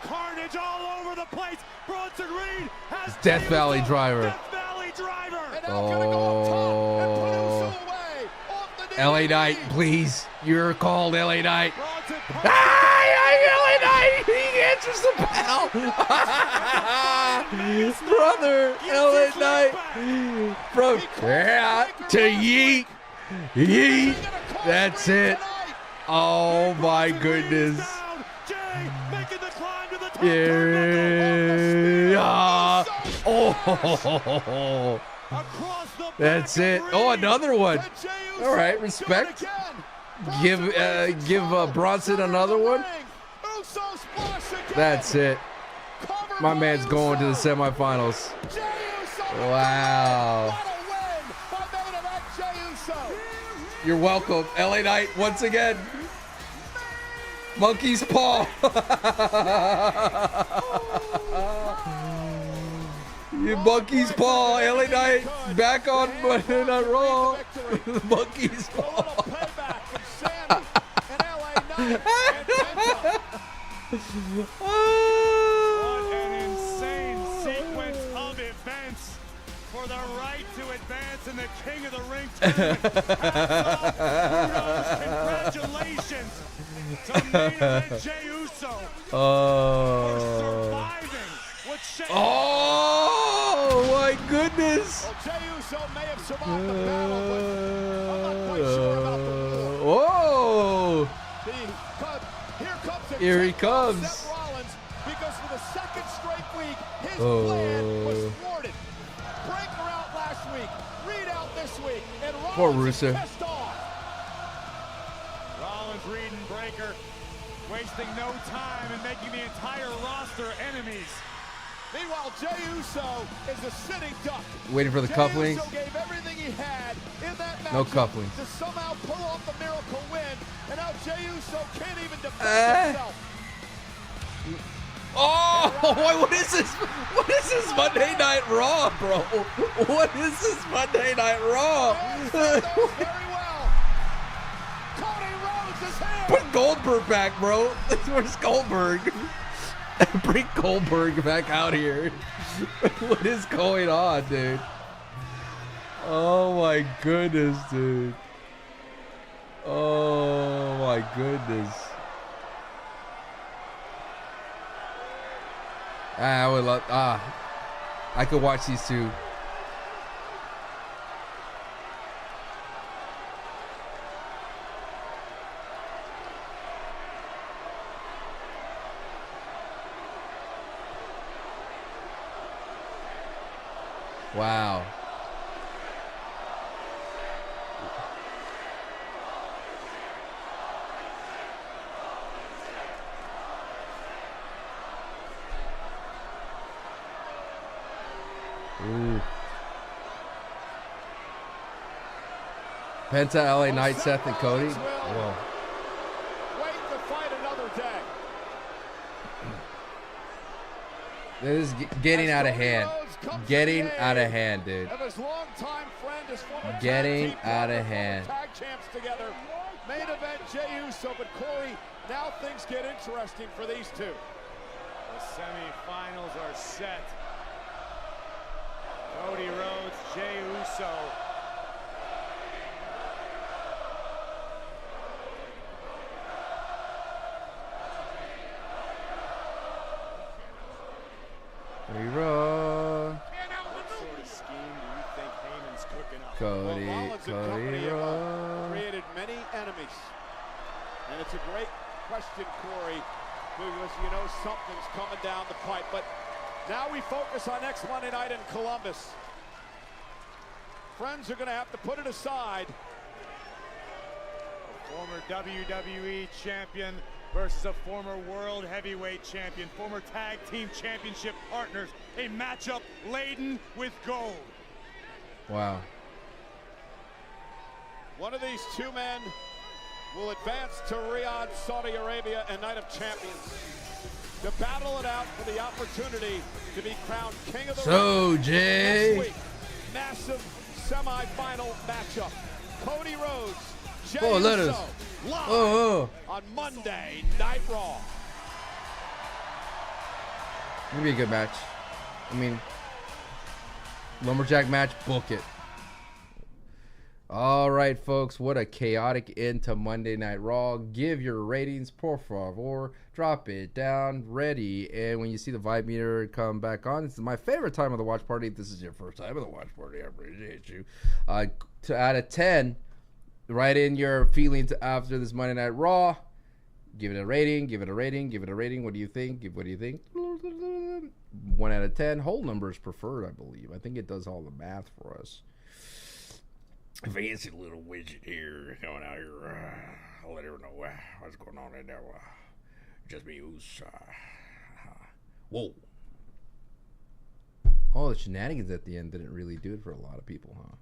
carnage all over the place. Bronson Reed has Death Valley Driver. Death Valley Driver. Oh. LA Knight, please. You're called LA Knight. LA Knight. He answers the bell. Brother, LA Knight. From to yeet. Yeet. That's it. Oh my goodness. Yeah. Oh. That's it. Oh, another one. All right, respect. Give Bronson another one. That's it. My man's going to the semifinals. Wow. You're welcome. LA Knight once again. Monkey's paw. You monkey's paw. LA Knight back on Monday Night Raw. Monkey's paw. What an insane sequence of events for the right to advance in the King of the Ring tournament. Congratulations to main event Jey Uso for surviving what Oh my goodness! Well, Jey Uso may have survived the battle, but I'm not quite sure about the war. Whoa! Here he comes. Seth Rollins, because for the second straight week, his plan was thwarted. Breaker out last week, Reed out this week, and Poor Rollins Rusev. is pissed off. Rollins, Reed, and Breaker wasting no time in making the entire roster enemies. Meanwhile, Jey Uso is a sitting duck. Waiting for the cufflinks. Jey Uso gave everything he had in that match No cufflinks. to somehow pull off the miracle win, and now Jey Uso can't even defend himself. Oh, what is this? What is this Monday Night Raw, bro? What is this Monday Night Raw? Put Goldberg back, bro. Where's Goldberg? Bring Goldberg back out here. What is going on, dude? Oh my goodness, dude. Oh my goodness. I would love. I could watch these two. Wow. Ooh. Penta, LA Knight, Seth, and Cody. Whoa. Wait to fight another day. This is getting out of hand. Getting out of hand, dude. Getting out of hand. Tag champs together. Main event Jey Uso, but Corey, now things get interesting for these two. The semifinals are set. Cody Rhodes, Jey Uso. Cody Rhodes. What sort of scheme do you think Heyman's cooking up? Cody, well, Rollins and company have created many enemies. And it's a great question, Corey, because you know something's coming down the pipe. But now we focus on next Monday night in Columbus. Friends are going to have to put it aside. A former WWE champion versus a former world heavyweight champion, former tag team championship partners, a matchup laden with gold. Wow. One of these two men will advance to Riyadh, Saudi Arabia, and Night of Champions to battle it out for the opportunity to be crowned King of the Ring. Jay. Next week, massive semi-final matchup. Cody Rhodes, Jey letters. Uso, live on Monday Night Raw. It'll be a good match. I mean, lumberjack match, book it. All right, folks, what a chaotic end to Monday Night Raw. Give your ratings, por favor. Drop it down, ready. And when you see the vibe meter come back on, this is my favorite time of the watch party. If this is your first time of the watch party, I appreciate you. Out of 10, write in your feelings after this Monday Night Raw. Give it a rating. Give it a rating. Give it a rating. What do you think? What do you think? 1 out of 10. Whole number is preferred, I believe. I think it does all the math for us. Fancy little widget here coming out here. I'll let her know what's going on in there. Just me who's. Whoa. Oh, the shenanigans at the end didn't really do it for a lot of people, huh?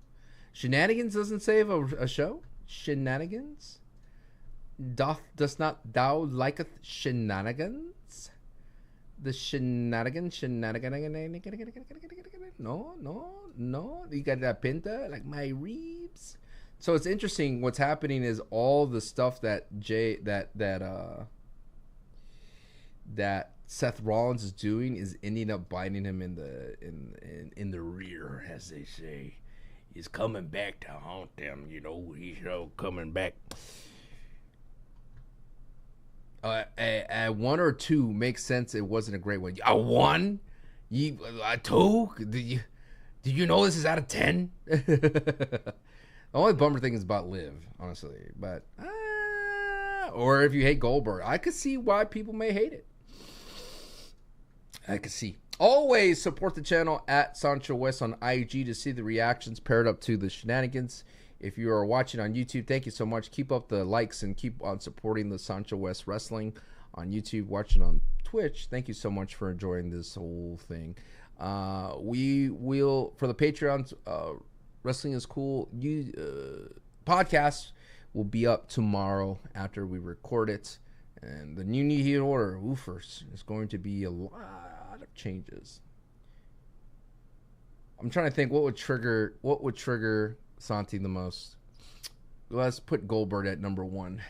Shenanigans doesn't save a show? Shenanigans? Does not thou liketh shenanigans? The shenanigan. No. You got that pinta like my Reeves. So it's interesting. What's happening is all the stuff that that Seth Rollins is doing is ending up biting him in the rear, as they say. He's coming back to haunt them. You know, he's coming back. A 1 or 2 makes sense. It wasn't a great one. A 1? A 2? Did you know this is out of 10? The only bummer thing is about Liv, honestly. But or if you hate Goldberg, I could see why people may hate it. I could see. Always support the channel at Sancho West on IG to see the reactions paired up to the shenanigans. If you are watching on YouTube, thank you so much. Keep up the likes and keep on supporting the Sancho West Wrestling on YouTube. Watching on Twitch, thank you so much for enjoying this whole thing. We will, for the Patreons, Wrestling is Cool podcast will be up tomorrow after we record it. And the new Need Heat Order, woofers, is going to be a lot of changes. I'm trying to think what would trigger Santi the most. Let's put Goldberg at number 1.